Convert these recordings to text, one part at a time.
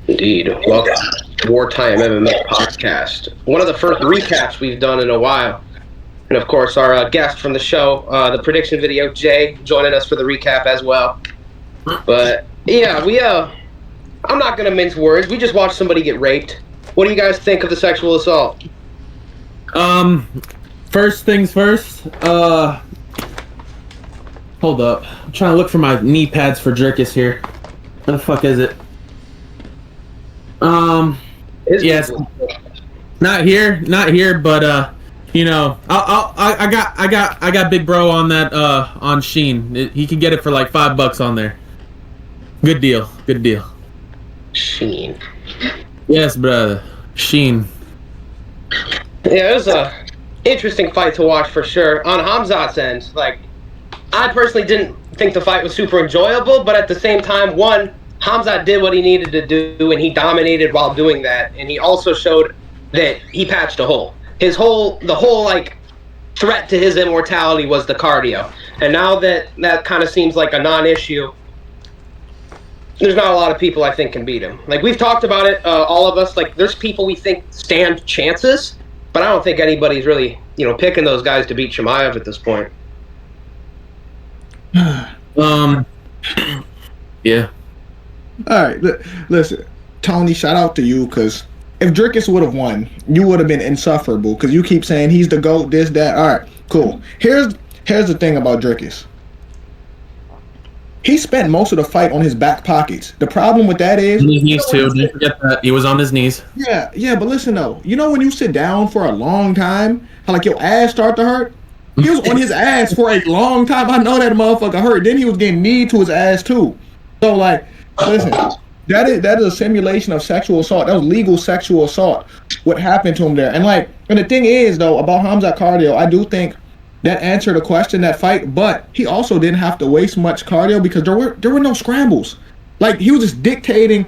Indeed. Welcome to Wartime MMA podcast. One of the first recaps we've done in a while. And of course, our guest from the show, the prediction video, Jay, joining us for the recap as well. But yeah, I'm not going to mince words. We just watched somebody get raped. What do you guys think of the sexual assault? First things first, hold up. I'm trying to look for my knee pads for Jerkus here. Where the fuck is it? Yes, not here, but you know, I got Big Bro on that on Sheen. He can get it for like $5 on there. Good deal. Sheen. Yes, brother. Sheen. Yeah, it was a interesting fight to watch for sure. On Khamzat's end, like, I personally didn't think the fight was super enjoyable, but at the same time, one, Khamzat did what he needed to do, and he dominated while doing that, and he also showed that he patched a hole. The whole like threat to his immortality was the cardio, and now that kind of seems like a non-issue, there's not a lot of people I think can beat him. Like, we've talked about it, all of us. Like, there's people we think stand chances, but I don't think anybody's really, picking those guys to beat Chimaev at this point. Yeah. All right, listen, Tony, shout out to you, because if Dricus would have won, you would have been insufferable, because you keep saying he's the GOAT, this, that. All right, cool. Here's the thing about Dricus. He spent most of the fight on his back pockets. The problem with that is... On his knees, too. Don't forget that. He was on his knees. Yeah, but listen, though. You know when you sit down for a long time, how, like, your ass start to hurt? He was on his ass for a long time. I know that motherfucker hurt. Then he was getting knee to his ass, too. So, like, listen, that is a simulation of sexual assault. That was legal sexual assault, what happened to him there. And, like, and the thing is, though, about Khamzat cardio, I do think that answered the question, that fight, but he also didn't have to waste much cardio because there were no scrambles. Like, he was just dictating.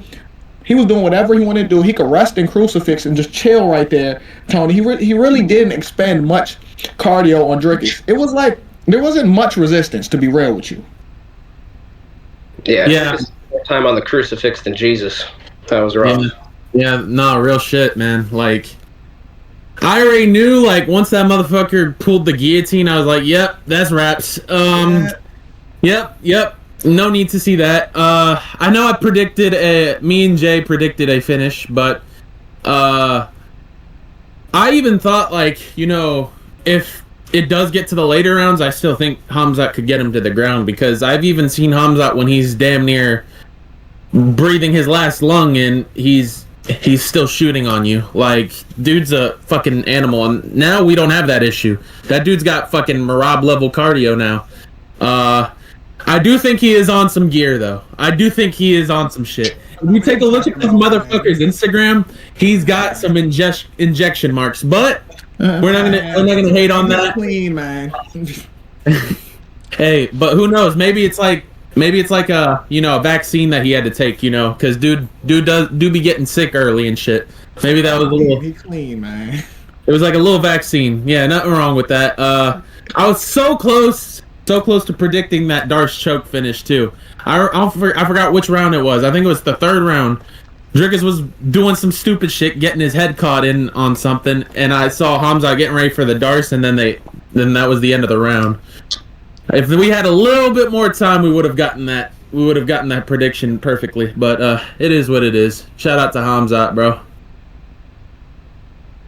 He was doing whatever he wanted to do. He could rest in crucifix and just chill right there, Tony. He really didn't expend much cardio on Dricus. It was like there wasn't much resistance, to be real with you. Yeah. More time on the crucifix than Jesus. That was rough. Yeah, no, real shit, man. Like, I already knew, like, once that motherfucker pulled the guillotine, I was like, yep, that's raps. Yep. No need to see that. I know me and Jay predicted a finish, but I even thought, like, if it does get to the later rounds, I still think Khamzat could get him to the ground, because I've even seen Khamzat when he's damn near breathing his last lung and he's still shooting on you. Like, dude's a fucking animal, and now we don't have that issue. That dude's got fucking Marab level cardio now. I do think he is on some gear, though. I do think he is on some shit. If you take a look at this motherfucker's Instagram, he's got some injection marks, but we're not gonna hate on that. Clean, man. Hey, but who knows? Maybe it's like a a vaccine that he had to take, because dude be getting sick early and shit. Maybe that was a little. He clean, man. It was like a little vaccine. Yeah, nothing wrong with that. I was so close to predicting that Darce choke finish too. I forgot which round it was. I think it was the third round. Dricus was doing some stupid shit, getting his head caught in on something, and I saw Khamzat getting ready for the Darce, and then that was the end of the round. If we had a little bit more time, we would have gotten that. We would have gotten that prediction perfectly. But it is what it is. Shout out to Khamzat, bro.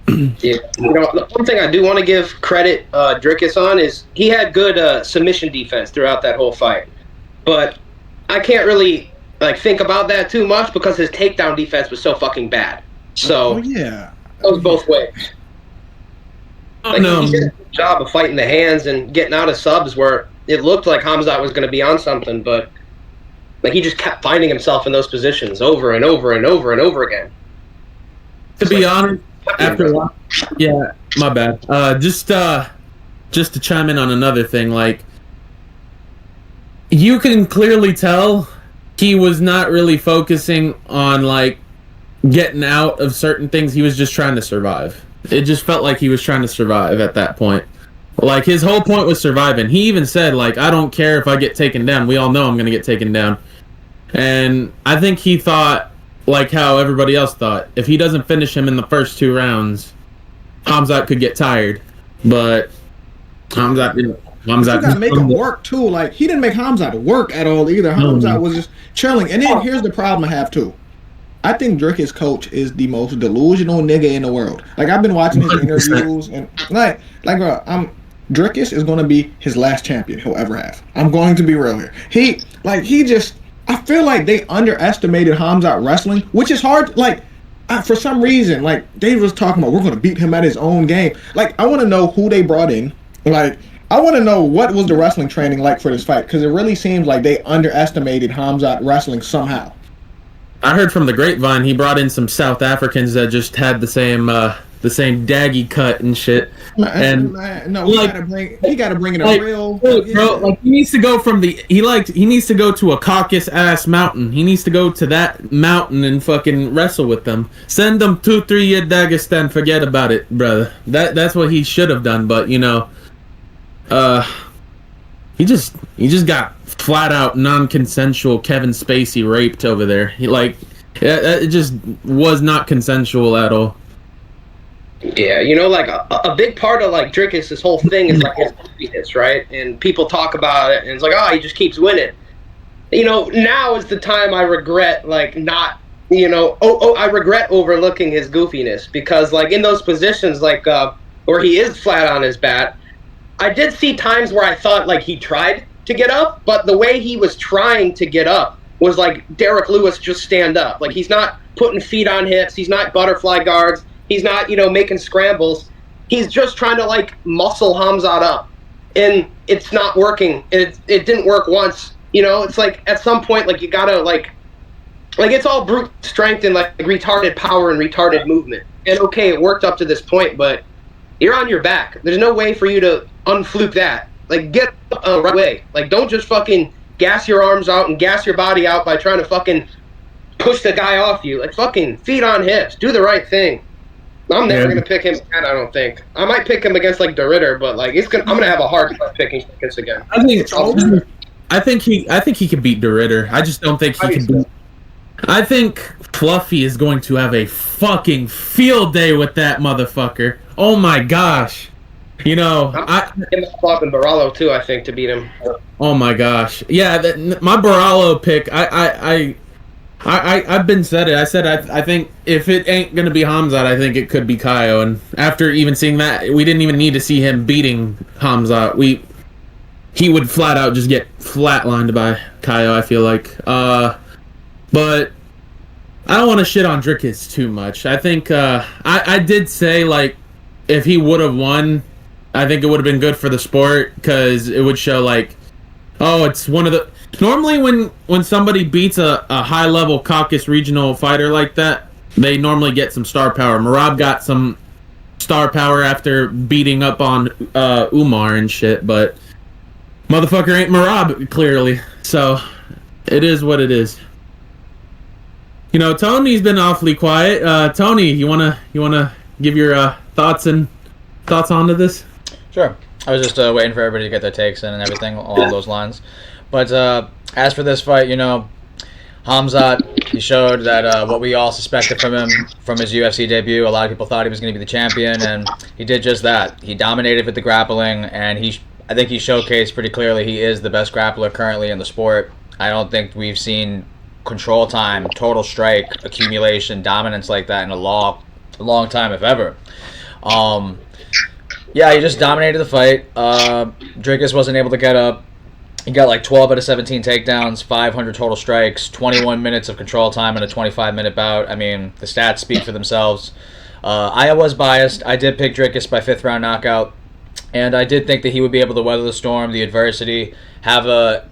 Yeah, the one thing I do want to give credit Dricus on is he had good submission defense throughout that whole fight. But I can't really think about that too much because his takedown defense was so fucking bad. So yeah, it goes both ways. He did a good job of fighting the hands and getting out of subs where it looked like Khamzat was going to be on something, but he just kept finding himself in those positions over and over and over and over again. To be honest, after a while, yeah, my bad. Just to chime in on another thing, like, you can clearly tell he was not really focusing on getting out of certain things. He was just trying to survive. It just felt like he was trying to survive at that point. Like, his whole point was surviving. He even said, I don't care if I get taken down. We all know I'm going to get taken down. And I think he thought like how everybody else thought. If he doesn't finish him in the first 2 rounds, Hamzat could get tired. But Hamzat didn't. You gotta make him work too. Like, he didn't make Hamzat work at all either. Hamzat was just chilling. And then here's the problem I have too. I think Dricus' coach is the most delusional nigga in the world. Like, I've been watching his interviews and bro, Dricus is gonna be his last champion he'll ever have. I'm going to be real here. I feel like they underestimated Hamzat wrestling, which is hard. Like, for some reason, like, they was talking about we're gonna beat him at his own game. Like, I want to know who they brought in. Like, I want to know what was the wrestling training like for this fight, because it really seems like they underestimated Hamzat wrestling somehow. I heard from the grapevine he brought in some South Africans that just had the same daggy cut and shit. No, he gotta bring in a real bro. Like, he needs to go from he needs to go to a Caucasus ass mountain. He needs to go to that mountain and fucking wrestle with them. Send them 2-3 year Dagestan. Forget about it, brother. That's what he should have done. But he just got flat out non-consensual Kevin Spacey raped over there. It just was not consensual at all. Yeah, like a big part of like Dricus' whole thing is like his goofiness, right? And people talk about it, and it's like, oh, he just keeps winning. Now is the time I regret I regret overlooking his goofiness, because like in those positions like where he is flat on his bat, I did see times where I thought like he tried to get up, but the way he was trying to get up was like Derek Lewis, just stand up. Like, he's not putting feet on hips, he's not butterfly guards, he's not, making scrambles. He's just trying to like muscle Hamzat up. And it's not working. It didn't work once. It's like at some point like you gotta like it's all brute strength and like retarded power and retarded movement. And okay, it worked up to this point, but you're on your back. There's no way for you to unfluke that. Like, get up right away. Like, don't just fucking gas your arms out and gas your body out by trying to fucking push the guy off you. Like, fucking feet on hips. Do the right thing. I'm never gonna pick him again, I don't think. I might pick him against like DeRitter, but like I'm gonna have a hard time picking Dricus again. I think he can beat DeRitter. I just don't think he can beat. I think Fluffy is going to have a fucking field day with that motherfucker. Oh my gosh. I'm fucking Barallo too, I think, to beat him. Oh my gosh. Yeah, my Barallo pick, I've been said it. I said I think if it ain't gonna be Hamzat, I think it could be Kaio. And after even seeing that, we didn't even need to see him beating Hamzat. He would flat out just get flatlined by Kaio, I feel like. But I don't want to shit on Dricus too much. I think I did say like if he would have won, I think it would have been good for the sport, because it would show like, oh, it's one of the. Normally, when somebody beats a high-level Caucasus regional fighter like that, they normally get some star power. Merab got some star power after beating up on Umar and shit, but motherfucker ain't Merab, clearly. So, it is what it is. Tony's been awfully quiet. Tony, you wanna give your thoughts onto this? Sure. I was just waiting for everybody to get their takes in and everything along those lines. But as for this fight, Hamzat, he showed that what we all suspected from him from his UFC debut. A lot of people thought he was going to be the champion, and he did just that. He dominated with the grappling, and I think he showcased pretty clearly he is the best grappler currently in the sport. I don't think we've seen control time, total strike, accumulation, dominance like that in a long time, if ever. Yeah, he just dominated the fight. Dricus wasn't able to get up. He got like 12 out of 17 takedowns, 500 total strikes, 21 minutes of control time in a 25-minute bout. I mean, the stats speak for themselves. I was biased. I did pick Dricus by 5th round knockout, and I did think that he would be able to weather the storm, the adversity, have a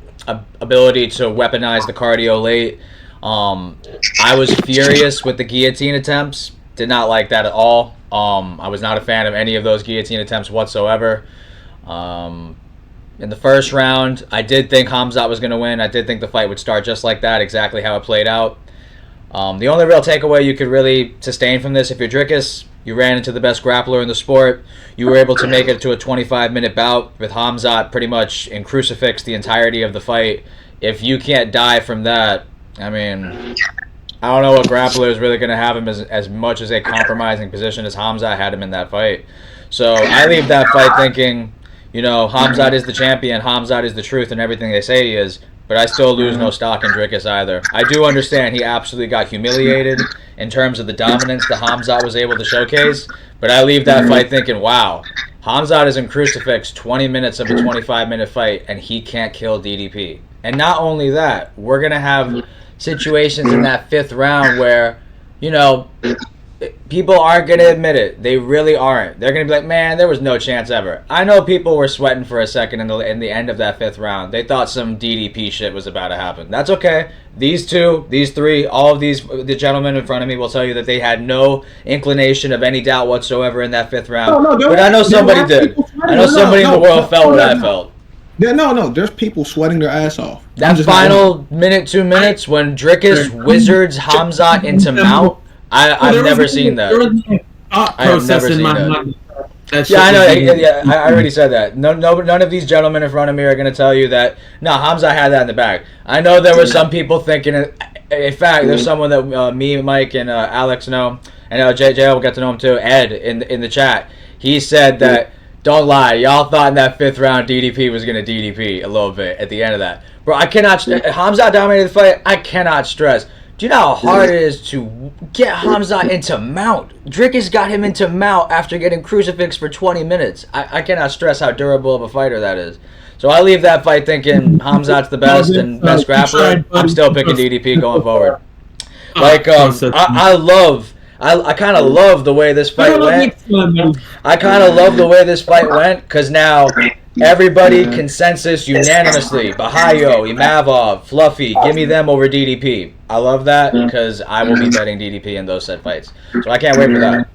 ability to weaponize the cardio late. I was furious with the guillotine attempts. Did not like that at all. I was not a fan of any of those guillotine attempts whatsoever. In the first round, I did think Hamzat was going to win. I did think the fight would start just like that, exactly how it played out. The only real takeaway you could really sustain from this, if you're Dricus, you ran into the best grappler in the sport. You were able to make it to a 25-minute bout with Hamzat pretty much in crucifix the entirety of the fight. If you can't die from that, I mean, I don't know what grappler is really going to have him as much as a compromising position as Hamzat had him in that fight. So I leave that fight thinking, you know, Hamzat is the champion, Hamzat is the truth and everything they say he is, but I still lose no stock in Dricus either. I do understand he absolutely got humiliated in terms of the dominance that Hamzat was able to showcase, but I leave that fight thinking, wow, Hamzat is in crucifix 20 minutes of a 25-minute fight, and he can't kill DDP. And not only that, we're going to have situations in that 5th round where, you know, people aren't going to admit it. They really aren't. They're going to be like, man, there was no chance ever. I know people were sweating for a second in the end of that 5th round. They thought some DDP shit was about to happen. That's okay. These 2, these 3, all of the gentlemen in front of me will tell you that they had no inclination of any doubt whatsoever in that 5th round. But I know somebody did. I know somebody in the world felt what I felt. Yeah, no, there's people sweating their ass off. That final minute, 2 minutes, when Dricus wizards Hamzat into mount, I've never seen that. I have never seen that. Yeah, I know. Yeah, I already said that. None of these gentlemen in front of me are going to tell you that. No, Hamzat had that in the bag. I know there were some people thinking. In fact, there's someone that me, Mike, and Alex know, and JJ will get to know him too. Ed in the chat, he said that. Don't lie, y'all thought in that 5th round DDP was going to DDP a little bit at the end of that. Bro, I cannot. Hamzat dominated the fight. I cannot stress. Do you know how hard it is to get Hamzat into mount? Dricus got him into mount after getting crucifix for 20 minutes. I cannot stress how durable of a fighter that is. So I leave that fight thinking Hamzat's the best and best grappler. I'm still picking DDP going forward. Like, I kind of love the way this fight went. I kind of love the way this fight went because now everybody consensus unanimously. Bahayo, Imavov, Fluffy, give me them over DDP. I love that because I will be betting DDP in those said fights. So I can't wait for that.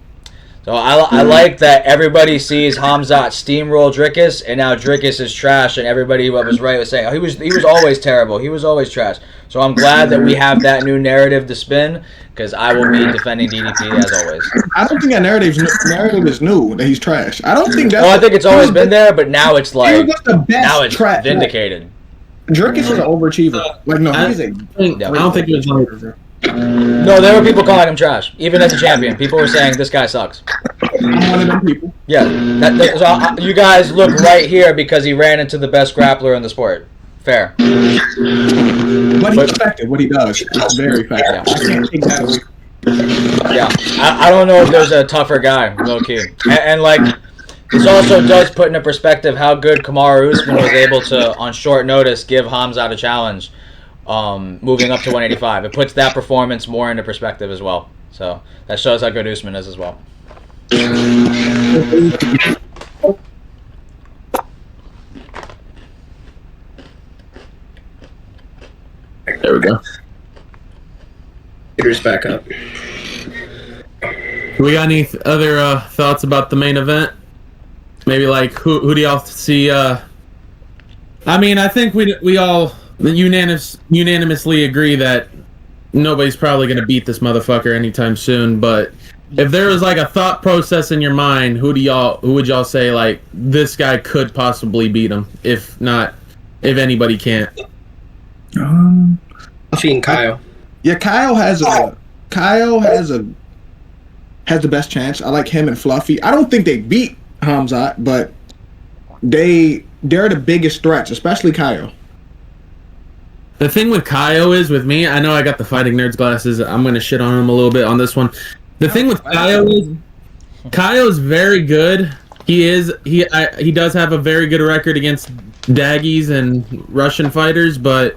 So I like that everybody sees Hamzat steamroll Dricus, and now Dricus is trash, and everybody was right with saying, oh, he was always terrible. He was always trash. So I'm glad that we have that new narrative to spin, because I will be defending DDP as always. I don't think that narrative is new, that he's trash. I don't think that's... Oh, I think it's always been there, but now it's like... Now it's vindicated. Dricus is an overachiever. Like, no, he's a... I don't think it was... No, there were people calling him trash, even as a champion. People were saying this guy sucks. I'm one of them people. Yeah, so you guys look right here because he ran into the best grappler in the sport. Fair. But he's effective. What he does, it's very effective. Yeah. I can't take that away. Yeah, I don't know if there's a tougher guy, low key, and like this also does put into perspective how good Kamaru Usman was able to, on short notice, give Hamzat a challenge. Moving up to 185, it puts that performance more into perspective as well. So that shows how good Usman is as well. There we go. Peter's back up. Do we got any other thoughts about the main event? Maybe like who do y'all see? I mean, I think we all unanimously agree that nobody's probably going to beat this motherfucker anytime soon. But if there was like a thought process in your mind, who would y'all say like this guy could possibly beat him? If anybody can't. Fluffy and Kyle. Yeah, Kyle has the best chance. I like him and Fluffy. I don't think they beat Hamzat, but they're the biggest threats, especially Kyle. The thing with Kaio is, with me, I know I got the Fighting Nerds glasses. I'm going to shit on him a little bit on this one. The thing with Kaio is, Kaio's very good. He does have a very good record against Daggies and Russian fighters, but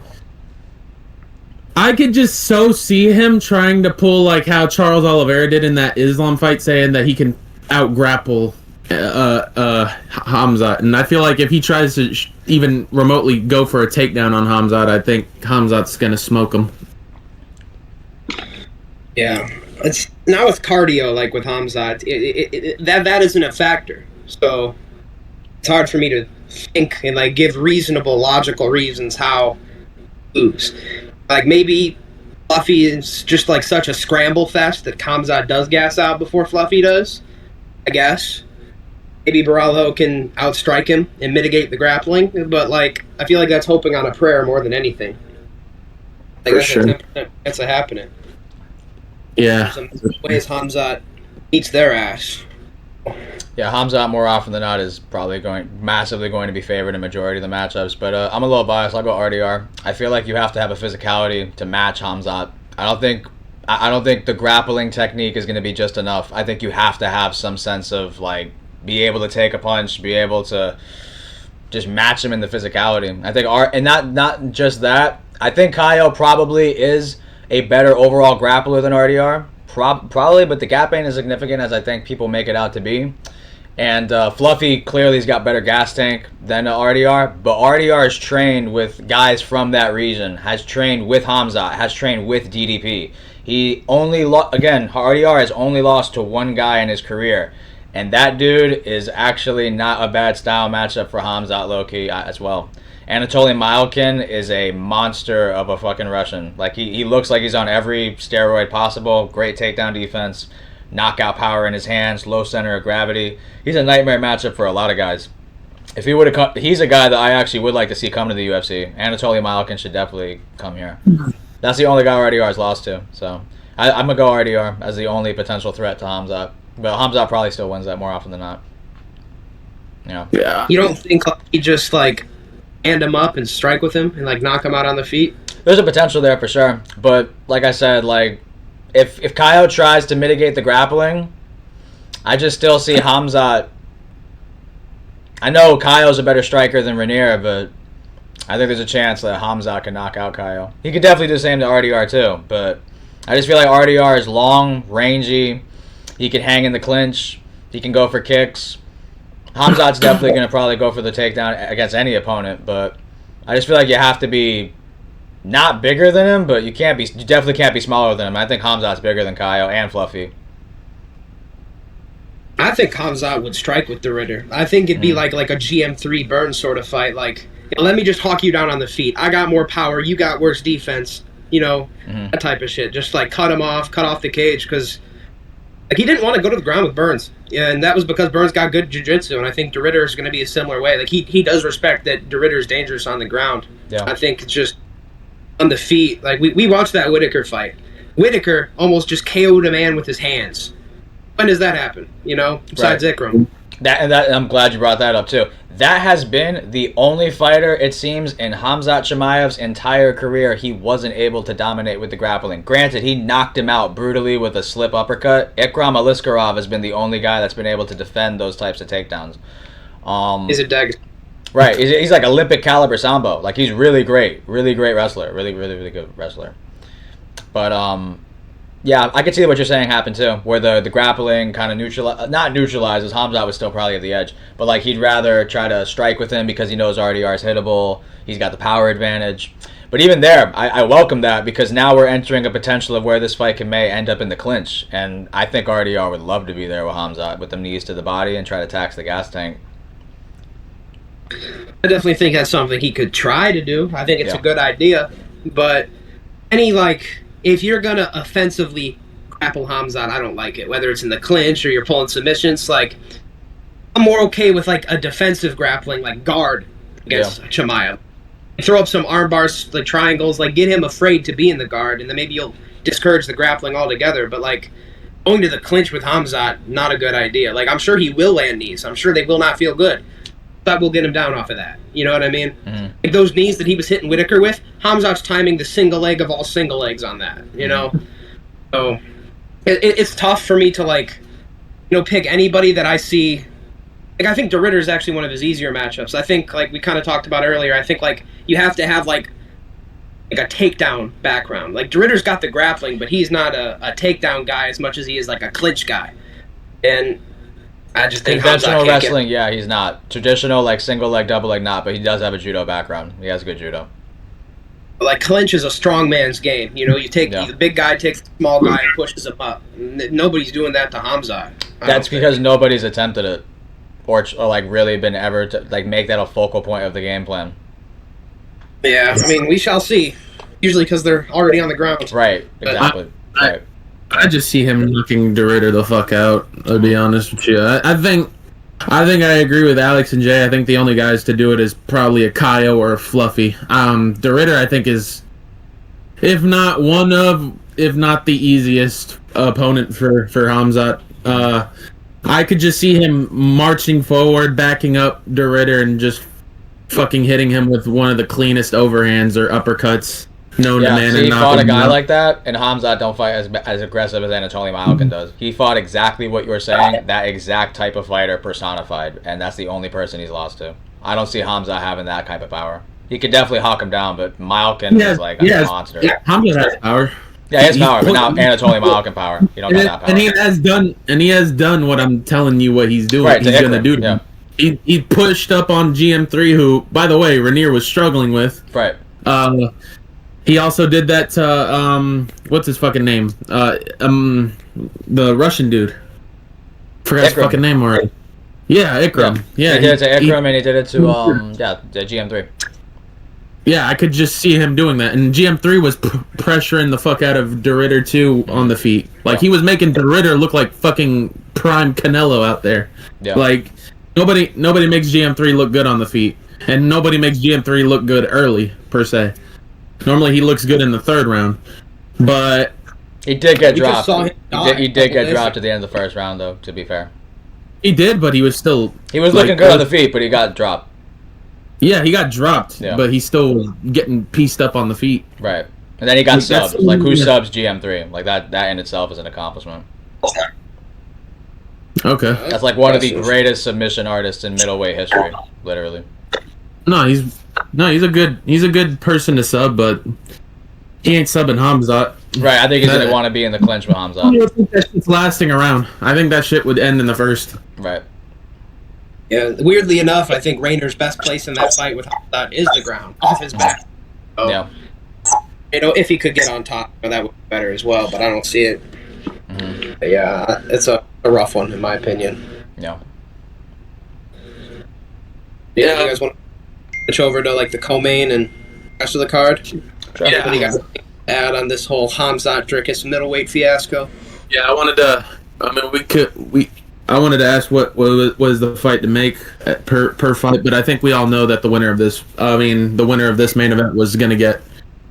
I could just so see him trying to pull like how Charles Oliveira did in that Islam fight, saying that he can out-grapple Hamzat, and I feel like if he tries to even remotely go for a takedown on Hamzat, I think Hamzat's gonna smoke him. Yeah, it's not with cardio like with Hamzat. That isn't a factor. So it's hard for me to think and like give reasonable, logical reasons how lose. Like maybe Fluffy is just like such a scramble fest that Hamzat does gas out before Fluffy does. I guess. Maybe Baralho can outstrike him and mitigate the grappling, but like I feel like that's hoping on a prayer more than anything. Like For sure. That's a happening. Yeah. Some ways Hamzat eats their ass. Yeah, Hamzat more often than not is probably massively going to be favored in majority of the matchups. But I'm a little biased. I'll go RDR. I feel like you have to have a physicality to match Hamzat. I don't think the grappling technique is going to be just enough. I think you have to have some sense of like be able to take a punch, be able to just match him in the physicality. I think and not just that. I think Kaio probably is a better overall grappler than RDR. Probably, but the gap ain't as significant as I think people make it out to be. And Fluffy clearly has got better gas tank than RDR, but RDR is trained with guys from that region, has trained with Hamzat, has trained with DDP. He only, again, RDR has only lost to one guy in his career, and that dude is actually not a bad style matchup for Hamzat low-key as well. Anatoly Malkin is a monster of a fucking Russian. Like, he looks like he's on every steroid possible. Great takedown defense, knockout power in his hands, low center of gravity. He's a nightmare matchup for a lot of guys. If he would have come, he's a guy that I actually would like to see come to the UFC. Anatoly Malkin should definitely come here. That's the only guy RDR's lost to. So I'm going to go RDR as the only potential threat to Hamzat. But Hamzat probably still wins that more often than not. Yeah. You don't think he just like hand him up and strike with him and like knock him out on the feet? There's a potential there for sure. But like I said, like if Kaio tries to mitigate the grappling, I just still see Hamzat. I know Kaio's a better striker than Rainier, but I think there's a chance that Hamzat can knock out Kaio. He could definitely do the same to RDR too, but I just feel like RDR is long, rangy. He can hang in the clinch. He can go for kicks. Hamzat's definitely going to probably go for the takedown against any opponent, but I just feel like you have to be not bigger than him, but you definitely can't be smaller than him. I think Hamzat's bigger than Kaio and Fluffy. I think Hamzat would strike with the Ritter. I think it'd be like a GM3 Burns sort of fight. Like, let me just hawk you down on the feet. I got more power. You got worse defense. That type of shit. Just like cut off the cage, because like he didn't want to go to the ground with Burns, and that was because Burns got good jiu-jitsu, and I think DeRitter is going to be a similar way. Like he does respect that DeRitter is dangerous on the ground. Yeah. I think it's just on the feet. Like we watched that Whitaker fight. Whitaker almost just KO'd a man with his hands. When does that happen? Besides Right. Ikram. That I'm glad you brought that up too. That has been the only fighter, it seems, in Hamzat Chimaev's entire career he wasn't able to dominate with the grappling. Granted, he knocked him out brutally with a slip uppercut. Ikram Aliskerov has been the only guy that's been able to defend those types of takedowns. He's a Dag. Right, he's like Olympic caliber sambo. Like he's really great wrestler, really good wrestler. But yeah, I could see what you're saying happen too, where the grappling kind of neutralizes. Hamzat would still probably have the edge, but like he'd rather try to strike with him because he knows RDR is hittable. He's got the power advantage. But even there, I welcome that, because now we're entering a potential of where this fight may end up in the clinch, and I think RDR would love to be there with Hamzat with the knees to the body and try to tax the gas tank. I definitely think that's something he could try to do. I think it's Yeah. a good idea, but if you're gonna offensively grapple Hamzat, I don't like it. Whether it's in the clinch or you're pulling submissions, like I'm more okay with like a defensive grappling, like guard against Chimaev. Throw up some arm bars, like triangles, like get him afraid to be in the guard, and then maybe you'll discourage the grappling altogether. But like going to the clinch with Hamzat, not a good idea. Like I'm sure he will land knees. I'm sure they will not feel good. That will get him down off of that. You know what I mean? Mm-hmm. Like those knees that he was hitting Whitaker with, Hamzat's timing the single leg of all single legs on that. So it's tough for me to pick anybody that I see. Like I think DeRitter is actually one of his easier matchups. I think like we kind of talked about earlier. I think like you have to have like a takedown background. Like DeRitter's got the grappling, but he's not a takedown guy as much as he is like a clinch guy. And I just think Conventional Hamzat can't wrestling, yeah, he's not. Traditional, like single leg, double leg, not, but he does have a judo background. He has good judo. Like clinch is a strong man's game. You take Yeah. the big guy takes the small guy and pushes him up. Nobody's doing that to Hamzat. That's because nobody's attempted it, or like really been ever to like make that a focal point of the game plan. Yeah, I mean we shall see. Usually because they're already on the ground. Right, exactly. Right. I just see him knocking DeRitter the fuck out, to be honest with you. I think I agree with Alex and Jay. I think the only guys to do it is probably a Kaio or a Fluffy. DeRitter, I think, is, if not one of, if not the easiest opponent for Hamzat. I could just see him marching forward, backing up De Ridder, and just fucking hitting him with one of the cleanest overhands or uppercuts known to man. See, he and fought a knocking him guy out. like that, and Hamzat don't fight as aggressive as Anatoly Malkin does. He fought exactly what you were saying, that exact type of fighter personified, and that's the only person he's lost to. I don't see Hamzat having that type of power. He could definitely hawk him down, but Malkin is like a monster. Yeah, Hamzat has power. Yeah, he has power, but not Anatoly Malkin power. You don't got that power. And he has done what I'm telling you what he's doing. Right, he's gonna do. Yeah. He pushed up on GM3, who, by the way, Rainier was struggling with. Right. He also did that to what's his fucking name? The Russian dude. Forgot his fucking name already. Yeah, Ikram. Yeah, he did it to Ikram, and he did it to the GM3. Yeah, I could just see him doing that. And GM3 was pressuring the fuck out of De Ridder too on the feet. Like, he was making De Ridder look like fucking prime Canelo out there. Yeah. Like, nobody makes GM3 look good on the feet, and nobody makes GM3 look good early per se. Normally he looks good in the third round, but he did get We just dropped. saw him He did get die. dropped at the end of the first round, though. To be fair, he did. But he was still he was like, looking good on the feet, but he got dropped. Yeah, he got dropped, Yeah. but he still was getting pieced up on the feet. Right, and then he got Like, that's- subs. Like, who subs GM3? Like that in itself is an accomplishment. Okay. That's like one of the greatest submission artists in middleweight history, literally. No, he's a good person to sub, but he ain't subbing Hamzat. Right, I think he's gonna want to be in the clinch with I Hamzat. don't think that shit's lasting around. I think that shit would end in the first. Right. Yeah, weirdly enough, I think Rainer's best place in that fight with Hamzat is the ground, off his back. So, Yeah. You know, if he could get on top, that would be better as well, but I don't see it. Hmm. But yeah, it's a rough one, in my opinion. Yeah. Yeah, you guys want to switch over to, like, the co-main and rest of the card? Sure. Yeah. What do you guys add on this whole Hamzat Dricus middleweight fiasco? Yeah, I wanted to ask what was the fight to make per fight, but I think we all know that the winner of this main event was going to get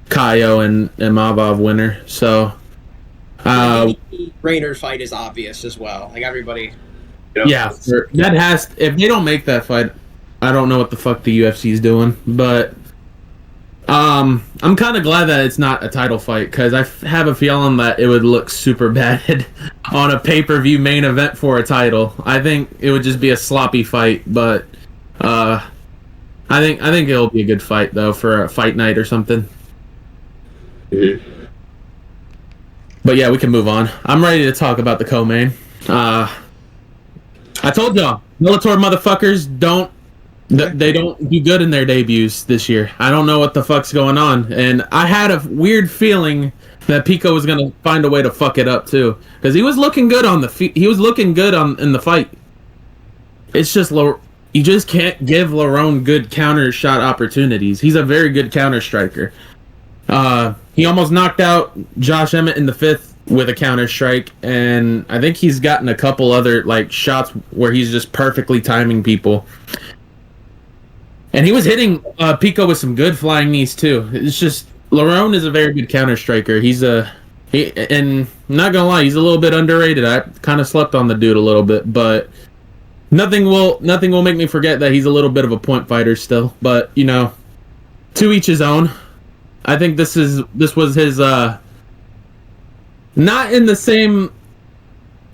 Kaio and Mavov winner. So Rainer's fight is obvious as well. Like, everybody... yeah, if they don't make that fight, I don't know what the fuck the UFC is doing, but I'm kind of glad that it's not a title fight, because I have a feeling that it would look super bad on a pay-per-view main event for a title. I think it would just be a sloppy fight, but I think it'll be a good fight though for a fight night or something. But yeah, we can move on. I'm ready to talk about the co-main. I told y'all, Bellator motherfuckers they don't do good in their debuts this year. I don't know what the fuck's going on, and I had a weird feeling that Pico was gonna find a way to fuck it up too, because he was looking good on the feet. He was looking good in the fight. It's just you just can't give Lerone good counter shot opportunities. He's a very good counter striker. He almost knocked out Josh Emmett in the 5th with a counter strike, and I think he's gotten a couple other like shots where he's just perfectly timing people. And he was hitting Pico with some good flying knees too. It's just Lerone is a very good counter striker. And I'm not gonna lie, he's a little bit underrated. I kind of slept on the dude a little bit, but nothing will make me forget that he's a little bit of a point fighter still. But you know, to each his own. I think this was his not in the same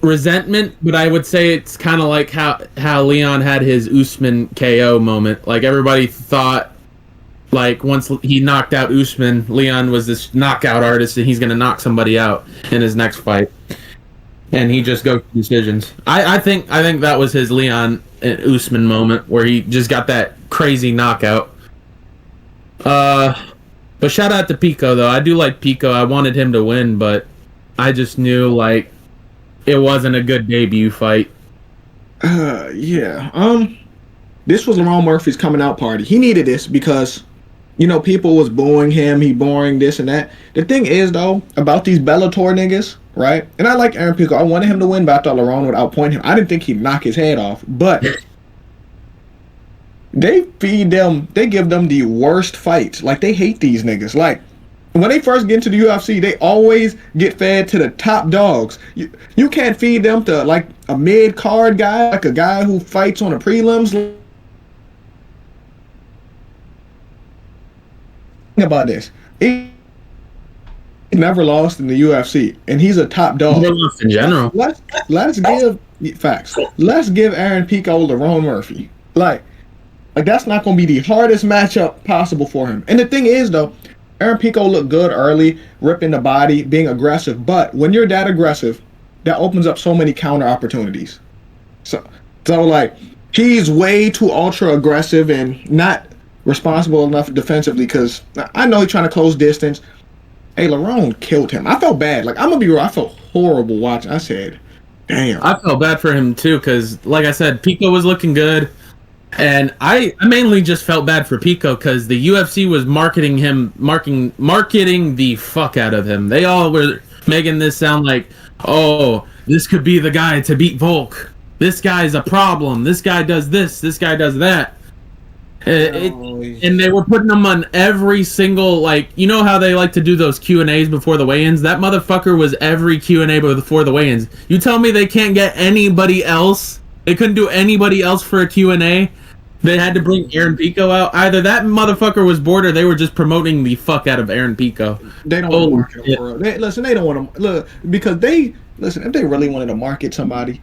resentment, but I would say it's kind of like how Leon had his Usman KO moment. Like, everybody thought, like, once he knocked out Usman, Leon was this knockout artist and he's gonna knock somebody out in his next fight, and he just goes to decisions. I think that was his Leon and Usman moment where he just got that crazy knockout. But shout out to Pico though. I do like Pico. I wanted him to win, but I just knew like it wasn't a good debut fight. Yeah. This was Lerone Murphy's coming out party. He needed this because, you know, people was booing him. He boring this and that. The thing is though about these Bellator niggas, right? And I like Aaron Pico. I wanted him to win, but I thought Lerone would outpoint him. I didn't think he'd knock his head off, but they give them the worst fights. Like, they hate these niggas. Like, when they first get into the UFC, they always get fed to the top dogs. You can't feed them to like a mid card guy, like a guy who fights on the prelims. Think about this. He never lost in the UFC, and he's a top dog. Never lost in general. Let's give facts. Let's give Aaron Pico Lerone Murphy. Like that's not going to be the hardest matchup possible for him. And the thing is, though, Aaron Pico looked good early, ripping the body, being aggressive. But when you're that aggressive, that opens up so many counter opportunities. So like, he's way too ultra aggressive and not responsible enough defensively, because I know he's trying to close distance. Hey, Lerone killed him. I felt bad. Like, I'm going to be real. I felt horrible watching. I said, damn. I felt bad for him, too, because, like I said, Pico was looking good. And I mainly just felt bad for Pico because the UFC was marketing the fuck out of him. They all were making this sound like, oh, this could be the guy to beat Volk. This guy's a problem. This guy does this. This guy does that. And they were putting him on every single, like, you know how they like to do those Q&As before the weigh-ins? That motherfucker was every Q&A before the weigh-ins. You tell me they can't get anybody else? They couldn't do anybody else for a Q&A? They had to bring Aaron Pico out. Either that motherfucker was bored or they were just promoting the fuck out of Aaron Pico. They don't want to market him for real. They don't want to look, because if they really wanted to market somebody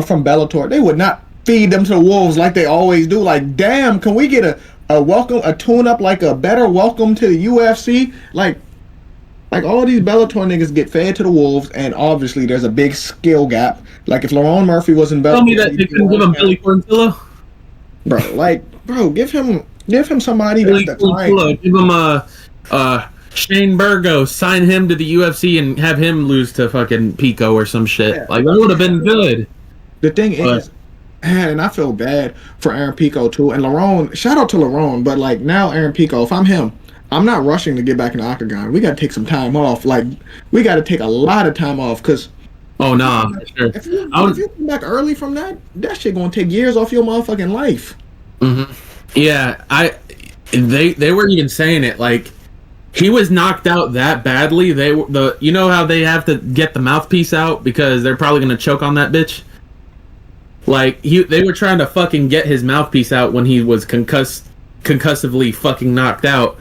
from Bellator, they would not feed them to the wolves like they always do. Like, damn, can we get a tune up, like a better welcome to the UFC? Like all these Bellator niggas get fed to the wolves, and obviously there's a big skill gap. Like if Lerone Murphy was in Bellator, tell me that they couldn't give him Billy Quarantillo. Give him somebody that's the time. Give him Shane Burgos, sign him to the UFC and have him lose to fucking Pico or some shit. Yeah. Like, that would have been good. The thing is, and I feel bad for Aaron Pico too. And Lerone, shout out to Lerone, but like now Aaron Pico, if I'm him, I'm not rushing to get back in the octagon. We got to take some time off. Like, we got to take a lot of time off, because oh, nah, for sure. If you come back early from that shit gonna take years off your motherfucking life. Mm-hmm. Yeah, they weren't even saying it. Like, he was knocked out that badly. You know how they have to get the mouthpiece out because they're probably gonna choke on that bitch. Like, they were trying to fucking get his mouthpiece out when he was concussively fucking knocked out,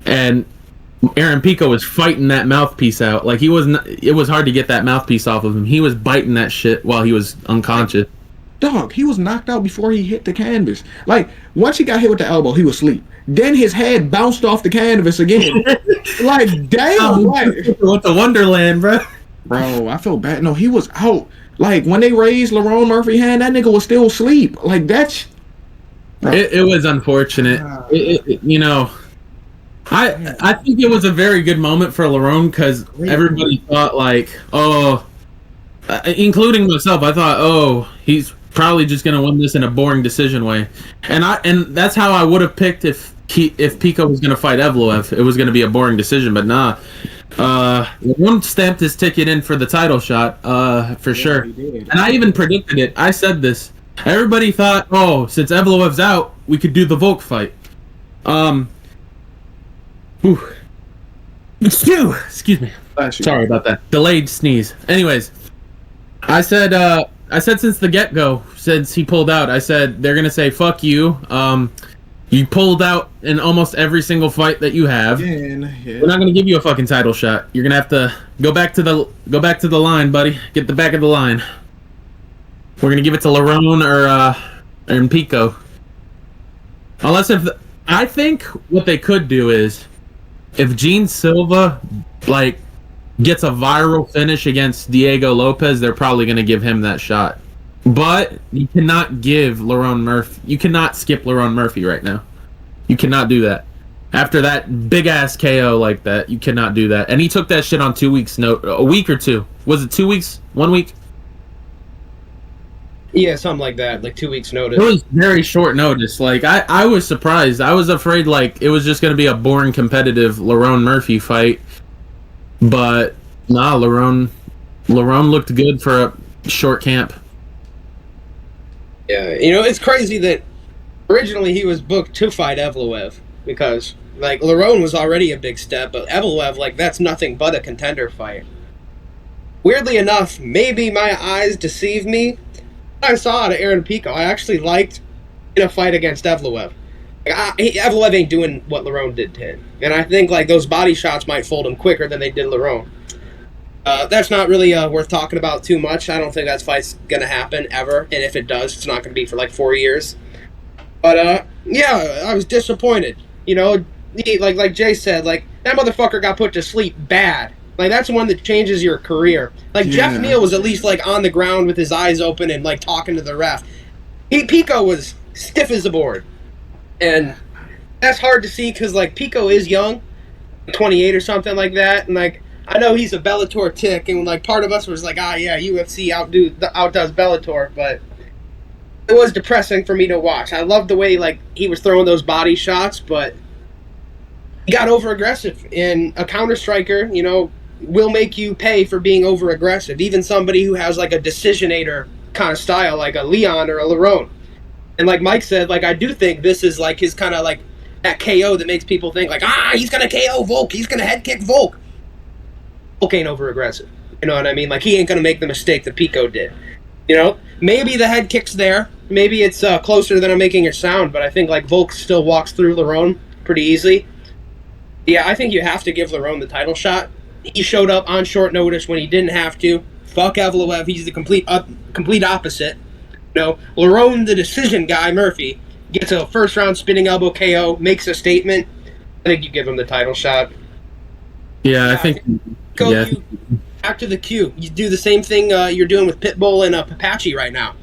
and Aaron Pico was fighting that mouthpiece out. Like, it was hard to get that mouthpiece off of him. He was biting that shit while he was unconscious. Dog, he was knocked out before he hit the canvas. Like, once he got hit with the elbow, he was asleep. Then his head bounced off the canvas again. Like, damn. What the Wonderland, bro? Bro, I feel bad. No, he was out. Like, when they raised Lerone Murphy's hand, that nigga was still asleep. Like, that's... It was unfortunate. You know... I think it was a very good moment for Lerone, because everybody thought, like, oh... including myself, I thought, oh, he's probably just gonna win this in a boring decision way, and that's how I would have picked if Pico was gonna fight Evloev. It was gonna be a boring decision, but nah. Lerone stamped his ticket in for the title shot, for sure. And I even predicted it. I said this. Everybody thought, oh, since Evloev's out, we could do the Volk fight. Excuse me. Sorry about that. Delayed sneeze. Anyways. I said since the get-go, since he pulled out, I said they're gonna say fuck you. You pulled out in almost every single fight that you have. We're not gonna give you a fucking title shot. You're gonna have to go back to the line, buddy. Get the back of the line. We're gonna give it to Lerone or Pico. I think what they could do is, if Gene Silva gets a viral finish against Diego Lopez, they're probably going to give him that shot. But you cannot give Lerone Murphy... You cannot skip Lerone Murphy right now. You cannot do that. After that big-ass KO like that, you cannot do that. And he took that shit on 2 weeks... a week or two. Was it 2 weeks? 1 week? Yeah, something like that. Like 2 weeks notice. It was very short notice. Like, I was surprised. I was afraid, like, it was just going to be a boring, competitive Lerone Murphy fight. But nah, Lerone looked good for a short camp. Yeah, it's crazy that originally he was booked to fight Evloev, because Like, Lerone was already a big step, but Evloev, like, that's nothing but a contender fight. Weirdly enough, maybe my eyes deceive me. I saw out of Aaron Pico, I actually liked in a fight against Evloev. Like, Evloev ain't doing what Lerone did to him. And I think, like, those body shots might fold him quicker than they did Lerone. That's not really worth talking about too much. I don't think that fight's going to happen ever. And if it does, it's not going to be for, like, 4 years. But, yeah, I was disappointed. You know, like Jay said, like, that motherfucker got put to sleep bad. Like, that's one that changes your career. Like, Yeah. Jeff Neal was at least, like, on the ground with his eyes open and, like, talking to the ref. Pico was stiff as a board. And that's hard to see because, like, Pico is young, 28 or something like that. And, like, I know he's a Bellator tick. And, like, part of us was like, yeah, UFC outdoes Bellator. But it was depressing for me to watch. I loved the way, like, he was throwing those body shots, but he got over-aggressive. And a counter-striker, you know, will make you pay for being over-aggressive. Even somebody who has, like, a decisionator kind of style, like a Leon or a Lerone. And like Mike said, like, I do think this is, like, his kind of, like, that KO that makes people think, like, he's going to KO Volk. He's going to head kick Volk. Volk ain't over-aggressive. You know what I mean? Like, he ain't going to make the mistake that Pico did. You know? Maybe the head kick's there. Maybe it's closer than I'm making it sound, but I think, like, Volk still walks through Lerone pretty easily. Yeah, I think you have to give Lerone the title shot. He showed up on short notice when he didn't have to. Fuck Evloev. He's the complete opposite. No, Lerone, the decision guy, Murphy, gets a first-round spinning elbow KO, makes a statement. I think you give him the title shot. Yeah, I think. Go Yeah. back to the queue. You do the same thing you're doing with Pitbull and Papachi right now.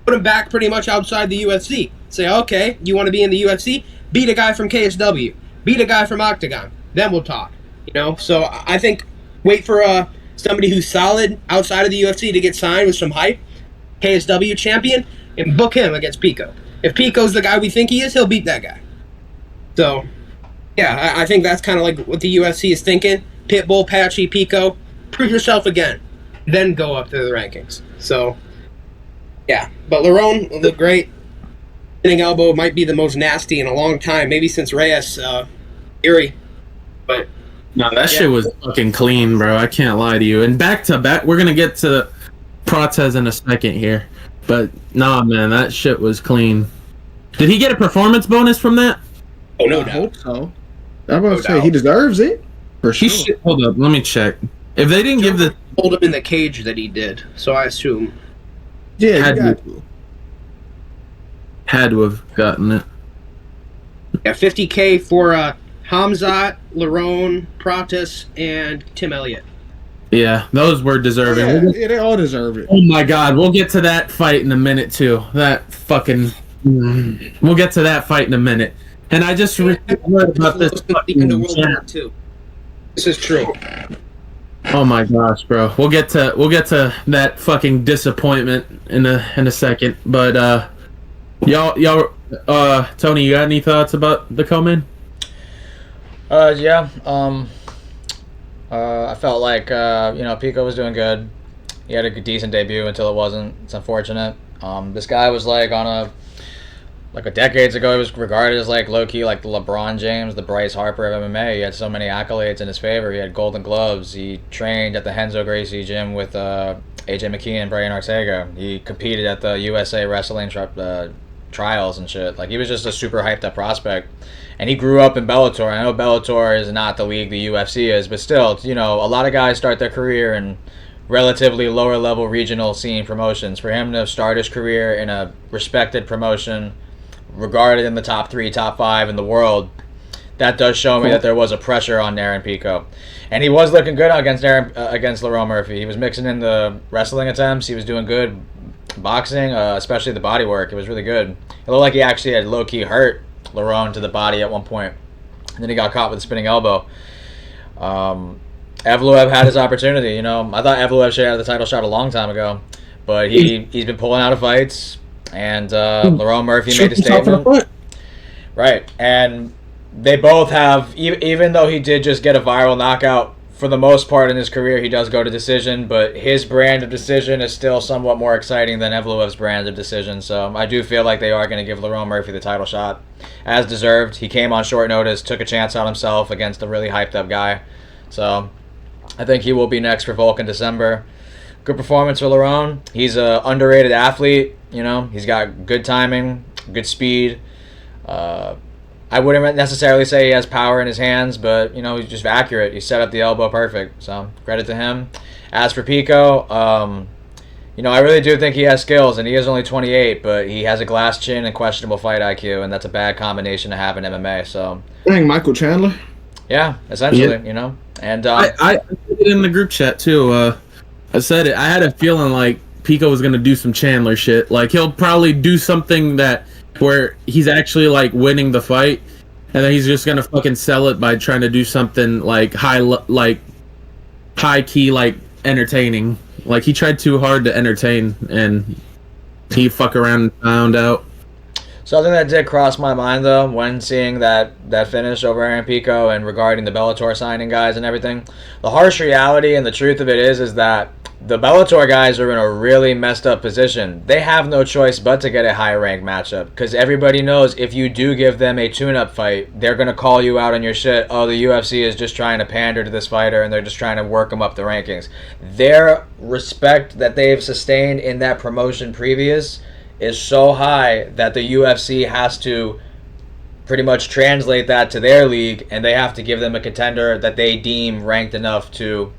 Put him back pretty much outside the UFC. Say, okay, you want to be in the UFC? Beat a guy from KSW. Beat a guy from Octagon. Then we'll talk. You know, so I think wait for somebody who's solid outside of the UFC to get signed with some hype. KSW champion, and book him against Pico. If Pico's the guy we think he is, he'll beat that guy. So, yeah, I think that's kind of like what the UFC is thinking. Pitbull, Patchy, Pico, prove yourself again, then go up to the rankings. So, yeah, but Lerone will look great. Spinning elbow might be the most nasty in a long time, maybe since Reyes, Erie. But No, that shit was fucking clean, bro. I can't lie to you. And back to back, we're gonna get to Protez in a second here, but nah, man, that shit was clean. Did he get a performance bonus from that? oh, no I doubt. hope so. I'm about to No say doubt. he deserves it for He sure. should, hold up, let me check. If they didn't give the Hold him in the cage that he did, so I assume. Yeah, you Had got to. to. had to have gotten it. Yeah, 50K for Hamzat, Lerone, Pratis, and Tim Elliott. Yeah, those were deserving. Yeah, We'll get- yeah, they all deserve it. oh my god, we'll get to that fight in a minute too. That fucking. We'll get to that fight in a minute. And I just heard about this. Since the end of World fucking War II. This is true. Oh my gosh, bro. We'll get to that fucking disappointment in a second. But y'all Tony, you got any thoughts about the co-main? Yeah. I felt like Pico was doing good. He had a decent debut until it wasn't. It's unfortunate. This guy was like a decades ago. He was regarded as like low key like the LeBron James, the Bryce Harper of MMA. He had so many accolades in his favor. He had Golden Gloves. He trained at the Renzo Gracie gym with AJ McKee and Brian Ortega. He competed at the USA Wrestling trials and shit. Like, he was just a super hyped up prospect. And he grew up in Bellator. I know Bellator is not the league the UFC is, but still, a lot of guys start their career in relatively lower level regional scene promotions. For him to start his career in a respected promotion, regarded in the top 3, top 5 in the world, that does show me that there was a pressure on Aaron Pico. And he was looking good against Lerone Murphy. He was mixing in the wrestling attempts. He was doing good boxing, especially the body work. It was really good. It looked like he actually had low-key hurt Lerone to the body at one point. And then he got caught with a spinning elbow. Evloev had his opportunity. I thought Evloev should have had the title shot a long time ago. But he's been pulling out of fights. And Lerone Murphy made a statement. Right. And they both have, even though he did just get a viral knockout for the most part in his career, he does go to decision, but his brand of decision is still somewhat more exciting than Evloev's brand of decision. So I do feel like they are going to give Lerone Murphy the title shot, as deserved. He came on short notice, took a chance on himself against a really hyped up guy. So I think he will be next for Volk in December. Good performance for Lerone. He's an underrated athlete. You know, he's got good timing, good speed. I wouldn't necessarily say he has power in his hands, but, you know, he's just accurate. He set up the elbow perfect, so credit to him. As for Pico, you know, I really do think he has skills, and he is only 28, but he has a glass chin and questionable fight IQ, and that's a bad combination to have in MMA, so. Dang, Michael Chandler. Yeah, essentially, you know. And I put it in the group chat, too. I said it. I had a feeling like Pico was going to do some Chandler shit. Like, he'll probably do something where he's actually like winning the fight, and then he's just gonna fucking sell it by trying to do something like high key, like entertaining. Like, he tried too hard to entertain, and he fuck around and found out. Something that did cross my mind though when seeing that finish over Aaron Pico and regarding the Bellator signing guys and everything, the harsh reality and the truth of it is that the Bellator guys are in a really messed up position. They have no choice but to get a high ranked matchup, because everybody knows if you do give them a tune-up fight, they're going to call you out on your shit. Oh, the UFC is just trying to pander to this fighter and they're just trying to work him up the rankings. Their respect that they've sustained in that promotion previous is so high that the UFC has to pretty much translate that to their league, and they have to give them a contender that they deem ranked enough to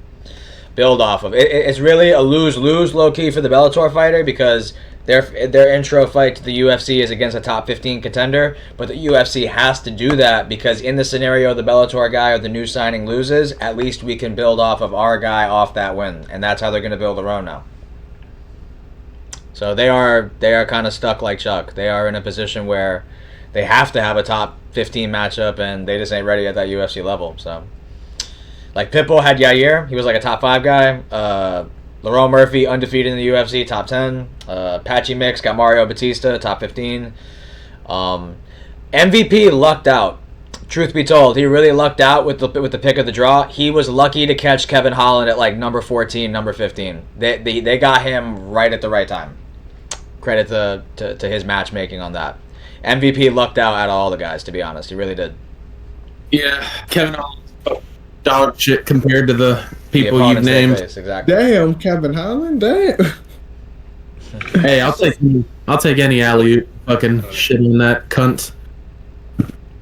build off of. It's really a lose-lose low-key for the Bellator fighter, because their intro fight to the UFC is against a top 15 contender, but the UFC has to do that because in the scenario the Bellator guy or the new signing loses, at least we can build off of our guy off that win, and that's how they're going to build their own now. So they are kind of stuck like Chuck. They are in a position where they have to have a top 15 matchup, and they just ain't ready at that UFC level. So, like Pitbull had Yair, he was like a top 5 guy. Lerone Murphy undefeated in the UFC, top 10. Patchy Mix got Mario Batista, top 15. MVP lucked out. Truth be told, he really lucked out with the pick of the draw. He was lucky to catch Kevin Holland at like number 14, number 15. They got him right at the right time. Credit to his matchmaking on that. MVP lucked out out of all the guys, to be honest. He really did. Yeah, Kevin Holland's dog shit compared to the people The you've opponents they named. face, exactly. Damn, Kevin Holland. Damn. Hey, I'll take any alley fucking shit on that cunt.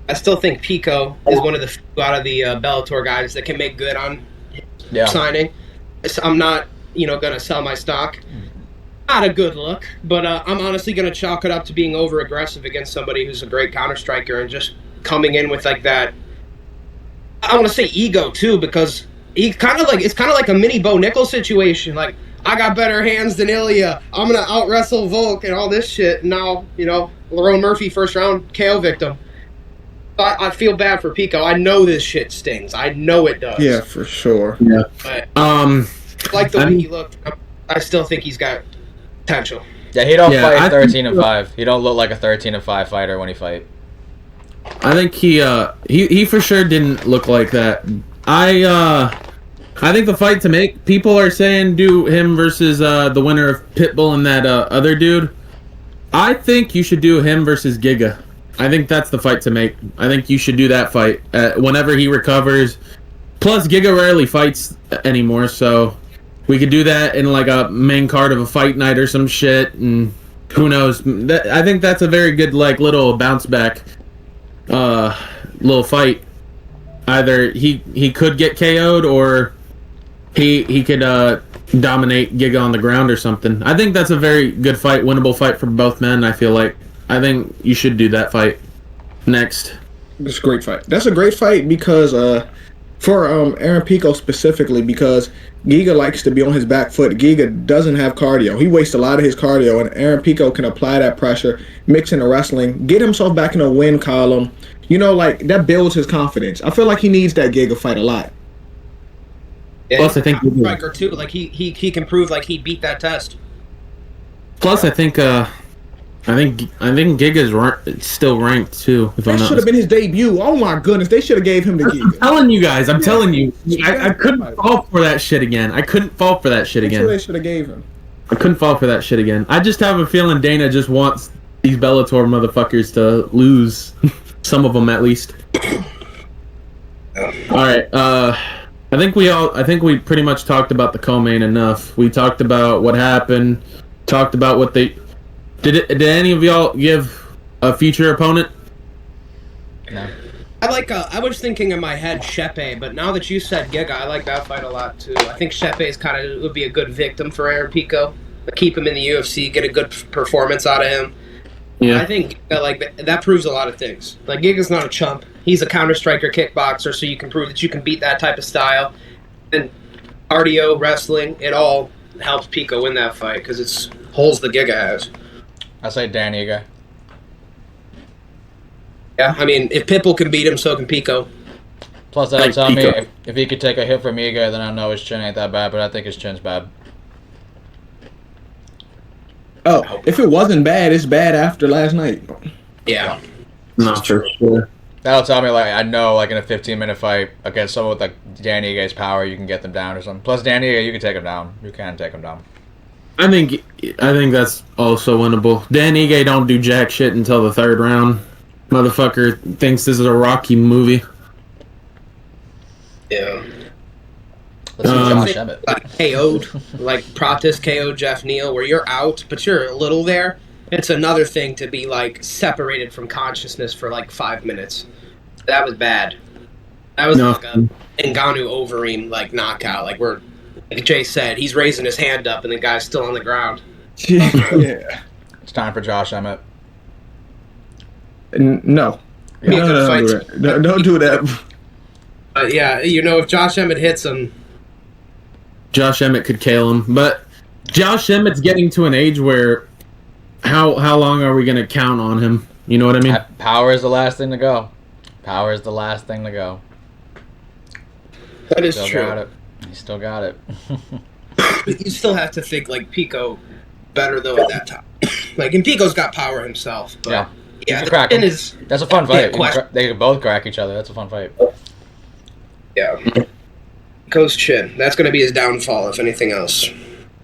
I still think Pico is one of the few out of the Bellator guys that can make good on signing. So I'm not, going to sell my stock. Not a good look, but I'm honestly going to chalk it up to being over-aggressive against somebody who's a great counter-striker and just coming in with like that, I want to say ego too, because it's kind of like a mini Bo Nickel situation. Like, I got better hands than Ilya. I'm going to out-wrestle Volk and all this shit. And now, Lerone Murphy, first round KO victim. I feel bad for Pico. I know this shit stings. I know it does. Yeah, for sure. Yeah. But Like the way he looked, I still think he's got potential. Yeah, he don't fight 13-5. He don't look like a 13-5 fighter when he fight. I think he for sure didn't look like that. I think the fight to make, people are saying do him versus the winner of Pitbull and that other dude. I think you should do him versus Giga. I think that's the fight to make. I think you should do that fight whenever he recovers. Plus, Giga rarely fights anymore, so we could do that in like a main card of a fight night or some shit, and who knows. I think that's a very good like little bounce back little fight. Either he could get KO'd or he could dominate Giga on the ground or something. I think that's a very good fight, winnable fight for both men, I feel like. I think you should do that fight next. It's a great fight. That's a great fight because for Aaron Pico specifically, because Giga likes to be on his back foot. Giga doesn't have cardio. He wastes a lot of his cardio, and Aaron Pico can apply that pressure, mix in the wrestling, get himself back in a win column. Like that builds his confidence. I feel like he needs that Giga fight a lot. Yeah, Plus, I think striker too. Like he can prove like he beat that test. Plus, I think I think Giga's still ranked too. If I'm That not should have been his debut. Oh my goodness, they should have gave him the I'm Giga. telling you guys. I'm telling you. I couldn't fall for that shit again. I couldn't fall for that shit That's what again. they should have gave him. I couldn't fall for that shit again. I just have a feeling Dana just wants these Bellator motherfuckers to lose. Some of them at least. All right. I think we pretty much talked about the co-main enough. We talked about what happened. Talked about what they did any of y'all give a future opponent? No. I was thinking in my head Shepe, but now that you said Giga, I like that fight a lot too. I think Shepe is would be a good victim for Aaron Pico. Keep him in the UFC, get a good performance out of him. Yeah. I think that proves a lot of things. Like Giga's not a chump. He's a counter striker kickboxer, so you can prove that you can beat that type of style. And cardio, wrestling, it all helps Pico win that fight because it's holes the Giga has. I say Dan Ige. Yeah, I mean, if Pitbull can beat him, so can Pico. Plus, that'll Like tell me Pico. if he could take a hit from Ige, then I know his chin ain't that bad, but I think his chin's bad. Oh, if it wasn't bad, it's bad after last night. Yeah. No, for sure. That'll tell me, like, I know, like, in a 15-minute fight against someone with, like, Dan Ige's power, you can get them down or something. Plus, Dan Ige, you can take him down. You can take him down. I think that's also winnable. Dan Ige don't do jack shit until the third round. Motherfucker thinks this is a Rocky movie. Yeah. Let's see Um, Josh Emmett. KO'd, like Pratis KO'd Jeff Neal, where you're out, but you're a little there. It's another thing to be like separated from consciousness for like 5 minutes. That was bad. That was No. like a Ngannou Overeem like knockout. Like Jay said, he's raising his hand up and the guy's still on the ground. Yeah. It's time for Josh Emmett. No. Be a No, good no, fight. don't do that. No, don't do that. Yeah, if Josh Emmett hits him, Josh Emmett could kill him, but Josh Emmett's getting to an age where how long are we gonna count on him? You know what I mean? Power is the last thing to go. Power is the last thing to go. that is Still true. got it. He still got it. But you still have to think like Pico better though at that time. Like, and Pico's got power himself. But Yeah. yeah, can the crack pin him. is That's a fun fight. You can question. they can both crack each other. That's a fun fight. yeah. Pico's chin. That's going to be his downfall, if anything else.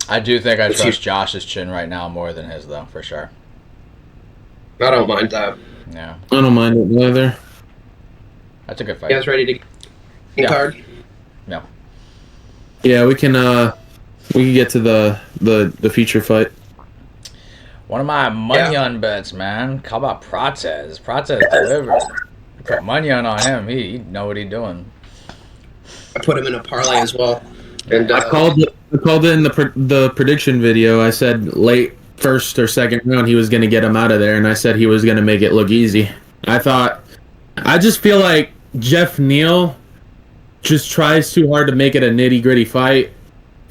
I do think I Let's trust see. Josh's chin right now more than his, though, for sure. I don't mind that. Yeah. I don't mind it either. That's a good You fight. guys ready to Yeah. card? No. Yeah, we can get to the feature fight. One of my Munyon bets, man. How about Prates? Prates delivered. Put Munyon on him. He know what he's doing. I put him in a parlay as well. And I called it in the prediction video. I said late first or second round he was going to get him out of there, and I said he was going to make it look easy. I just feel like Jeff Neal just tries too hard to make it a nitty gritty fight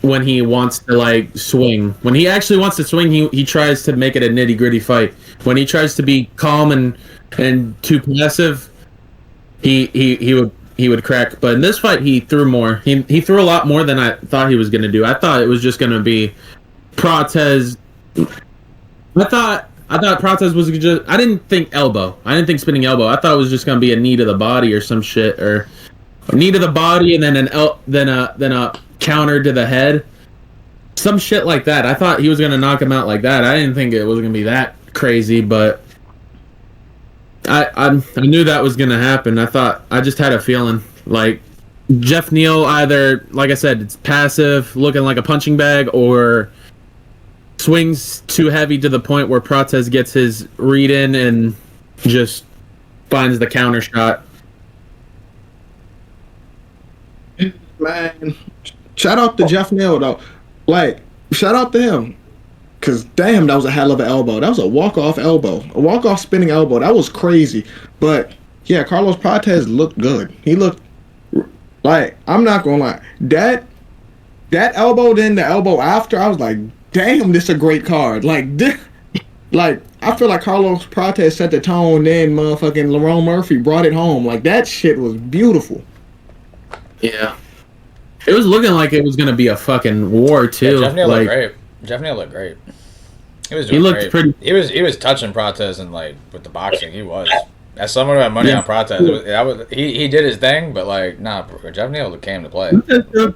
when he wants to like swing. When he actually wants to swing, he tries to make it a nitty gritty fight. When he tries to be calm and too passive, he would crack. But in this fight, he threw more. He threw a lot more than I thought he was going to do. I thought it was just going to be Prates. I thought Prates was just. I didn't think elbow. I didn't think spinning elbow. I thought it was just going to be a knee to the body or some shit, or a knee to the body and then then a counter to the head, some shit like that. I thought he was going to knock him out like that. I didn't think it was going to be that crazy, but I knew that was going to happen. I just had a feeling like Jeff Neal either, like I said, it's passive, looking like a punching bag, or swings too heavy to the point where Prates gets his read in and just finds the counter shot. Man, shout out to Jeff Neal though. Like, shout out to him. Cause damn, that was a hell of an elbow. That was a walk-off elbow. A walk-off spinning elbow. That was crazy. But yeah, Carlos Prates looked good. He looked like, I'm not gonna lie. That elbow, then the elbow after, I was like, damn, this a great card. Like I feel like Carlos Prates set the tone, then motherfucking Lerone Murphy brought it home. Like, that shit was beautiful. Yeah. It was looking like it was going to be a fucking war, too. Yeah, Jeff Neal like, looked great. Jeff Neal looked great. He looked pretty. He was touching Prates and like with the boxing. He was. As someone who had money on Prates, he did his thing, but like Jeff Neal came to play.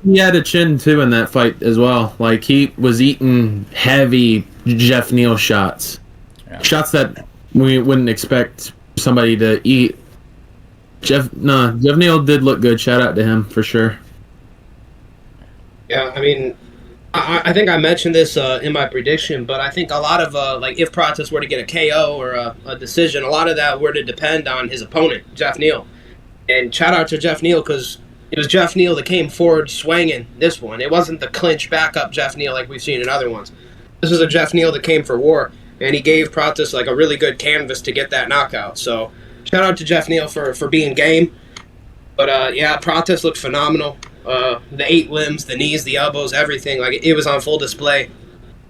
He had a chin too in that fight as well. Like he was eating heavy Jeff Neal shots, shots that we wouldn't expect somebody to eat. Jeff Neal did look good. Shout out to him for sure. Yeah, I mean, I think I mentioned this in my prediction, but I think a lot of like if Prates were to get a KO or a decision, a lot of that were to depend on his opponent, Jeff Neal. And shout out to Jeff Neal because it was Jeff Neal that came forward swinging this one. It wasn't the clinch backup Jeff Neal like we've seen in other ones. This is a Jeff Neal that came for war, and he gave Prates like a really good canvas to get that knockout. So shout out to Jeff Neal for being game. But yeah, Prates looked phenomenal. The 8 limbs, the knees, the elbows, everything, like it was on full display.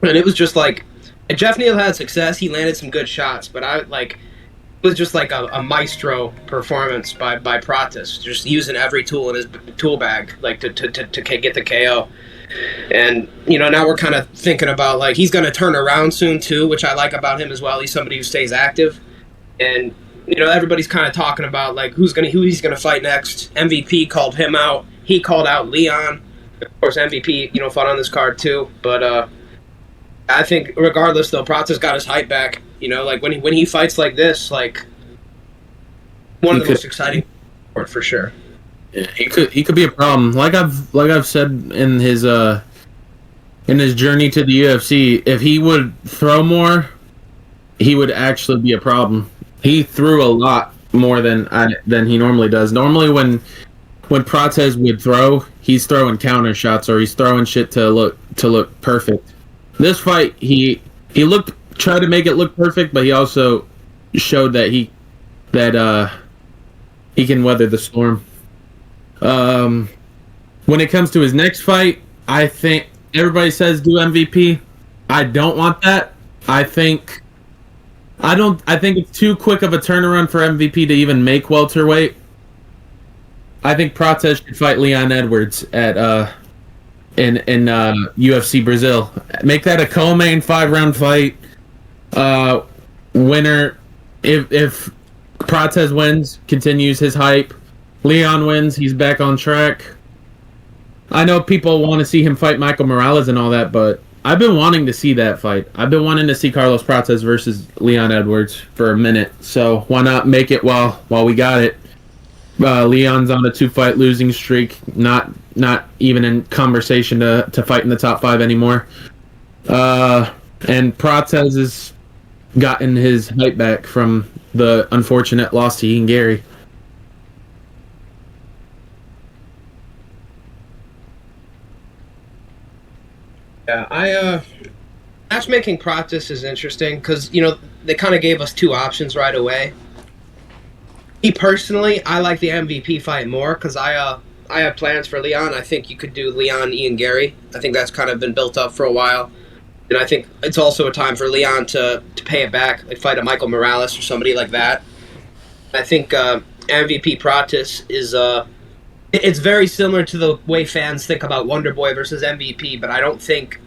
And it was just like Jeff Neal had success. He landed some good shots, but it was just like a maestro performance by Prates, just using every tool in his tool bag, like to get the KO. And now we're kind of thinking about like he's going to turn around soon too, which I like about him as well. He's somebody who stays active, and everybody's kind of talking about like who he's gonna fight next. MVP called him out. He called out Leon. Of course, MVP fought on this card too. But I think regardless though, Prates got his hype back. Like when he fights like this, like one of the most exciting for sure. Yeah, he could be a problem. Like I've said in his journey to the UFC, if he would throw more, he would actually be a problem. He threw a lot more than he normally does. Normally, when Prates would throw, he's throwing counter shots or he's throwing shit to look perfect. This fight, he tried to make it look perfect, but he also showed that he can weather the storm. When it comes to his next fight, I think everybody says do MVP. I don't want that. I think it's too quick of a turnaround for MVP to even make welterweight. I think Prates should fight Leon Edwards at in UFC Brazil. Make that a co-main 5-round fight. Winner, if Prates wins, continues his hype. Leon wins, he's back on track. I know people want to see him fight Michael Morales and all that, but I've been wanting to see that fight. I've been wanting to see Carlos Prates versus Leon Edwards for a minute, so why not make it while we got it? Leon's on a 2-fight losing streak, not even in conversation to fight in the top 5 anymore. And Prates has gotten his hype back from the unfortunate loss to Ian Gary. Yeah, matchmaking Prates is interesting because they kind of gave us 2 options right away. Me personally, I like the MVP fight more because I have plans for Leon. I think you could do Leon Ian Gary. I think that's kind of been built up for a while, and I think it's also a time for Leon to pay it back, like fight a Michael Morales or somebody like that. I think MVP Prates is it's very similar to the way fans think about Wonderboy versus MVP, but I don't think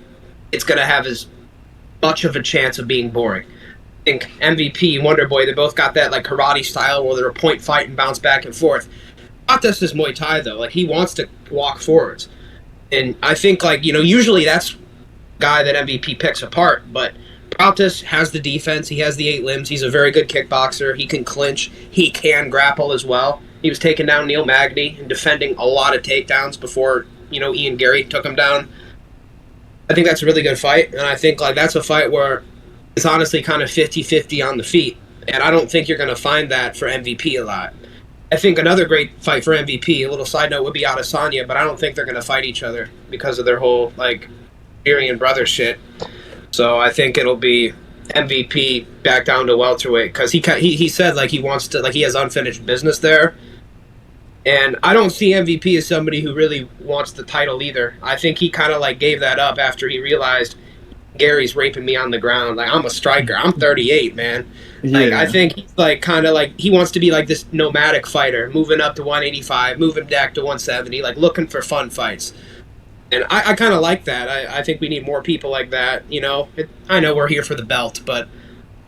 it's going to have as much of a chance of being boring. I think MVP and Wonderboy, they both got that like karate style where they're a point fight and bounce back and forth. Prates is Muay Thai though, like he wants to walk forwards. And I think like, usually that's guy that MVP picks apart, but Prates has the defense, he has the 8 limbs, he's a very good kickboxer, he can clinch, he can grapple as well. He was taking down Neil Magny and defending a lot of takedowns before, Ian Gary took him down. I think that's a really good fight, and I think like that's a fight where it's honestly kind of 50-50 on the feet, and I don't think you're going to find that for MVP a lot. I think another great fight for MVP, a little side note, would be Adesanya, but I don't think they're going to fight each other because of their whole like Syrian brother shit. So I think it'll be MVP back down to welterweight because he said like he wants to, like he has unfinished business there. And I don't see MVP as somebody who really wants the title either. I think he kind of like gave that up after he realized Gary's raping me on the ground. Like, I'm a striker. I'm 38, man. Like, yeah. I think he's like kind of like he wants to be like this nomadic fighter, moving up to 185, moving back to 170, like looking for fun fights. And I kind of like that. I think we need more people like that. You know, I know we're here for the belt, but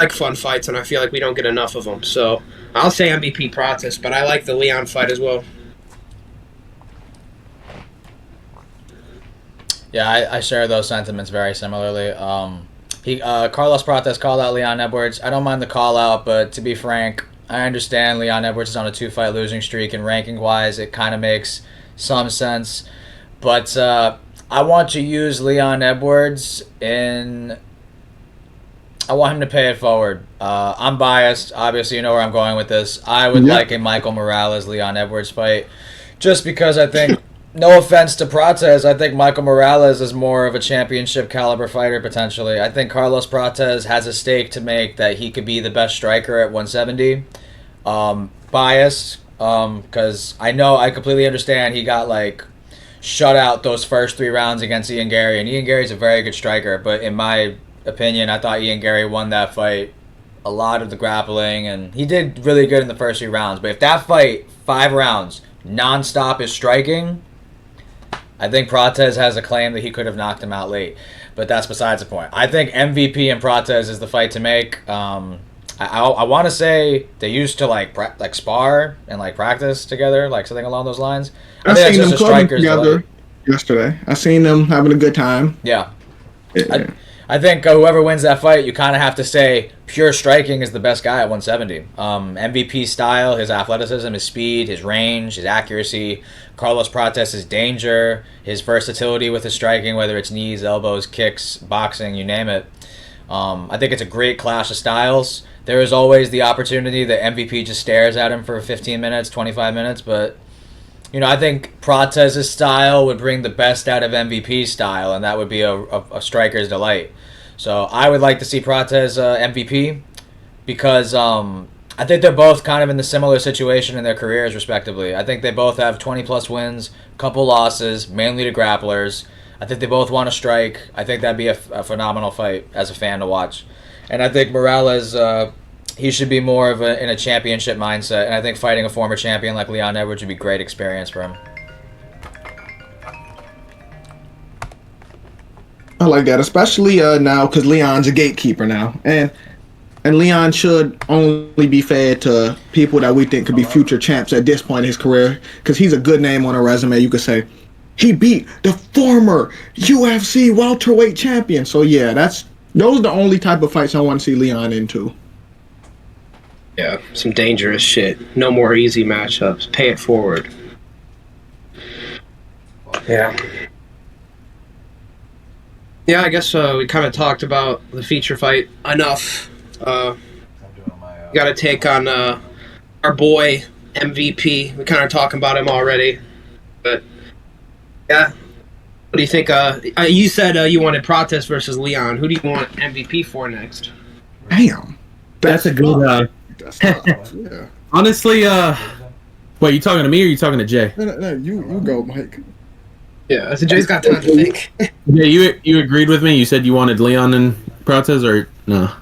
I like fun fights, and I feel like we don't get enough of them. So I'll say MVP Pratis, but I like the Leon fight as well. Yeah, I share those sentiments very similarly. Carlos Prates called out Leon Edwards. I don't mind the call out, but to be frank, I understand Leon Edwards is on a 2-fight losing streak, and ranking wise, it kind of makes some sense. But I want to use Leon Edwards I want him to pay it forward. I'm biased. Obviously, you know where I'm going with this. I would like a Michael Morales Leon Edwards fight, just because I think. No offense to Prates, I think Michael Morales is more of a championship caliber fighter potentially. I think Carlos Prates has a stake to make that he could be the best striker at 170. Biased, because I completely understand he got shut out those first 3 rounds against Ian Gary, and Ian Gary's a very good striker, but in my opinion, I thought Ian Gary won that fight. A lot of the grappling, and he did really good in the first 3 rounds, but if that fight, 5 rounds, non-stop is striking, I think Prates has a claim that he could have knocked him out late, but that's besides the point. I think MVP and Prates is the fight to make. I want to say they used to spar and practice together, something along those lines. I seen them clubbing together yesterday. I seen them having a good time. Yeah. I think whoever wins that fight, you kind of have to say pure striking is the best guy at 170. MVP style, his athleticism, his speed, his range, his accuracy. Carlos Prates' danger, his versatility with his striking, whether it's knees, elbows, kicks, boxing, you name it. I think it's a great clash of styles. There is always the opportunity that MVP just stares at him for 15 minutes, 25 minutes, but I think Prates' style would bring the best out of MVP's style, and that would be a striker's delight. So I would like to see Prates MVP because I think they're both kind of in the similar situation in their careers, respectively. I think they both have 20-plus wins, couple losses, mainly to grapplers. I think they both want to strike. I think that'd be a phenomenal fight as a fan to watch. And I think Morales, he should be more of in a championship mindset. And I think fighting a former champion like Leon Edwards would be a great experience for him. I like that, especially now because Leon's a gatekeeper now, and Leon should only be fed to people that we think could be future champs at this point in his career, because he's a good name on a resume. You could say he beat the former UFC welterweight champion. So yeah, those are the only type of fights I want to see Leon into. Yeah, some dangerous shit. No more easy matchups. Pay it forward. Yeah. Yeah, I guess we kind of talked about the feature fight enough. Got to take on our boy MVP. We kind of talking about him already, but yeah. What do you think? You said you wanted Prates versus Leon. Who do you want MVP for next? Damn, that's a good. That's tough. Yeah. Honestly, wait, you talking to me or you talking to Jay? No, you go, Mike. Yeah, so Jay's got time to think. Yeah, you agreed with me. You said you wanted Leon and Prates, or no?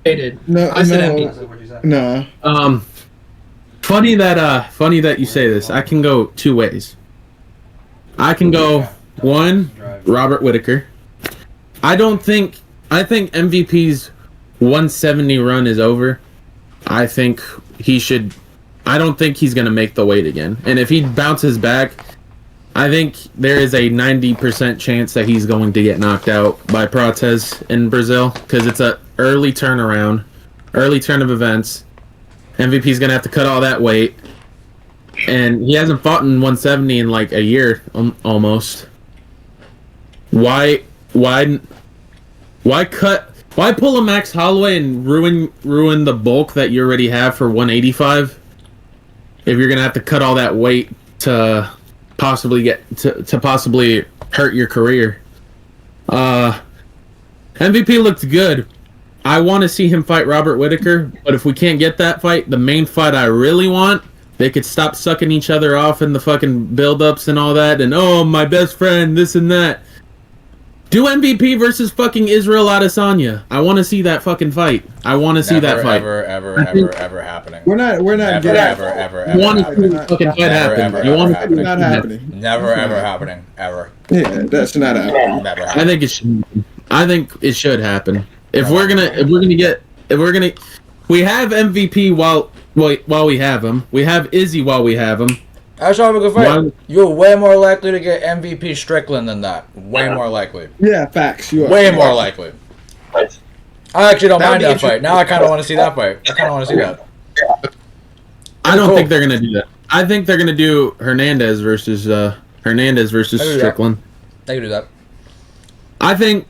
Jay did. No, I said MVP. No. Funny that you say this. I can go 2 ways. I can go one, Robert Whittaker. I think MVP's 170 run is over. I don't think he's gonna make the weight again. And if he bounces back, I think there is a 90% chance that he's going to get knocked out by Prates in Brazil, because it's a early turnaround, early turn of events. MVP's going to have to cut all that weight, and he hasn't fought in 170 in a year almost. Why pull a Max Holloway and ruin the bulk that you already have for 185 if you're going to have to cut all that weight to possibly hurt your career? MVP looked good. I want to see him fight Robert Whittaker, but if we can't get that fight, the main fight I really want, they could stop sucking each other off in the fucking build-ups and all that, and my best friend, this and that. Do MVP versus fucking Israel Adesanya. I want to see that fucking fight. I want to see that fight. Ever happening. We're not Ever happening. happening. You want to see the fucking fight happen. You want to see not happening. Never ever happening. Ever. Yeah, that's not happening. Never I happened. think it should. I think it should happen. If we're gonna we have MVP while we have him. We have Izzy while we have him. That's not a good fight. Why- You're way more likely to get MVP Strickland than that. Way more likely. Yeah, facts. You are. Way more likely. I actually don't That would mind be that fight. Now I kind of want to see that fight. I kind of want to see that. I don't Cool. think they're gonna do that. I think they're gonna do Hernandez versus I do that. Strickland. They can do that. I think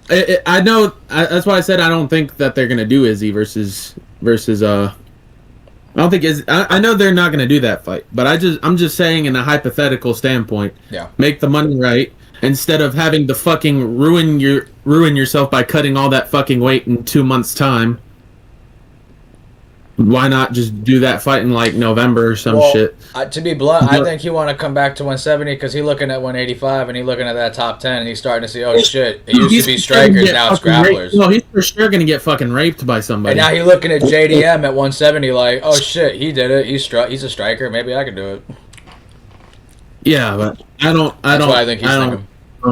I know. That's why I said I don't think that they're gonna do Izzy versus. I don't think Izzy. I know they're not gonna do that fight, but I'm just saying in a hypothetical standpoint. Yeah. Make the money right instead of having to fucking ruin yourself by cutting all that fucking weight in 2 months' time. Why not just do that fight in like November or some Well, shit? To be blunt, I But- think he want to come back to 170 because he's looking at 185 and he's looking at that top 10 and he's starting to see, oh shit, it used to be He's gonna strikers, get now it's fucking raped. grapplers. No, he's for sure gonna get fucking raped by somebody. And now he's looking at JDM at 170 like, oh shit, he did it. He's a striker. Maybe I can do it. Yeah, but I don't. That's what I think he's thinking. I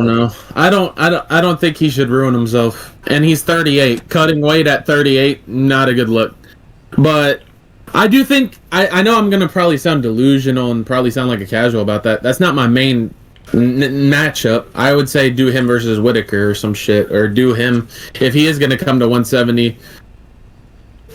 don't know. I don't think he should ruin himself. And he's 38. Cutting weight at 38, not a good look. But I do think I know I'm gonna probably sound delusional and probably sound like a casual about that. That's not my main matchup. I would say do him versus Whitaker or some shit, or do him if he is gonna come to 170.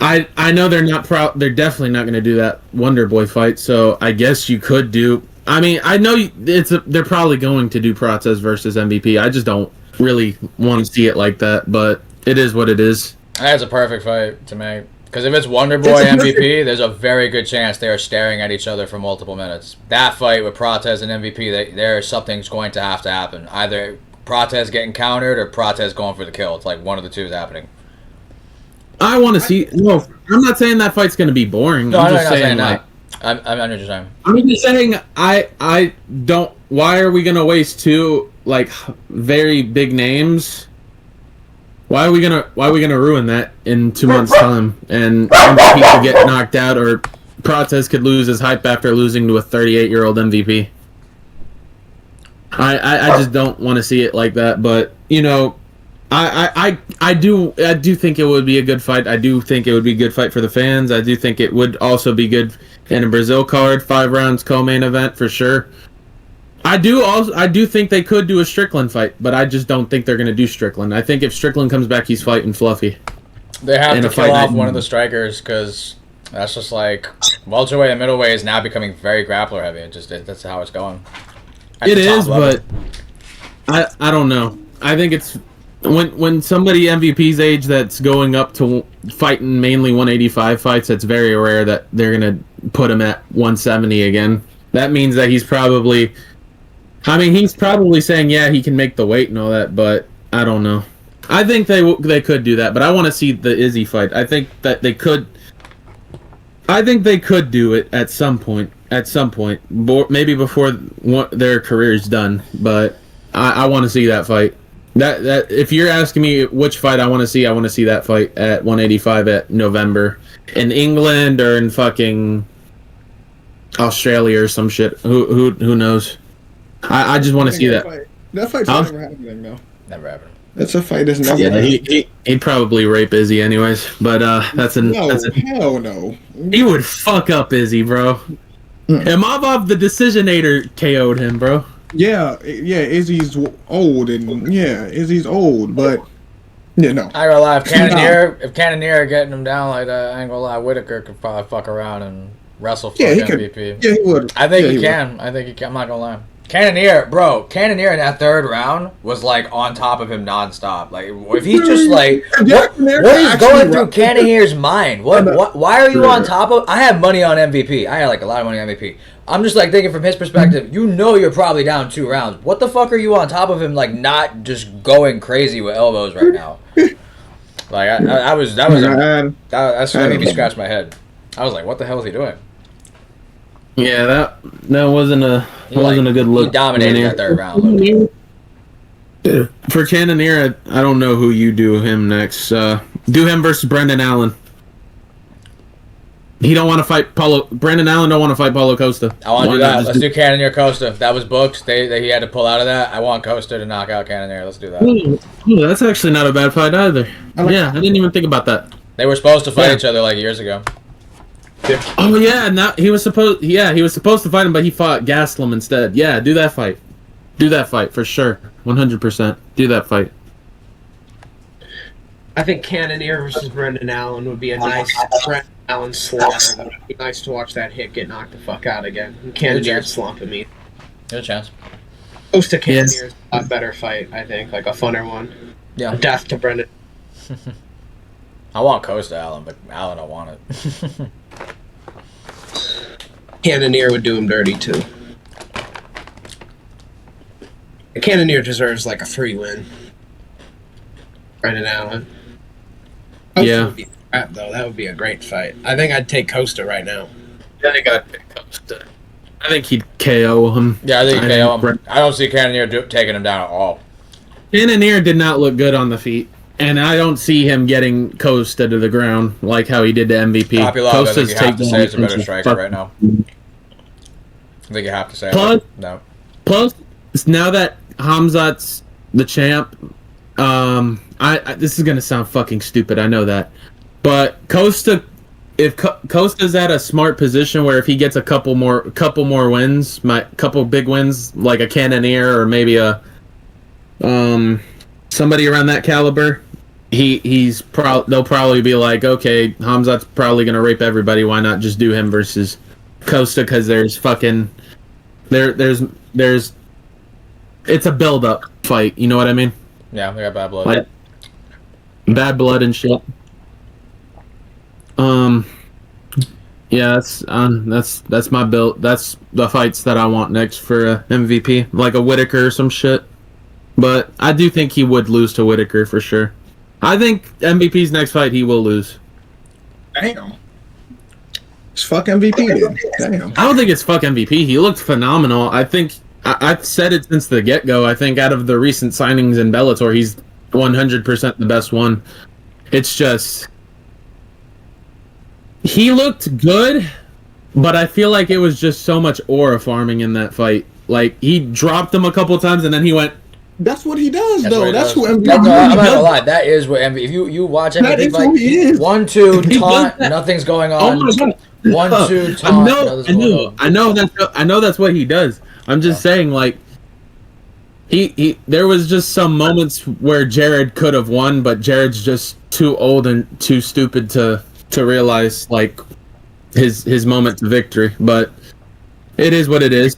I know they're not they're definitely not gonna do that Wonder Boy fight. So I guess you could do. I mean, I know they're probably going to do Prates versus MVP. I just don't really want to see it like that, but it is what it is. That's a perfect fight to make. Because if it's Wonder Boy MVP, there's a very good chance they are staring at each other for multiple minutes. That fight with Prates and MVP, something's going to have to happen. Either Prates getting countered or Prates going for the kill. It's like one of the two is happening. I want to see. No, I'm not saying that fight's going to be boring. No, I'm I'm just not saying like, that. I'm just saying. I'm just saying I don't. Why are we going to waste two like very big names? Why are we gonna ruin that in 2 months' time? And MVP could get knocked out, or Prates could lose his hype after losing to a 38-year-old MVP. I just don't want to see it like that. But you know, I do think it would be a good fight. I do think it would be a good fight for the fans. I do think it would also be good in a Brazil card, 5 rounds co-main event for sure. I do think they could do a Strickland fight, but I just don't think they're gonna do Strickland. I think if Strickland comes back, he's fighting Fluffy. They have In to a fight kill off night. one of the strikers because that's just like welterweight and middleweight is now becoming very grappler heavy. That's how it's going. At It the top is, level. but I don't know. I think it's when somebody MVP's age that's going up to fighting mainly 185 fights. It's very rare that they're gonna put him at 170 again. That means that he's probably. I mean, he's probably saying, yeah, he can make the weight and all that, but I don't know. I think they could do that, but I want to see the Izzy fight. I think that they could. I think they could do it at some point. Maybe before their career's done. But I want to see that fight. That if you're asking me which fight I want to see that fight at 185 at November in England or in fucking Australia or some shit. Who knows? I just want to see that. That fight's Huh? never happening, though. Never happened. That's a fight that's never Yeah, happening. he'd probably rape Izzy anyways. But that's No, a hell no. he would fuck up Izzy, bro. Imavov, the decisionator, KO'd him, bro. Yeah, Izzy's old, and Izzy's old, but yeah, no. I ain't gonna lie, if Cannonier getting him down like that, I ain't gonna lie, Whitaker could probably fuck around and wrestle for Yeah, he MVP. Yeah, he would. I think yeah, he would. can. I think he can. I'm not gonna lie. Cannonier in that third round was like on top of him nonstop. Like if he's just like Yeah, what Cannonier is actually going through rocked- Cannonier's mind? What? Why are you on top of? I have money on MVP. I had like a lot of money on MVP. I'm just like thinking from his perspective. You know you're probably down 2 rounds. What the fuck are you on top of him? Like not just going crazy with elbows right now. Like that's what made me scratch my head. I was like, what the hell is he doing? Yeah, that wasn't a good look. He dominated that third round. Luke. For Cannonier, I don't know who you do him next. Do him versus Brendan Allen. He don't want to fight Paulo. Brandon Allen don't want to fight Paulo Costa. I want to Why do not that. just Let's do Cannonier Costa. That was booked. He had to pull out of that. I want Costa to knock out Cannonier. Let's do that. Ooh, that's actually not a bad fight either. I didn't even think about that. They were supposed to fight each other like years ago. Oh yeah, now he was supposed to fight him, but he fought Gastelum instead. Yeah, do that fight. Do that fight for sure. 100%. Do that fight. I think Cannonier versus Brendan Allen would be a nice Brendan Allen slump. It'd be nice to watch that hit get knocked the fuck out again. And Cannonier slumping me. Good chance. Costa Cannonier is a lot better fight, I think. Like a funner one. Yeah. A death to Brendan. I want Costa Allen, but Allen don't want it. Cannonier would do him dirty too. Cannonier deserves like a free win. Brendan Allen. Costa Yeah. would be crap, though. That would be a great fight. I think I'd take Costa right now. I think I'd pick Costa. I think he'd KO him. Yeah, I think KO him. I don't see Cannonier taking him down at all. Cannonier did not look good on the feet, and I don't see him getting Costa to the ground like how he did to MVP. Populov, I think you have to say it's a better takedown striker right now. I think you have to say Plus- it. No. Plus, now that Hamzat's the champ, this is gonna sound fucking stupid. I know that, but Costa, if Costa's at a smart position where if he gets a couple more wins, couple big wins like a Cannonier or maybe a somebody around that caliber, they'll probably be like, okay, Hamzat's probably gonna rape everybody. Why not just do him versus Costa? Because there's it's a build-up fight. You know what I mean? Yeah, they got bad blood. Like bad blood and shit. Yeah, that's my build. That's the fights that I want next for MVP, like a Whitaker or some shit. But I do think he would lose to Whitaker for sure. I think MVP's next fight he will lose. Damn. It's fuck MVP then. Damn. I don't think it's fuck MVP. He looked phenomenal. I think I've said it since the get-go. I think out of the recent signings in Bellator, he's 100% the best one. It's just he looked good, but I feel like it was just so much aura farming in that fight. Like he dropped him a couple times and then he went. That's what he does, That's though. what he That's does. who MVP I'm not gonna does. lie. That is what MVP. If you watch That MVP is fight, who he is. 1-2 He taunt, does that. nothing's going Oh on. my god! 1-2 taunt, nothing's going on. I know that's what he does. I'm just saying, like, he there was just some moments where Jared could have won, but Jared's just too old and too stupid to realize like his moment to victory. But it is what it is.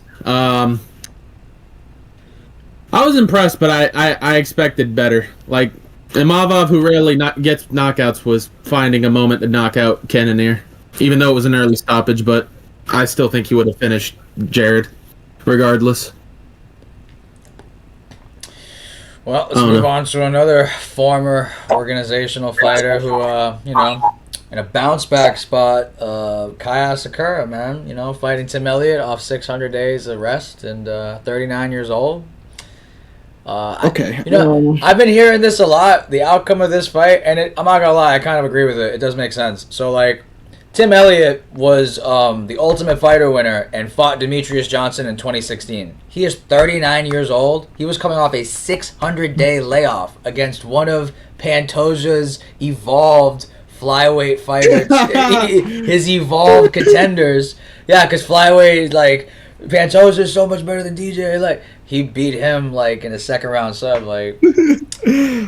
I was impressed, but I expected better. Like Imavov, who rarely gets knockouts, was finding a moment to knock out Cannonier, even though it was an early stoppage. But I still think he would have finished Jared, regardless. Well, let's move on to another former organizational fighter who, in a bounce back spot, Kai Asakura, man, fighting Tim Elliott off 600 days of rest and 39 years old. Okay. I've been hearing this a lot, the outcome of this fight, and I'm not gonna lie, I kind of agree with it. It does make sense. So, like, Tim Elliott was the Ultimate Fighter winner and fought Demetrius Johnson in 2016. He is 39 years old. He was coming off a 600-day layoff against one of Pantoja's evolved flyweight fighters, his evolved contenders. Yeah, because flyweight, like, Pantoja is so much better than DJ. Like, he beat him, like, in a second round sub. Like, it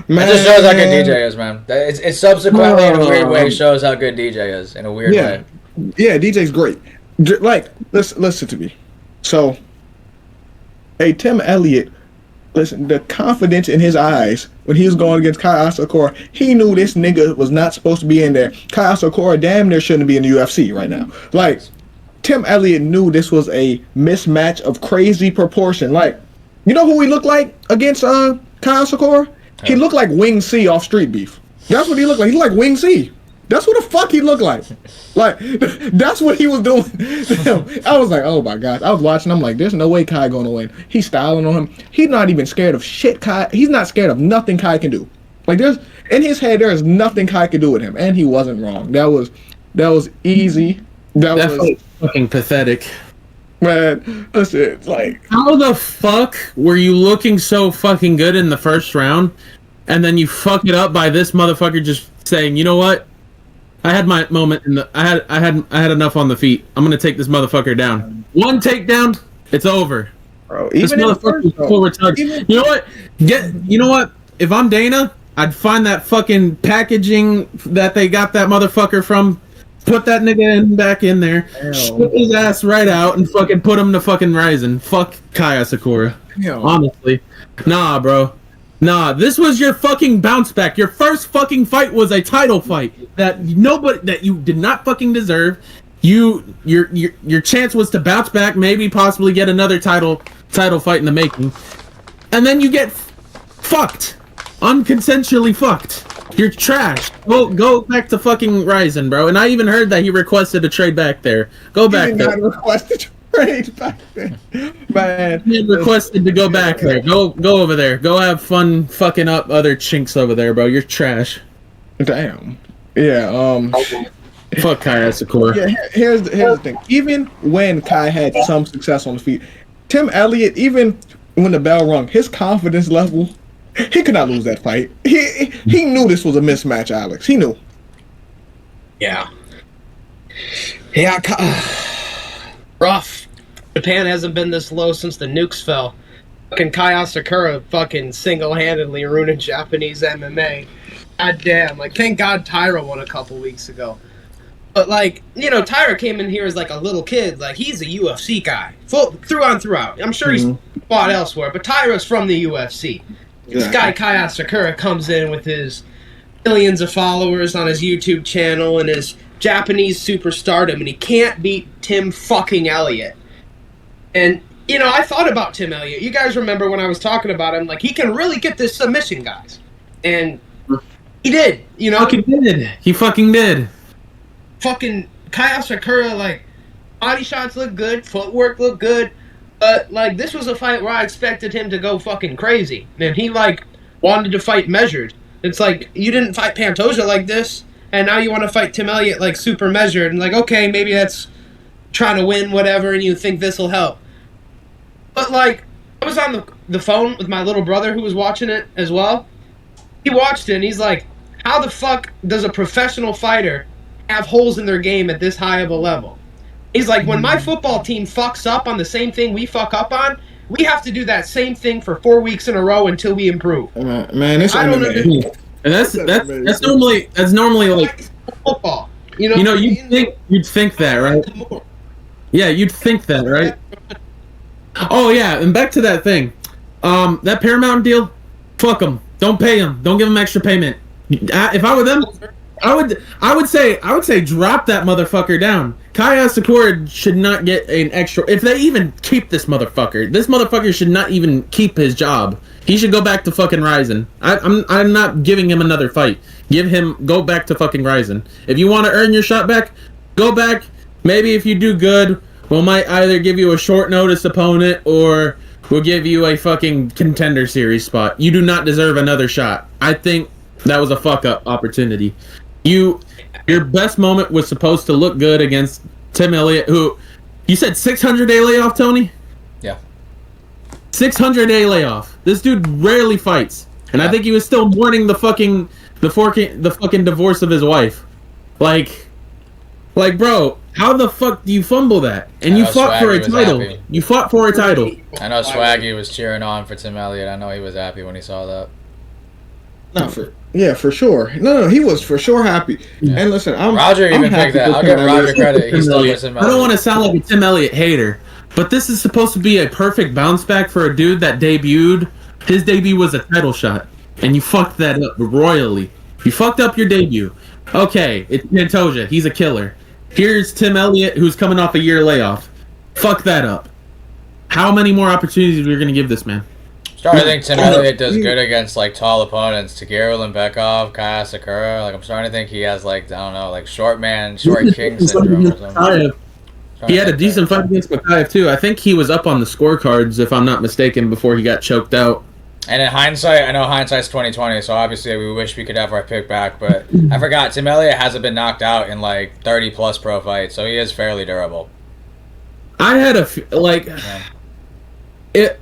just shows how good DJ is, man. It subsequently, in a weird way, shows how good DJ is in a weird way. Yeah, DJ's great. Like, listen to me. So, hey, Tim Elliott, listen, the confidence in his eyes when he was going against Kai Asakura, he knew this nigga was not supposed to be in there. Kai Asakura damn near shouldn't be in the UFC right now. Like, Tim Elliott knew this was a mismatch of crazy proportion. Like, you know who he looked like against Kai Asakura? He looked like Wing C off Street Beef. That's what he looked like. He looked like Wing C. That's what the fuck he looked like. Like, that's what he was doing. I was like, oh my God. I was watching. I'm like, there's no way Kai gonna win. He's styling on him. He's not even scared of shit Kai. He's not scared of nothing Kai can do. Like, in his head, there is nothing Kai can do with him. And he wasn't wrong. That was That was easy. That That was fight was fucking pathetic. man. Listen, like How the fuck were you looking so fucking good in the first round, and then you fuck it up by this motherfucker just saying, you know what? I had my moment in the. I had enough on the feet. I'm gonna take this motherfucker down. One takedown, it's over. bro, This even in the motherfucker first is full retarded. even- You know what? You know what? If I'm Dana, I'd find that fucking packaging that they got that motherfucker from. Put that nigga back in there, ship his ass right out, and fucking put him to fucking Ryzen. Fuck Kaya Sakura. Damn. Honestly. Nah, bro. Nah, this was your fucking bounce back. Your first fucking fight was a title fight that you did not fucking deserve. Your chance was to bounce back, maybe possibly get another title fight in the making. And then you get fucked. Unconsensually fucked. You're trash. Go back to fucking Ryzen, bro. And I even heard that he requested a trade back there. Go back Even there. got requested trade back then, man. He requested to go back there. Go over there. Go have fun fucking up other chinks over there, bro. You're trash. Damn. Yeah. Fuck Kaya Sakura. Yeah. Here's the thing. Even when Kai had some success on the feet, Tim Elliott, even when the bell rung, his confidence level, he could not lose that fight. He knew this was a mismatch, Alex. He knew. Yeah. Yeah. Rough. Japan hasn't been this low since the nukes fell. Fucking Kaya Sakura fucking single-handedly ruining Japanese MMA. God damn. Like, thank God Tyra won a couple weeks ago. But, like, you know, Tyra came in here as, like, a little kid. Like, he's a UFC guy. Throughout. I'm sure he's fought elsewhere, but Tyra's from the UFC. This guy, Kaya Sakura, comes in with his millions of followers on his YouTube channel and his Japanese superstardom, and he can't beat Tim fucking Elliott. And, you know, I thought about Tim Elliott. You guys remember when I was talking about him, like, he can really get this submission, guys. And he did, you know? He fucking did. Fucking Kaya Sakura, like, body shots look good, footwork look good, but, like, this was a fight where I expected him to go fucking crazy. And he, like, wanted to fight measured. It's like, you didn't fight Pantoja like this, and now you want to fight Tim Elliott, like, super measured. And, like, okay, maybe that's trying to win, whatever, and you think this will help. But, like, I was on the phone with my little brother who was watching it as well. He watched it, and he's like, how the fuck does a professional fighter have holes in their game at this high of a level? He's like, when my football team fucks up on the same thing we fuck up on, we have to do that same thing for 4 weeks in a row until we improve. Man, it's I don't MMA. understand. And that's normally like Football. you'd think that, right? Yeah, you'd think that, right? Oh yeah, and back to that thing. That Paramount deal, fuck them. Don't pay them. Don't give them extra payment. If I were them, I would say drop that motherfucker down. Kaya Sakura should not get an extra. If they even keep this motherfucker should not even keep his job. He should go back to fucking Ryzen. I'm not giving him another fight. Go back to fucking Ryzen. If you want to earn your shot back, go back. Maybe if you do good, we might either give you a short notice opponent or we'll give you a fucking contender series spot. You do not deserve another shot. I think that was a fuck up opportunity. Your best moment was supposed to look good against Tim Elliott, who you said 600-day layoff, Tony? Yeah. 600-day layoff. This dude rarely fights, and I think he was still mourning the fucking divorce of his wife. Like, bro, how the fuck do you fumble that? And you fought for a title. Happy. You fought for a title. I know Swaggy was cheering on for Tim Elliott. I know he was happy when he saw that. For sure. No, he was for sure happy. Yeah. And listen, Roger I'm even happy picked that. for I'll Tim give Roger Elliott. credit. He still was Tim I don't Elliott. want to sound like a Tim Elliott hater, but this is supposed to be a perfect bounce back for a dude that debuted. His debut was a title shot, and you fucked that up royally. You fucked up your debut. Okay, it's Pantoja. He's a killer. Here's Tim Elliott, who's coming off a year layoff. Fuck that up. How many more opportunities are we going to give this man? Starting to think Tim Elliott does good against like tall opponents. Takeru Lembekov, Kaya Sakura. Like I'm starting to think he has like I don't know, like short king syndrome or something. He had a decent fight against Makayev too. I think he was up on the scorecards, if I'm not mistaken, before he got choked out. And in hindsight, I know hindsight's 2020, so obviously we wish we could have our pick back. But I forgot Tim Elliott hasn't been knocked out in like 30 plus pro fights, so he is fairly durable. I had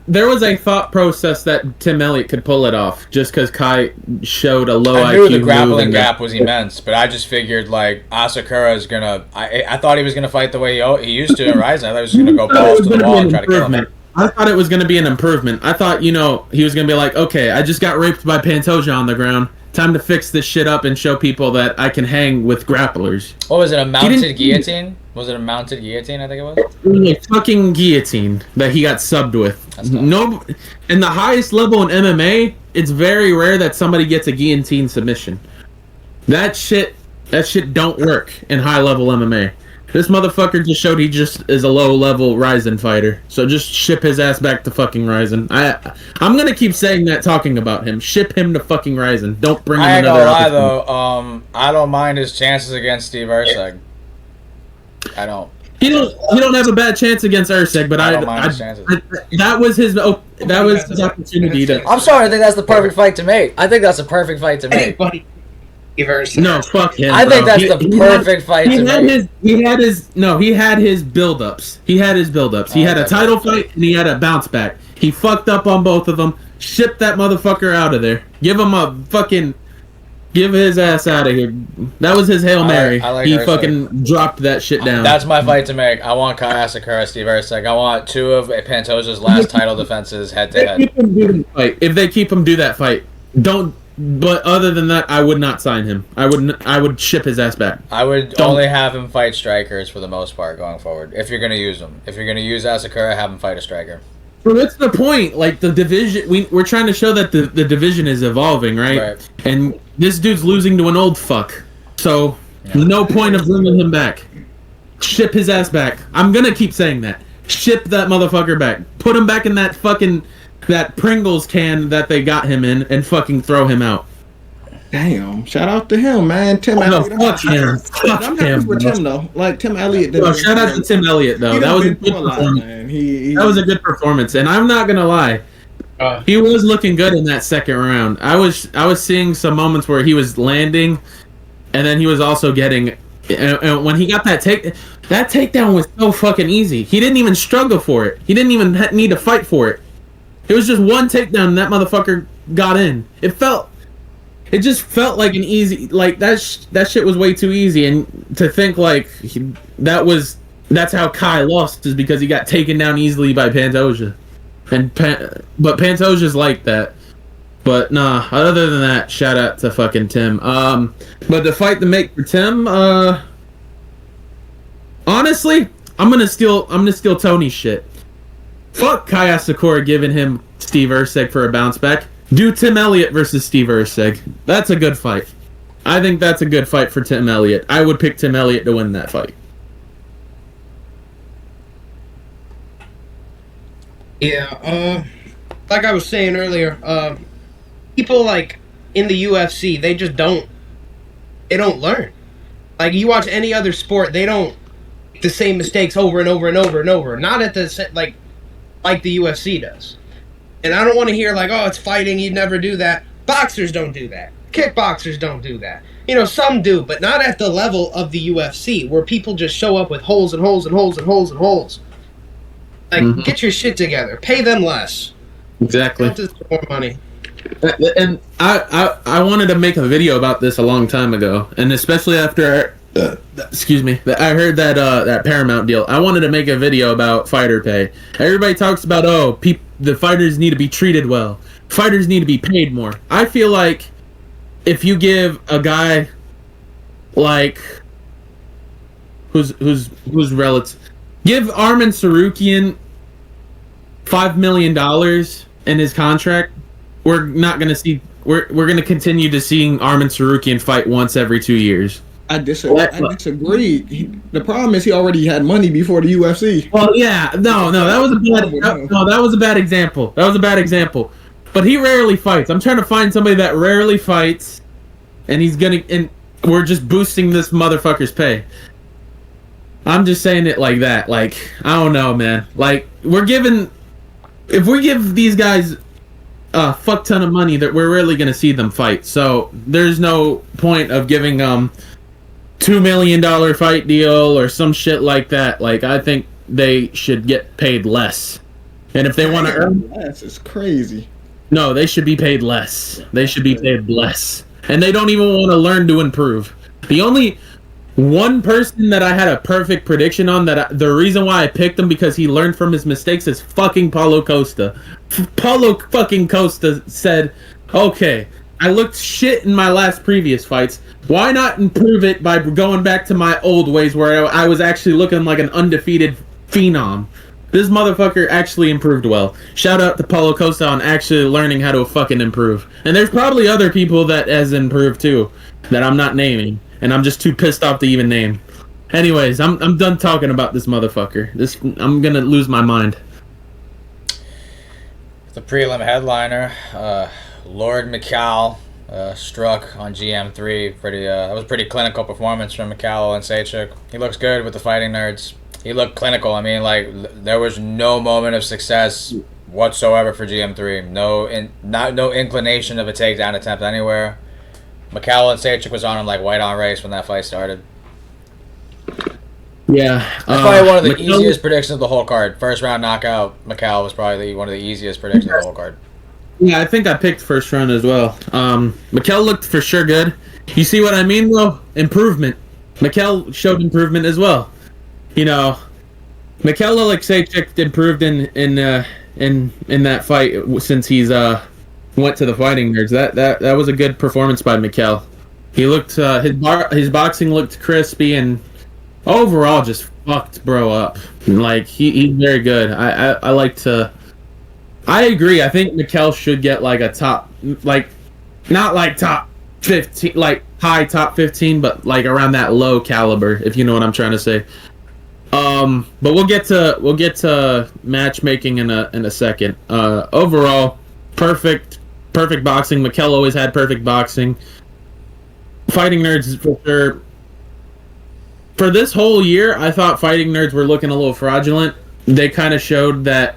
there was a thought process that Tim Elliott could pull it off just because Kai showed a low IQ. I knew the grappling gap was immense, but I just figured like Asakura is gonna. I thought he was gonna fight the way he used to in Ryzen. I thought he was gonna go balls to the wall and try to kill him. I thought it was going to be an improvement. I thought, he was going to be like, okay, I just got raped by Pantoja on the ground. Time to fix this shit up and show people that I can hang with grapplers. What was it, a mounted guillotine? Was it a mounted guillotine, I think it was? It was a fucking guillotine that he got subbed with. No, in the highest level in MMA, it's very rare that somebody gets a guillotine submission. That shit don't work in high level MMA. This motherfucker just showed he just is a low-level Ryzen fighter. So just ship his ass back to fucking Ryzen. I'm gonna keep saying that, talking about him. Ship him to fucking Ryzen. Don't bring him another opportunity. I ain't gonna lie, though. I don't mind his chances against Steve Erceg. I don't. He don't have a bad chance against Erceg, but I don't mind his chances. That was his opportunity to... I'm sorry, I think that's the perfect fight to make. I think that's a perfect fight to make. No, fuck him. I think that's the perfect fight to make. He had his build-ups. He had a title fight and he had a bounce back. He fucked up on both of them. Shipped that motherfucker out of there. Give his ass out of here. That was his Hail Mary. He fucking dropped that shit down. That's my fight to make. I want Kai Asakura, Steve Erceg. I want two of Pantoja's last title defenses head to head. If they keep him do that fight, don't. But other than that, I would not sign him. I would ship his ass back. I would only have him fight strikers for the most part going forward. If you're gonna use him, if you're gonna use Asakura, have him fight a striker. Well, that's the point. Like the division, we're trying to show that the division is evolving, right? And this dude's losing to an old fuck. So no point of bringing him back. Ship his ass back. I'm gonna keep saying that. Ship that motherfucker back. Put him back in that Pringles can that they got him in and fucking throw him out. Damn! Shout out to him, man. Tim Elliott. Fuck him. I'm happy for Tim though. Like Tim Elliott. Shout out to Tim Elliott though. That was a good performance. That was a good performance, and I'm not gonna lie. He was looking good in that second round. I was seeing some moments where he was landing, and then he was also getting. And when he got that takedown was so fucking easy. He didn't even struggle for it. He didn't even need to fight for it. It was just one takedown and that motherfucker got in. It just felt like an easy, like that shit was way too easy. And to think like that's how Kai lost is because he got taken down easily by Pantoja. But Pantoja's like that. But nah, other than that, shout out to fucking Tim. But the fight to make for Tim, honestly, I'm gonna steal Tony's shit. Fuck Kai Asakura giving him Steve Erceg for a bounce back. Do Tim Elliott versus Steve Erceg. That's a good fight. I think that's a good fight for Tim Elliott. I would pick Tim Elliott to win that fight. Yeah, like I was saying earlier, people like in the UFC, they just don't learn. Like you watch any other sport, they don't make the same mistakes over and over and over and over. Not at the like the UFC does. And I don't want to hear like, oh, it's fighting, you'd never do that. Boxers don't do that. Kickboxers don't do that. Some do, but not at the level of the UFC, where people just show up with holes and holes and holes and holes and holes. Like, get your shit together. Pay them less. Exactly. Don't deserve more money. And I wanted to make a video about this a long time ago, and especially after I heard that Paramount deal. I wanted to make a video about fighter pay. Everybody talks about the fighters need to be treated well. Fighters need to be paid more. I feel like if you give a guy like who's relative, give Arman Sarukian $5 million in his contract, we're not gonna see. We're gonna continue to seeing Arman Sarukian fight once every 2 years. I disagree. The problem is he already had money before the UFC. Well, yeah, no, that was a bad example. That was a bad example. But he rarely fights. I'm trying to find somebody that rarely fights, and we're just boosting this motherfucker's pay. I'm just saying it like that. Like, I don't know, man. Like, if we give these guys a fuck ton of money that we're really gonna see them fight. So there's no point of giving $2 million fight deal or some shit like that. Like, I think they should get paid less. And if they want to earn, That's crazy. no, they should be paid less. They should be paid less. And they don't even want to learn to improve. The only one person that I had a perfect prediction on, the reason why I picked him because he learned from his mistakes, is fucking Paulo Costa. Paulo fucking Costa said, okay, I looked shit in my last previous fights. Why not improve it by going back to my old ways where I was actually looking like an undefeated phenom? This motherfucker actually improved well. Shout out to Paulo Costa on actually learning how to fucking improve. And there's probably other people that has improved too that I'm not naming, and I'm just too pissed off to even name. Anyways, I'm done talking about this motherfucker. I'm gonna lose my mind. The prelim headliner, Lord Mikal, struck on GM3. That was a pretty clinical performance from Mikal and Sejcik. He looks good with the Fighting Nerds. He looked clinical. I mean, like, there was no moment of success whatsoever for GM3. No inclination of a takedown attempt anywhere. Mikal and Sejcik was on him like white on race when that fight started. Yeah, That's probably one of the easiest predictions of the whole card. First round knockout, Mikal was probably one of the easiest predictions of the whole card. Yeah, I think I picked first round as well. Mikal looked for sure good. You see what I mean, though? Improvement. Mikal showed improvement as well. You know, Mikal Alexejczyk improved in that fight since he's went to the Fighting Nerds. That was a good performance by Mikal. He looked his boxing looked crispy and overall just fucked bro up. Like he's very good. I like to. I agree. I think Mikal should get like a top, like not like top 15, like high top 15, but like around that low caliber, if you know what I'm trying to say. But we'll get to matchmaking in a second. Overall, perfect boxing. Mikal always had perfect boxing. Fighting Nerds for sure. For this whole year, I thought Fighting Nerds were looking a little fraudulent. They kind of showed that,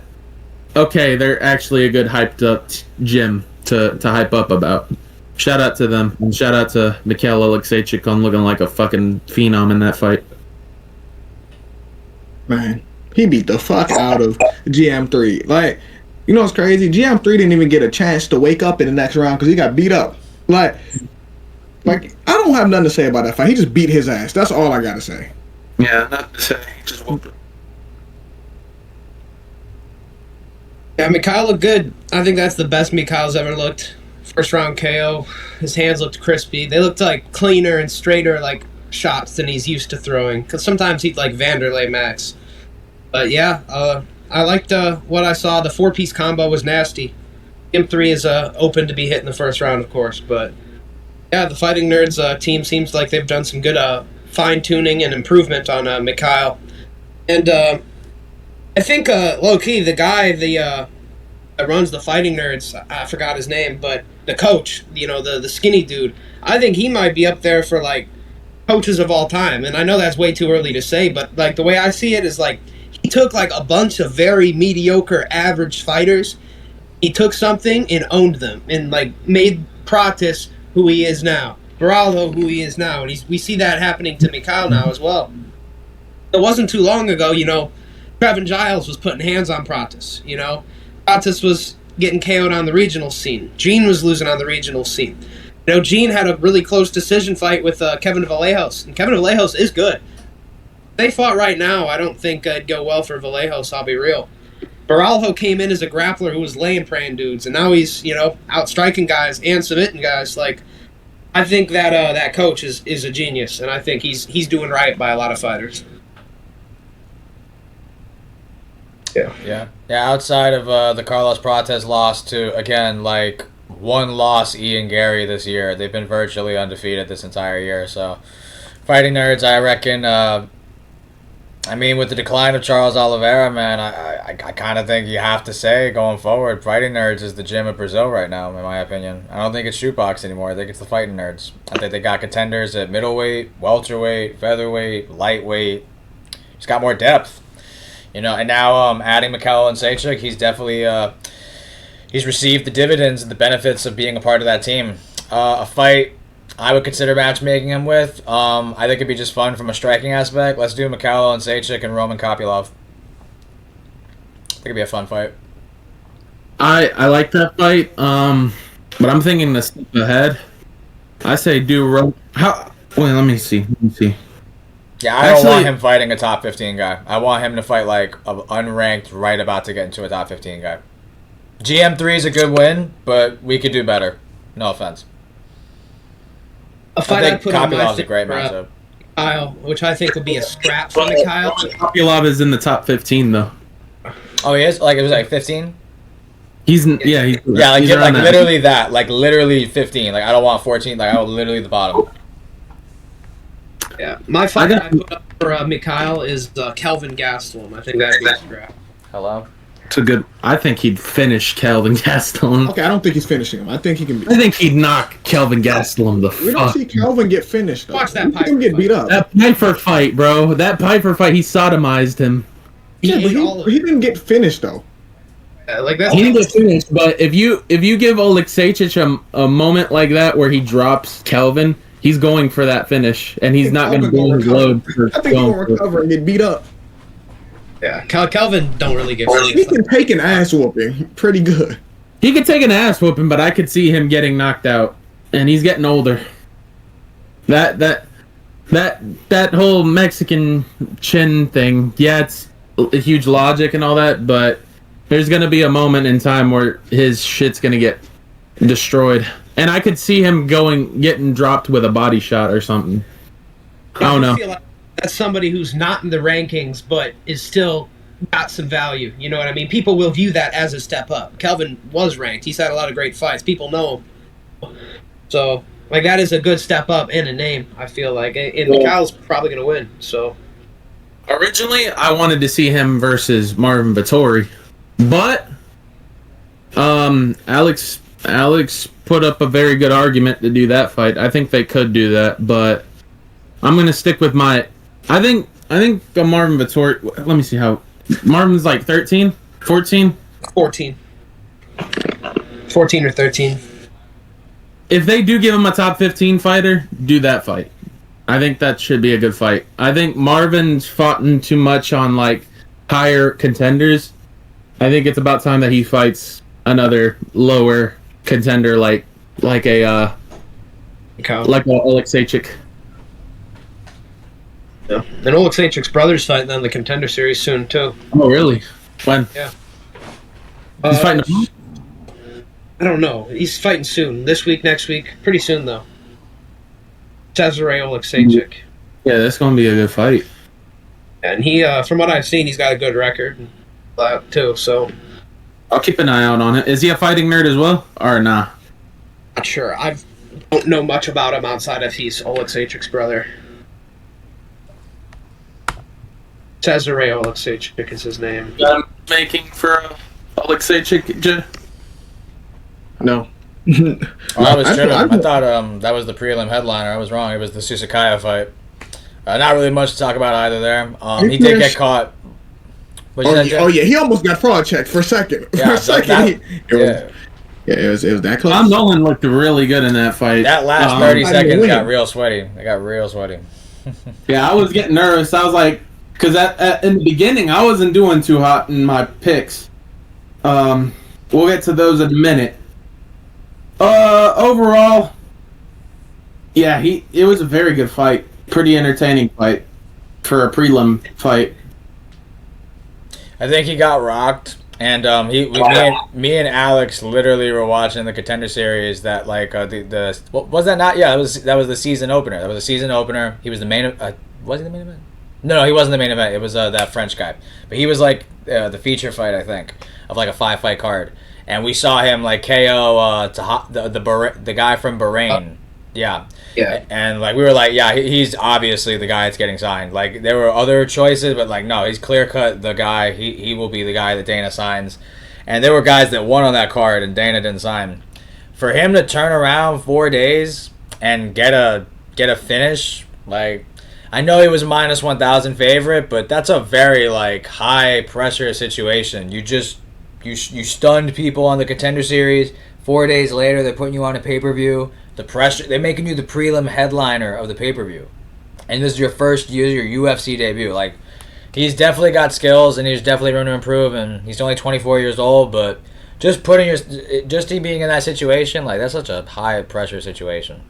okay, they're actually a good hyped up gym to hype up about. Shout out to them, and shout out to Mikal Alexejczyk on looking like a fucking phenom in that fight. Man, he beat the fuck out of GM3. Like, you know what's crazy? GM3 didn't even get a chance to wake up in the next round because he got beat up. Like, I don't have nothing to say about that fight. He just beat his ass. That's all I gotta say. Yeah, nothing to say. Just whooped him. Yeah, Mikal looked good. I think that's the best Mikal's ever looked. First round KO. His hands looked crispy. They looked like cleaner and straighter like shots than he's used to throwing. Because sometimes he'd like Vanderlei Max. But yeah, I liked what I saw. The 4-piece combo was nasty. M3 is open to be hit in the first round, of course. But yeah, the Fighting Nerds team seems like they've done some good fine-tuning and improvement on Mikal. And I think, low-key, the guy that runs the Fighting Nerds, I forgot his name, but the coach, you know, the skinny dude, I think he might be up there for, like, coaches of all time. And I know that's way too early to say, but, like, the way I see it is, like, he took, like, a bunch of very mediocre, average fighters. He took something and owned them and, like, made Pratis who he is now. Beraldo who he is now. And we see that happening to Mikal now as well. It wasn't too long ago, you know, Trevin Giles was putting hands on Pratis, you know. Pratis was getting KO'd on the regional scene. Gene was losing on the regional scene. You know, Gene had a really close decision fight with Kevin Vallejos, and Kevin Vallejos is good. If they fought right now, I don't think it'd go well for Vallejos, I'll be real. Beraldo came in as a grappler who was laying praying dudes, and now he's, you know, out striking guys and submitting guys. Like, I think that that coach is a genius, and I think he's doing right by a lot of fighters. Yeah. Outside of the Carlos Prates loss to, again, like, one loss Ian Gary this year, they've been virtually undefeated this entire year. So, Fighting Nerds, I reckon. I mean, with the decline of Charles Oliveira, man, I kind of think you have to say going forward, Fighting Nerds is the gym of Brazil right now, in my opinion. I don't think it's shootbox anymore. I think it's the Fighting Nerds. I think they got contenders at middleweight, welterweight, featherweight, lightweight. Just got more depth. You know, and now adding Mikal and Sejcik, he's definitely he's received the dividends and the benefits of being a part of that team. A fight I would consider matchmaking him with. I think it'd be just fun from a striking aspect. Let's do Mikhail and Sejcik and Roman Kopylov. I think it'd be a fun fight. I like that fight. But I'm thinking the step ahead. I say do how. Wait, let me see. Yeah, I don't want him fighting a top 15 guy. I want him to fight like an unranked, right about to get into a top 15 guy. GM3 is a good win, but we could do better. No offense. A fight I I think put on my Kopylov's a great matchup. Kyle, which I think would be a scrap for Mikhail. Kopylov is in the top 15 though. Oh, he is? Like, it was like 15? He's like literally that. Like, literally 15. Like, I don't want 14. Like, I want literally the bottom. Yeah, my fight I put up for Mikhail is Kelvin Gastelum. I think that'd be a scrap. Hello? It's a good. I think he'd finish Kelvin Gastelum. Okay, I don't think he's finishing him. I think he can. I think he'd knock Kelvin Gastelum the We don't fuck. see Kelvin get finished. Though. Watch that We see him Piper get beat up. That Piper fight, bro. That Piper fight, he sodomized him. Yeah, He but ate all of he didn't get finished though. Like that's He didn't get finished, but if you give Oleksiejczuk a moment like that where he drops Kelvin, he's going for that finish, and he's not going to blow his load. I think he'll recover and get beat up. yeah. Kelvin don't really get. He can take an ass whooping pretty good. He could take an ass whooping, but I could see him getting knocked out, and he's getting older. That whole Mexican chin thing, yeah, it's a huge logic and all that, but there's gonna be a moment in time where his shit's gonna get destroyed, and I could see him getting dropped with a body shot or something. I don't know. feel like that's somebody who's not in the rankings, but is still got some value. You know what I mean? People will view that as a step up. Kelvin was ranked. He's had a lot of great fights. People know him. So, like, that is a good step up and a name, I feel like. And Mikhail's probably going to win. So, Originally, I wanted to see him versus Marvin Vettori, but Alex put up a very good argument to do that fight. I think they could do that, but I'm gonna stick with my. I think Marvin Vettori. Let me see how Marvin's like 13, 14. 14. 14 or 13. If they do give him a top 15 fighter, do that fight. I think that should be a good fight. I think Marvin's fought too much on like higher contenders. I think it's about time that he fights another lower contender like a Oleksiejczuk. Yeah. And Oleksiejczuk's brother's fighting on the Contender Series soon, too. Oh, really? When? Yeah. He's fighting. I don't know. He's fighting soon. This week, next week. Pretty soon, though. Cesare Oleksiejczuk. Yeah, that's gonna be a good fight. And he, from what I've seen, he's got a good record, too, so... I'll keep an eye out on it. Is he a fighting nerd as well, or nah? Not sure. I don't know much about him outside of he's Oleksiejczuk's brother. Cesare Oleksiejczuk is his name. Making for Oleksiejczuk. No. I was tripping. I thought that was the prelim headliner. I was wrong. It was the Susukaya fight. Not really much to talk about either there. He did get caught. Oh yeah, he almost got fraud checked for a second. Yeah, it was that close. Tom Nolan looked really good in that fight. That last 30 seconds got real sweaty. It got real sweaty. Yeah, I was getting nervous. I was like, because in the beginning, I wasn't doing too hot in my picks. We'll get to those in a minute. Overall, yeah, it was a very good fight. Pretty entertaining fight for a prelim fight. I think he got rocked, and me and Alex literally were watching the Contender Series. That what was that not? Yeah, that was the season opener. That was the season opener. He was the main. Was he the main event? No, he wasn't the main event. It was that French guy, but he was like the feature fight, I think, of like a 5-fight card, and we saw him like KO the guy from Bahrain. Yeah. And like we were like, yeah, he's obviously the guy that's getting signed. Like there were other choices, but like no, he's clear cut the guy. He will be the guy that Dana signs. And there were guys that won on that card and Dana didn't sign. For him to turn around 4 days and get a finish, like I know he was a -1,000 favorite, but that's a very like high pressure situation. You just you stunned people on the Contender Series. 4 days later, they're putting you on a pay-per-view. The pressure, they're making you the prelim headliner of the pay-per-view, and this is your first year, your UFC debut. Like, he's definitely got skills, and he's definitely room to improve. And he's only 24 years old, but just him being in that situation, like, that's such a high pressure situation.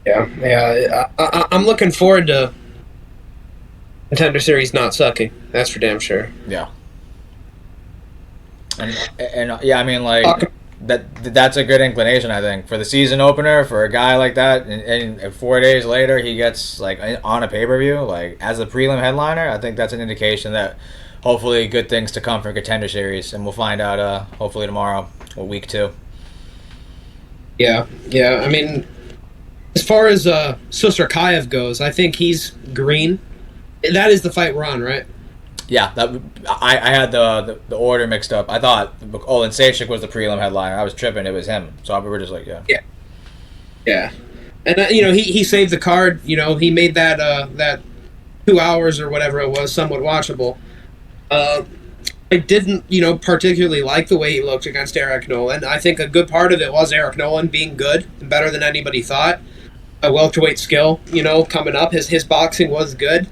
Yeah. I'm looking forward to Contender Series not sucking. That's for damn sure. Yeah. And yeah, I mean, like, that's a good inclination, I think, for the season opener for a guy like that. And 4 days later, he gets like on a pay-per-view, like as a prelim headliner. I think that's an indication that hopefully good things to come from Contender Series, and we'll find out hopefully tomorrow or week 2. Yeah. I mean, as far as Susarkayev goes, I think he's green. That is the fight we're on, right? Yeah, I had the order mixed up. I thought Olin Sachik was the prelim headliner. I was tripping. It was him. So we were just like, Yeah. And he saved the card. He made that 2 hours or whatever it was somewhat watchable. I didn't particularly like the way he looked against Eric Nolan. I think a good part of it was Eric Nolan being good and better than anybody thought. A welterweight skill, coming up. His boxing was good.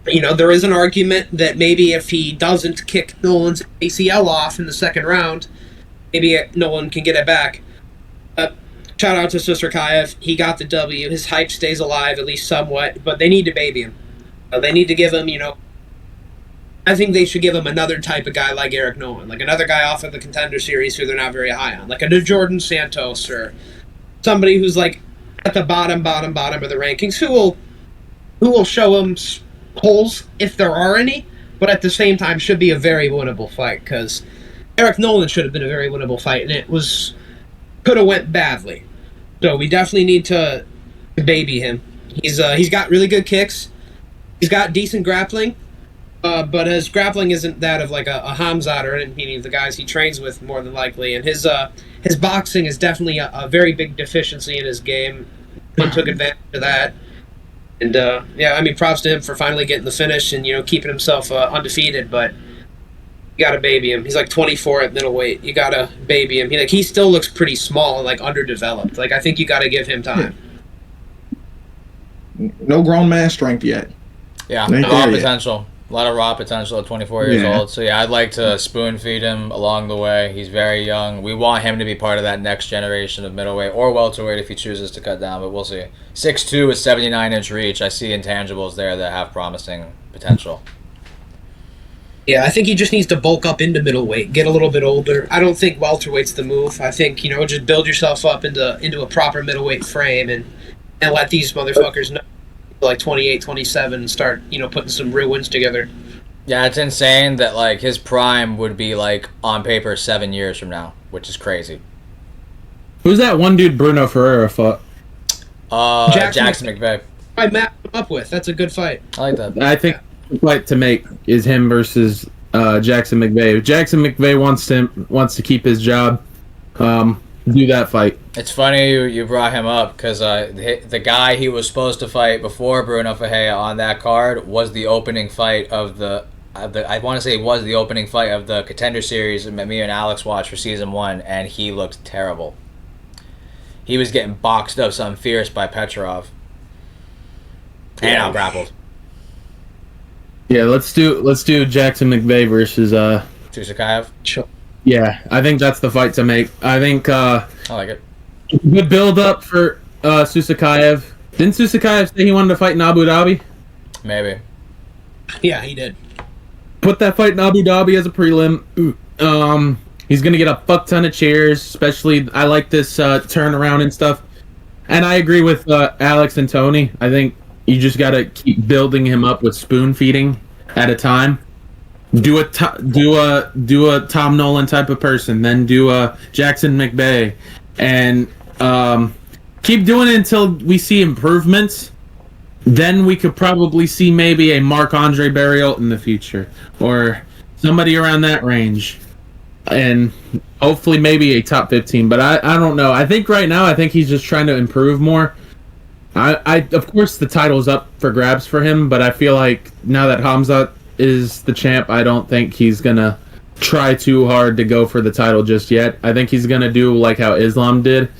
There is an argument that maybe if he doesn't kick Nolan's ACL off in the second round, maybe Nolan can get it back. Shout out to Susarkayev. He got the W. His hype stays alive, at least somewhat, but they need to baby him. They need to give him, I think they should give him another type of guy like Eric Nolan, like another guy off of the Contender Series who they're not very high on, like a Jordan Santos or somebody who's like at the bottom of the rankings who will show him holes if there are any, but at the same time should be a very winnable fight, because Eric Nolan should have been a very winnable fight, and it could have went badly. So we definitely need to baby him. He's got really good kicks. He's got decent grappling, but his grappling isn't that of like a Hamzat or any of the guys he trains with, more than likely. And his boxing is definitely a very big deficiency in his game. He took advantage of that. And, props to him for finally getting the finish and, keeping himself undefeated. But you got to baby him. He's like 24 at middleweight. You got to baby him. He still looks pretty small and, like, underdeveloped. Like, I think you got to give him time. No grown man strength yet. Yeah, Ain't raw there yet. potential. A lot of raw potential at 24 years old. So, yeah, I'd like to spoon feed him along the way. He's very young. We want him to be part of that next generation of middleweight or welterweight if he chooses to cut down, but we'll see. 6'2" with 79-inch reach. I see intangibles there that have promising potential. Yeah, I think he just needs to bulk up into middleweight, get a little bit older. I don't think welterweight's the move. I think, just build yourself up into a proper middleweight frame and let these motherfuckers know. Like 28, 27, and start, putting some real wins together. Yeah, it's insane that, like, his prime would be, like, on paper 7 years from now, which is crazy. Who's that one dude Bruno Ferreira fought? Jackson McVeigh. I mapped him up with. That's a good fight. I like that. I think the fight to make is him versus Jackson McVeigh. If Jackson McVeigh wants to keep his job, do that fight. It's funny you brought him up because the guy he was supposed to fight before Bruno Ferreira on that card was the opening fight of the I want to say it was the opening fight of the Contender Series that me and Alex watched for season 1, and he looked terrible. He was getting boxed up something fierce by Petrov and out grappled. Yeah, let's do Jackson McVeigh versus Susarkayev. Sure. Yeah, I think that's the fight to make. I think I like it. good build up for Susarkayev. Didn't Susarkayev say he wanted to fight in Abu Dhabi? Maybe. Yeah, he did. Put that fight in Abu Dhabi as a prelim. He's gonna get a fuck ton of cheers. Especially, I like this turnaround and stuff. And I agree with Alex and Tony. I think you just gotta keep building him up with spoon feeding at a time. Do a Tom Nolan type of person, then do a Jackson McVeigh, and keep doing it until we see improvements. Then we could probably see maybe a Marc-Andre Barrios in the future, or somebody around that range, and hopefully maybe a top 15. But I don't know. I think right now he's just trying to improve more. I of course the title's up for grabs for him, but I feel like now that Hamzat is the champ, I don't think he's gonna try too hard to go for the title just yet. I think he's gonna do like how Islam did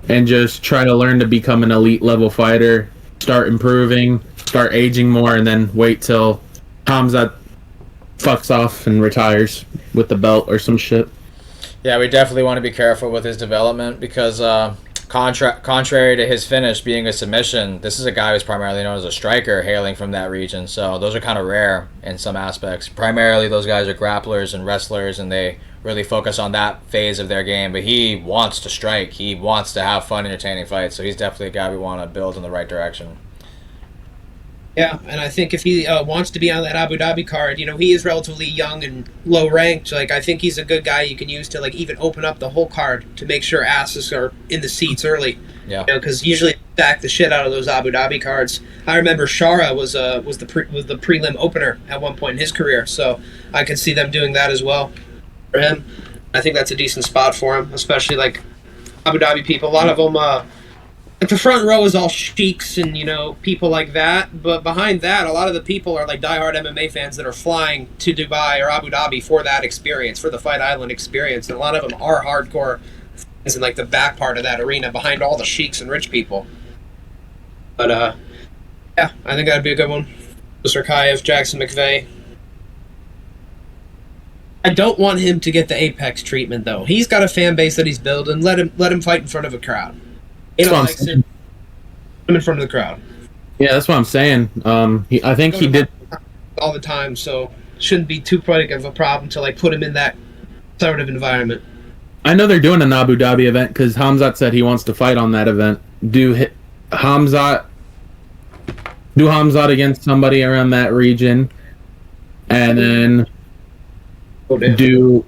and just try to learn to become an elite level fighter, start improving, start aging more, and then wait till Hamzat fucks off and retires with the belt or some shit. Yeah, we definitely want to be careful with his development because contrary to his finish being a submission, this is a guy who's primarily known as a striker hailing from that region. So those are kind of rare in some aspects. Primarily those guys are grapplers and wrestlers, and they really focus on that phase of their game. But he wants to strike. He wants to have fun, entertaining fights. So he's definitely a guy we want to build in the right direction. Yeah, and I think if he wants to be on that Abu Dhabi card, he is relatively young and low ranked. Like, I think he's a good guy you can use to even open up the whole card to make sure asses are in the seats early. Yeah. Because usually back the shit out of those Abu Dhabi cards. I remember Shara was the prelim opener at one point in his career, so I could see them doing that as well for him. I think that's a decent spot for him, especially like Abu Dhabi people. A lot of them. Like the front row is all sheiks and people like that, but behind that, a lot of the people are like diehard MMA fans that are flying to Dubai or Abu Dhabi for that experience, for the Fight Island experience, and a lot of them are hardcore fans in like the back part of that arena, behind all the sheiks and rich people. But yeah, I think that'd be a good one. Serkayev, Jackson McVeigh. I don't want him to get the Apex treatment though. He's got a fan base that he's building. Let him fight in front of a crowd. Likes it. I'm in front of the crowd. Yeah, that's what I'm saying. I think he did all the time, so shouldn't be too big of a problem to put him in that sort of environment. I know they're doing an Abu Dhabi event because Hamzat said he wants to fight on that event. Do Hamzat against somebody around that region, and then do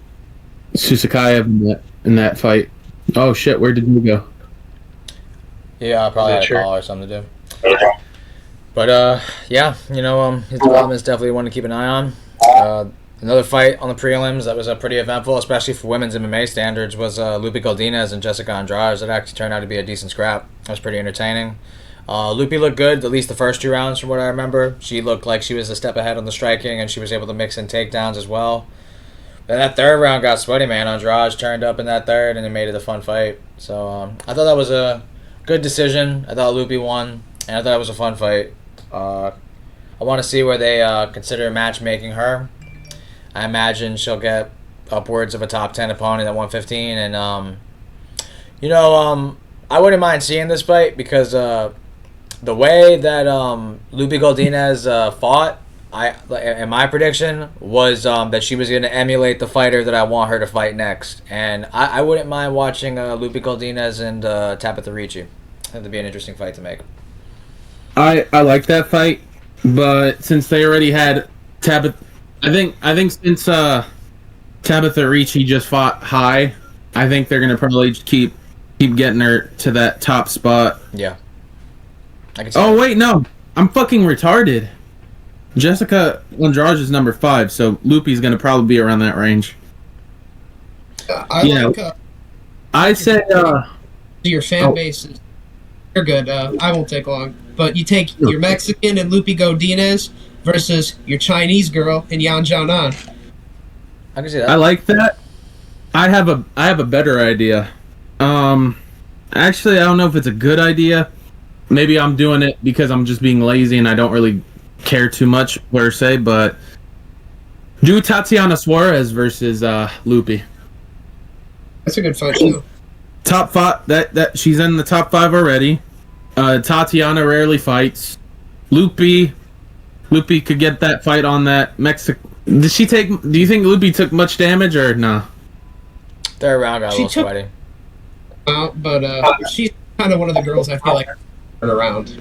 Susakayev in that fight. Oh shit! Where did you go? Yeah, I probably had a call or something to do. But, yeah, his development is definitely one to keep an eye on. Another fight on the prelims that was pretty eventful, especially for women's MMA standards, was Lupi Godinez and Jessica Andrade. It actually turned out to be a decent scrap. It was pretty entertaining. Lupi looked good, at least the first 2 rounds from what I remember. She looked like she was a step ahead on the striking, and she was able to mix in takedowns as well. Then that 3rd round got sweaty, man. Andrade turned up in that 3rd, and it made it a fun fight. So I thought that was a good decision. I thought Lupi won, and I thought it was a fun fight. I want to see where they consider matchmaking her. I imagine she'll get upwards of a top 10 opponent at 115, and I wouldn't mind seeing this fight because the way that Lupi Godinez fought, in my prediction, was that she was going to emulate the fighter that I want her to fight next, and I wouldn't mind watching Lupi Godinez and Tabitha Ricci. That'd be an interesting fight to make. I like that fight, but since they already had Tabitha, I think since Tabitha Ricci just fought high, I think they're gonna probably just keep getting her to that top spot. Yeah. Oh wait, no, I'm fucking retarded. Jessica Andrade is number 5, so Lupi's gonna probably be around that range. I said your fan base is. You're good. I won't take long. But you take your Mexican and Lupi Godinez versus your Chinese girl in Yan Xiaonan. I can see that. I like that. I have a better idea. Actually, I don't know if it's a good idea. Maybe I'm doing it because I'm just being lazy and I don't really care too much per se. But do Tatiana Suarez versus Lupi. That's a good fight too. Top 5. That she's in the top 5 already. Tatiana rarely fights. Lupi could get that fight on that Mexico. Do you think Lupi took much damage or nah? 3rd round got a little sweaty. But she's kind of one of the girls I feel like turn around.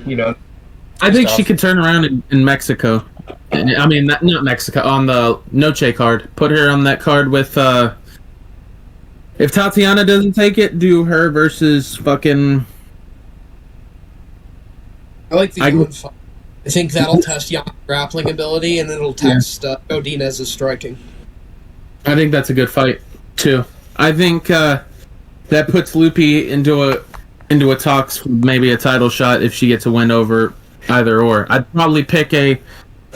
I think she could turn around in Mexico. I mean, not Mexico, on the Noche card. Put her on that card with. If Tatiana doesn't take it, do her versus fucking. I like the Yan fight. I think that'll test Yan's grappling ability, and it'll test Godinez's striking. I think that's a good fight too. I think that puts Lupi into a talks for maybe a title shot if she gets a win over either or. I'd probably pick a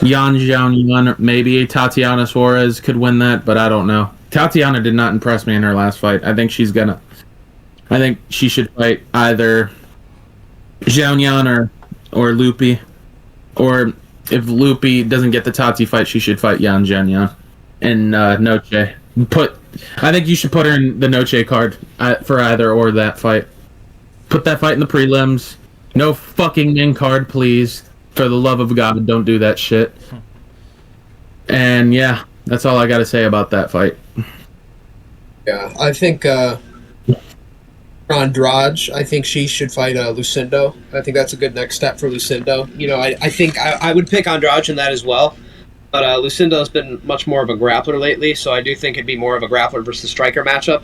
Yan Xiaoyan, maybe Tatiana Suarez could win that, but I don't know. Tatiana did not impress me in her last fight. I think she should fight either Xiaoyan or Lupi. Or if Lupi doesn't get the Tati fight, she should fight Yan Xiaoyan and Noche. I think you should put her in the Noche card for either or that fight. Put that fight in the prelims. No fucking main card, please. For the love of God, don't do that shit. And yeah, that's all I got to say about that fight. Yeah, I think Andrade, I think she should fight Lucindo. I think that's a good next step for Lucindo. You know, I think I would pick Andrade in that as well. But Lucindo's been much more of a grappler lately, so I do think it'd be more of a grappler versus striker matchup.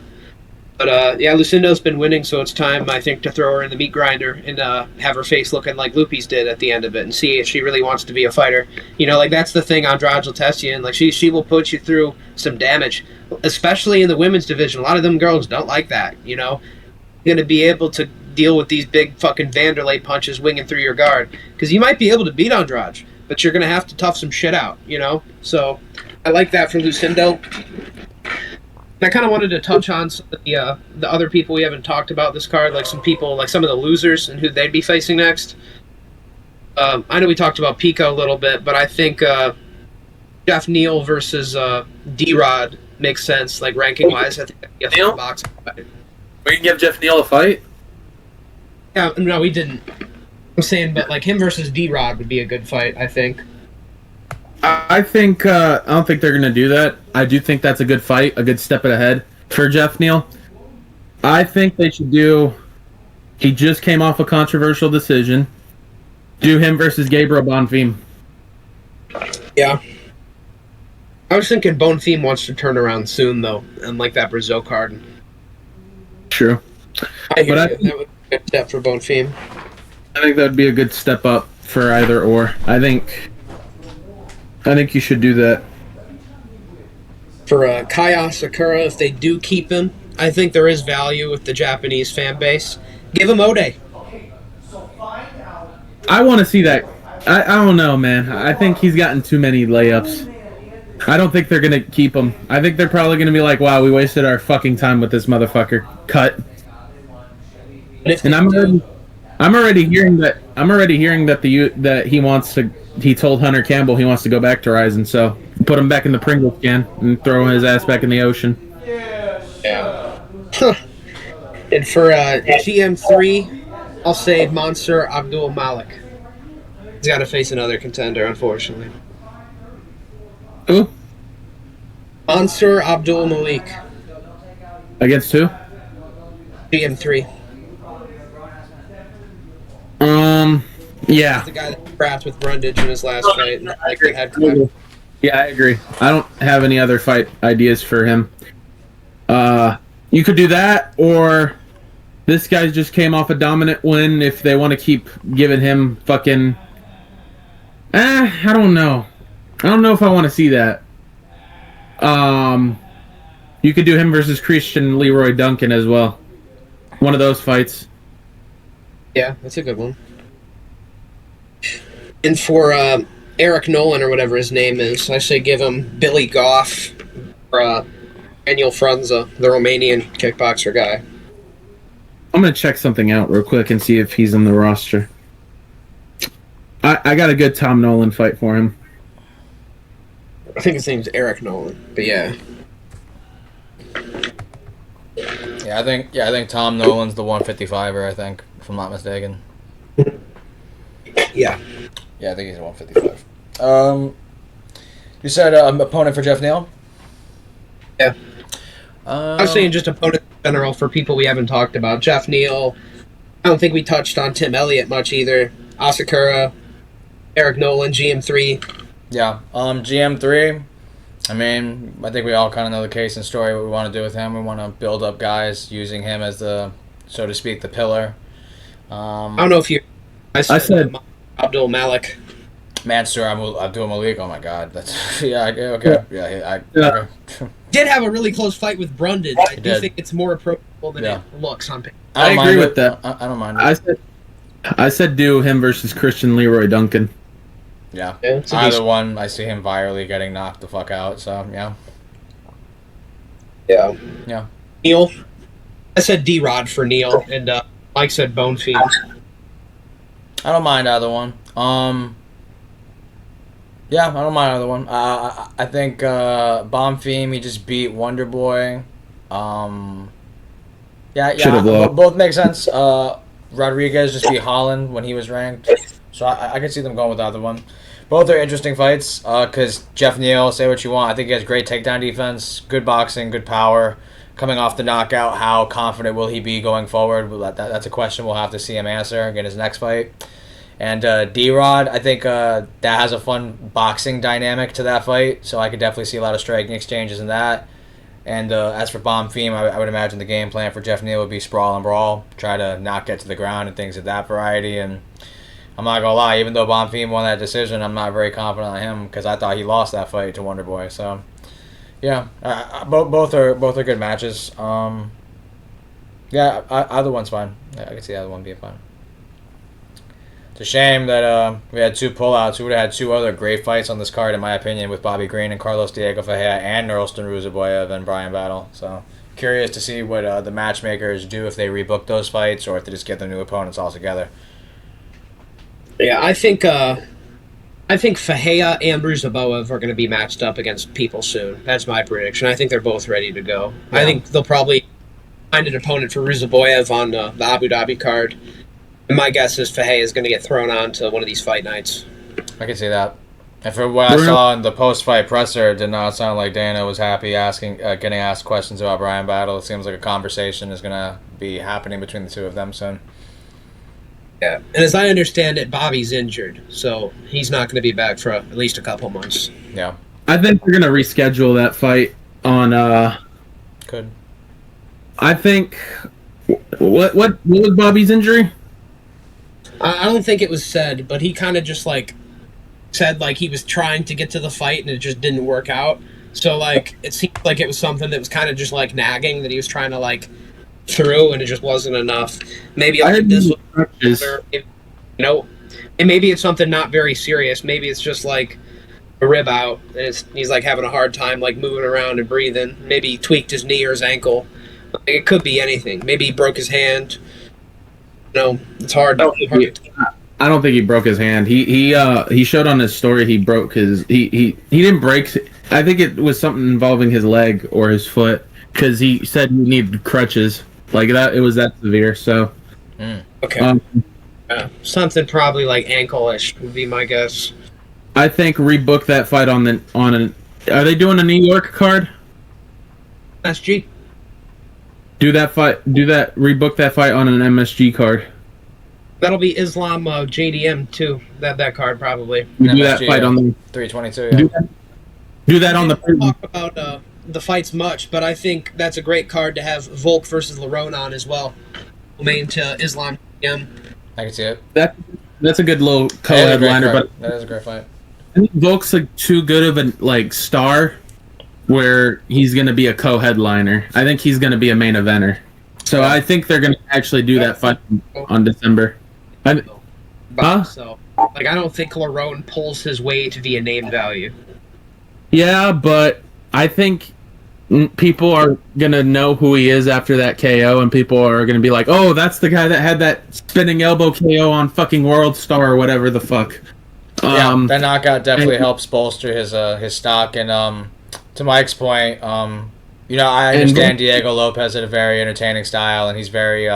But yeah, Lucindo's been winning, so it's time, I think, to throw her in the meat grinder and have her face looking like Lupi's did at the end of it and see if she really wants to be a fighter. You know, like, that's the thing Andrade will test you in. Like, she will put you through some damage, especially in the women's division. A lot of them girls don't like that, you know? You're going to be able to deal with these big fucking Vanderlei punches winging through your guard. Because you might be able to beat Andrade, but you're going to have to tough some shit out, you know? So I like that for Lucindo. I kind of wanted to touch on some of the other people we haven't talked about this card, like some people, like some of the losers and who they'd be facing next. I know we talked about Pico a little bit, but I think Jeff Neal versus D-Rod makes sense, like ranking-wise. I think that'd be a fun boxing fight. We can give Jeff Neal a fight? Yeah, no, we didn't. I'm saying, but like him versus D-Rod would be a good fight, I think. I think I don't think they're gonna do that. I do think that's a good fight, a good step ahead for Jeff Neal. I think they should do. He just came off a controversial decision. Do him versus Gabriel Bonfim. Yeah. I was thinking Bonfim wants to turn around soon, though, and like that Brazil card. True. I hear you. That would be a good step for Bonfim. I think that would be a good step up for either or. I think you should do that. For Kaya Sakura, if they do keep him, I think there is value with the Japanese fan base. Give him Ode. I want to see that. I don't know, man. I think he's gotten too many layups. I don't think they're going to keep him. I think they're probably going to be like, wow, we wasted our fucking time with this motherfucker. Cut. And I'm already hearing that that he wants to. He told Hunter Campbell he wants to go back to Ryzen, so put him back in the Pringles can and throw his ass back in the ocean. Yeah. And for GM3, I'll say Monster Abdul Malik. He's got to face another contender, unfortunately. Who? Monster Abdul Malik. Against who? GM3. Yeah. The guy that scrapped with Brundage in his last fight. And I agree. Yeah, I agree. I don't have any other fight ideas for him. You could do that, or this guy just came off a dominant win. If they want to keep giving him fucking... I don't know. I don't know if I want to see that. You could do him versus Christian Leroy Duncan as well. One of those fights. Yeah, that's a good one. And for Eric Nolan, or whatever his name is, I say give him Billy Goff or Daniel Frunza, the Romanian kickboxer guy. I'm going to check something out real quick and see if he's in the roster. I got a good Tom Nolan fight for him. I think his name's Eric Nolan, but yeah. I think Tom Nolan's the 155er, I think, if I'm not mistaken. Yeah. Yeah, I think he's 155. You said opponent for Jeff Neal? Yeah. I was saying just opponent in general for people we haven't talked about. Jeff Neal. I don't think we touched on Tim Elliott much either. Asakura, Eric Nolan, GM3. Yeah. GM3. I mean, I think we all kind of know the case and story, what we want to do with him. We want to build up guys using him as the, so to speak, the pillar. I don't know if you... I said Abdul Malik. Mansour Abdul Malik. Oh my God, that's okay. Yeah. Okay. Did have a really close fight with Brundage. I do think it's more approachable than it looks on paper. I agree with that. I don't mind it. I said do him versus Christian Leroy Duncan. Yeah. Yeah, it's a Either decent- one, I see him virally getting knocked the fuck out. So yeah. Yeah. Yeah. Neil. I said D-Rod for Neil, and Mike said Bone Fiend. I don't mind either one. Yeah, I don't mind either one. I think Bomb Theme, he just beat Wonder Boy. Should've lost. Both make sense. Rodriguez just beat Holland when he was ranked, so I could see them going with either one. Both are interesting fights. Because Jeff Neal, say what you want, I think he has great takedown defense, good boxing, good power. Coming off the knockout, how confident will he be going forward? That's a question we'll have to see him answer in his next fight. And D-Rod, I think that has a fun boxing dynamic to that fight, so I could definitely see a lot of striking exchanges in that. And as for Bomb Theme, I would imagine the game plan for Jeff Neal would be sprawl and brawl, try to not get to the ground and things of that variety. And I'm not going to lie, even though Bomb Theme won that decision, I'm not very confident on him because I thought he lost that fight to Wonder Boy. So, yeah, both are good matches. Yeah, either one's fine. Yeah, I can see either one being fine. It's a shame that we had two pullouts. We would have had two other great fights on this card, in my opinion, with Bobby Green and Carlos Diego Ferreira and Nurlston Ruzaboyev and Brian Battle. So, curious to see what the matchmakers do if they rebook those fights or if they just get their new opponents altogether. Yeah, I think Fahea and Ruzaboyev are going to be matched up against people soon. That's my prediction. I think they're both ready to go. Yeah. I think they'll probably find an opponent for Ruzaboyev on the Abu Dhabi card. And my guess is Fahea is going to get thrown on to one of these fight nights. I can see that. And for what I saw in the post-fight presser, it did not sound like Dana was happy getting asked questions about Brian Battle. It seems like a conversation is going to be happening between the two of them soon. Yeah, and as I understand it, Bobby's injured, so he's not going to be back for at least a couple months. Yeah. I think we're gonna reschedule that fight on. Could. I think. What was Bobby's injury? I don't think it was said, but he kind of just said he was trying to get to the fight and it just didn't work out. So it seemed like it was something that was kind of just nagging that he was trying to through and it just wasn't enough. Maybe I heard this crutches. and maybe it's something not very serious. Maybe it's just a rib out and he's having a hard time moving around and breathing. Maybe he tweaked his knee or his ankle. It could be anything. Maybe he broke his hand. It's hard. I don't think he broke his hand. He showed on his story he broke his he didn't break. I think it was something involving his leg or his foot because he said he needed crutches that. It was that severe. So Okay. Something probably ankle-ish would be my guess. I think rebook that fight on an. Are they doing a New York card? SG. Rebook that fight on an MSG card. That'll be Islam JDM too. That card probably. Do that fight on the 322. Yeah. do that on the. We didn't talk about the fights much, but I think that's a great card to have Volk versus Lerone on as well. Main to Islam JDM. I can see it. That's a good little co-headliner, but that is a great fight. I think Volk's too good of a star where he's going to be a co-headliner. I think he's going to be a main eventer. So I think they're going to actually do that fight on December. So, I don't think Lerone pulls his weight via name value. Yeah, but I think people are going to know who he is after that KO, and people are going to be like, oh, that's the guy that had that spinning elbow KO on fucking World Star or whatever the fuck. Yeah, that knockout definitely helps bolster his stock. And to Mike's point, I understand Diego Lopez had a very entertaining style, and he's very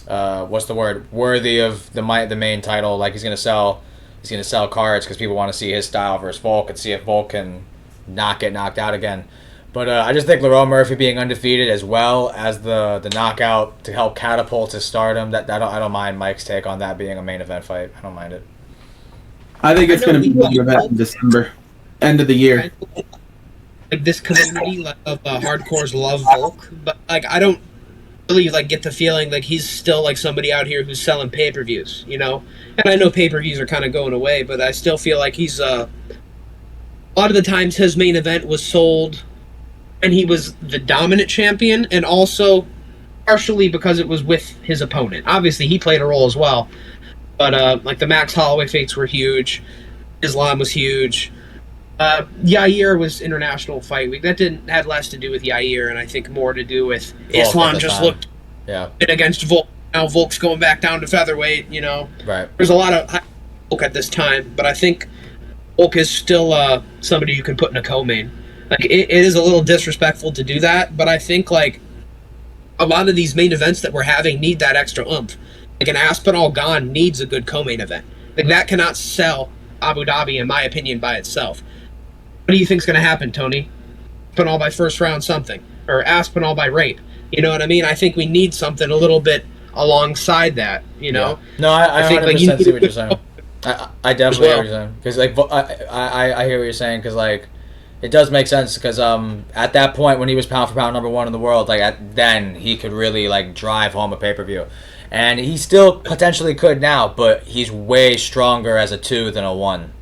worthy of the main title. He's gonna sell cards because people want to see his style versus Volk and see if Volk can not get knocked out again. But I just think Lerone Murphy being undefeated as well as the knockout to help catapult his stardom. I don't mind Mike's take on that being a main event fight. I don't mind it. I think it's going to be a main event in December, end of the year. This community of hardcores love Volk, but I don't really get the feeling he's still somebody out here who's selling pay-per-views, And I know pay-per-views are kind of going away, but I still feel he's a lot of the times his main event was sold and he was the dominant champion, and also partially because it was with his opponent. Obviously, he played a role as well, but the Max Holloway fights were huge. Islam was huge. Yair was international fight week. That had less to do with Yair, and I think more to do with Islam just looked good against Volk. Now Volk's going back down to featherweight. Right. There's a lot of high Volk at this time, but I think Volk is still somebody you can put in a co-main. Like it is a little disrespectful to do that, but I think like a lot of these main events that we're having need that extra oomph. Like an Aspinall Gane needs a good co-main event. Like that cannot sell Abu Dhabi, in my opinion, by itself. What do you think's going to happen, Tony? Aspinall by first round something, or Aspinall by rape. You know what I mean? I think we need something a little bit alongside that. No, I think 100% see what you're saying. I definitely hear what you're saying, because like I hear what you're saying, because like it does make sense, because at that point when he was pound for pound number one in the world, like then he could really like drive home a pay-per-view, and he still potentially could now, but he's way stronger as a 2 than a 1.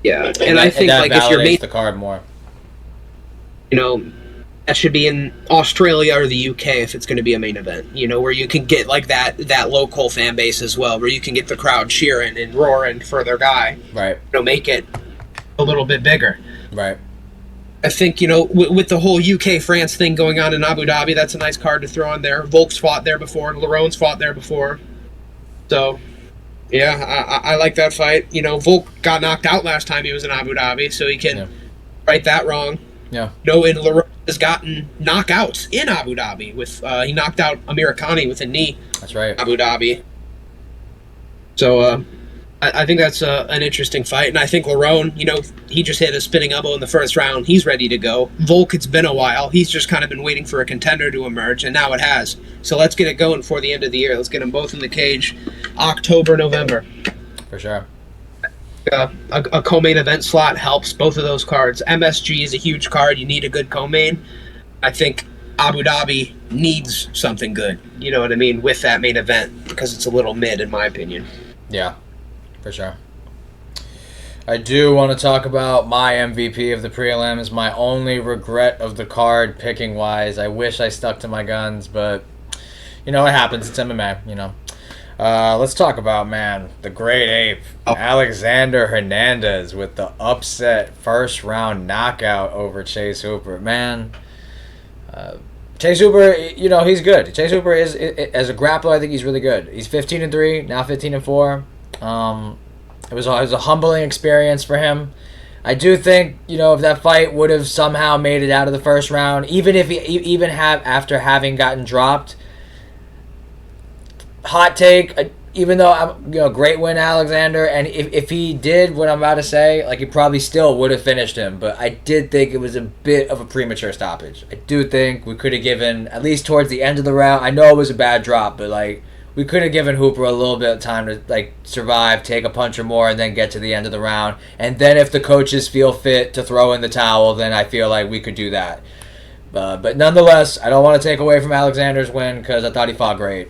Yeah, and I think that like if you're the card more, that should be in Australia or the UK if it's going to be a main event. Where you can get like that local fan base as well, where you can get the crowd cheering and roaring for their guy. Right. Make it a little bit bigger. Right. I think with the whole UK France thing going on in Abu Dhabi, that's a nice card to throw on there. Volk's fought there before, Larone's fought there before, so. Yeah, I like that fight. Volk got knocked out last time he was in Abu Dhabi, so he can right that wrong. Yeah. And Lerone has gotten knockouts in Abu Dhabi. He knocked out Amir Khani with a knee. That's right. Abu Dhabi. So I think that's an interesting fight, and I think Lerone, he just hit a spinning elbow in the first round. He's ready to go. Volk, it's been a while. He's just kind of been waiting for a contender to emerge, and now it has. So let's get it going before the end of the year. Let's get them both in the cage, October, November. For sure. A co-main event slot helps both of those cards. MSG is a huge card. You need a good co-main. I think Abu Dhabi needs something good, you know what I mean, with that main event, because it's a little mid, in my opinion. Yeah. For sure. I do want to talk about my MVP of the prelims. My only regret of the card picking wise. I wish I stuck to my guns, but it happens. It's MMA. Let's talk about the Great Ape, Alexander Hernandez, with the upset first round knockout over Chase Hooper. Man, Chase Hooper, he's good. Chase Hooper is as a grappler. I think he's really good. He's 15-3, now 15-4. It was a humbling experience for him. I do think, if that fight would have somehow made it out of the first round, even if after having gotten dropped, hot take, even though I'm, great win Alexander, and if he did what I'm about to say, like, he probably still would have finished him, but I did think it was a bit of a premature stoppage. I do think we could have given, at least towards the end of the round, I know it was a bad drop, but like, we could have given Hooper a little bit of time to like survive, take a punch or more, and then get to the end of the round. And then if the coaches feel fit to throw in the towel, then I feel like we could do that. But nonetheless, I don't want to take away from Alexander's win because I thought he fought great.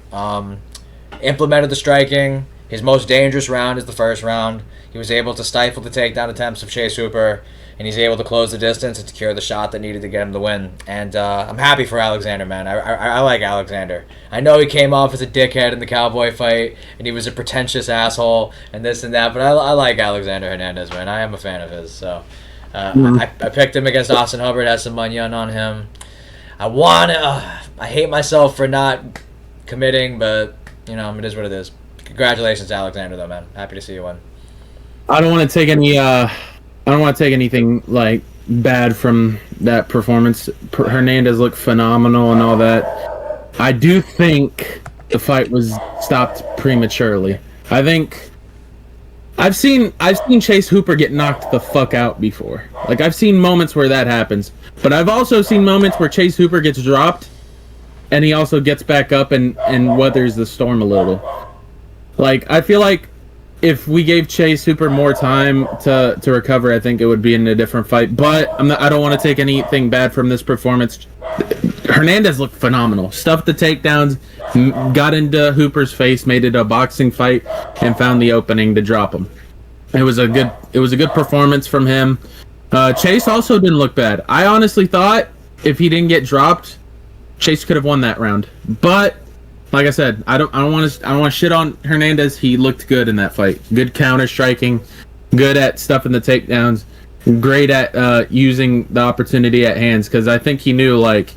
Implemented the striking. His most dangerous round is the first round. He was able to stifle the takedown attempts of Chase Hooper, and he's able to close the distance and secure the shot that needed to get him the win. And I'm happy for Alexander, man. I like Alexander. I know he came off as a dickhead in the Cowboy fight, and he was a pretentious asshole, and this and that, but I like Alexander Hernandez, man. I am a fan of his. So I picked him against Austin Hubbard, had some Munyon on him. I hate myself for not committing, but, it is what it is. Congratulations, Alexander, though, man. Happy to see you win. I don't want to take anything like bad from that performance. Hernandez looked phenomenal and all that. I do think the fight was stopped prematurely. I think I've seen Chase Hooper get knocked the fuck out before. Like, I've seen moments where that happens, but I've also seen moments where Chase Hooper gets dropped and he also gets back up and weathers the storm a little. Like, I feel like if we gave Chase Hooper more time to recover, I think it would be in a different fight. But I don't want to take anything bad from this performance. Hernandez looked phenomenal. Stuffed the takedowns, got into Hooper's face, made it a boxing fight, and found the opening to drop him. It was a good performance from him. Chase also didn't look bad. I honestly thought if he didn't get dropped, Chase could have won that round. But like I said, I don't want to shit on Hernandez. He looked good in that fight. Good counter striking. good at stuffing the takedowns, great at using the opportunity at hands. Because I think he knew, like,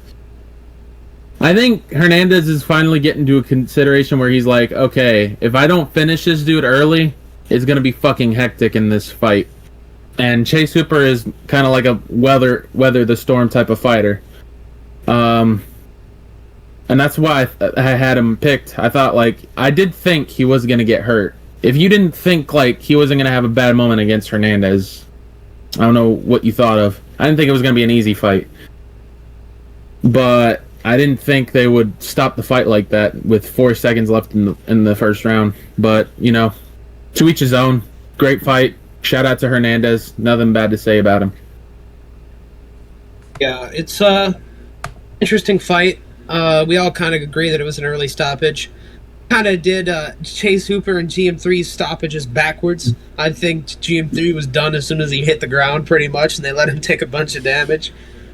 I think Hernandez is finally getting to a consideration where he's like, okay, if I don't finish this dude early, it's gonna be fucking hectic in this fight. And Chase Hooper is kind of like a weather the storm type of fighter. And that's why I had him picked. I thought, like, I did think he was going to get hurt. If you didn't think, like, he wasn't going to have a bad moment against Hernandez, I don't know what you thought of. I didn't think it was going to be an easy fight. But I didn't think they would stop the fight like that with 4 seconds left in the first round. But, you know, to each his own. Great fight. Shout out to Hernandez. Nothing bad to say about him. Yeah, it's interesting fight. We all kind of agree that it was an early stoppage. Kind of did Chase Hooper and GM3's stoppages backwards. I think GM3 was done as soon as he hit the ground, pretty much, and they let him take a bunch of damage.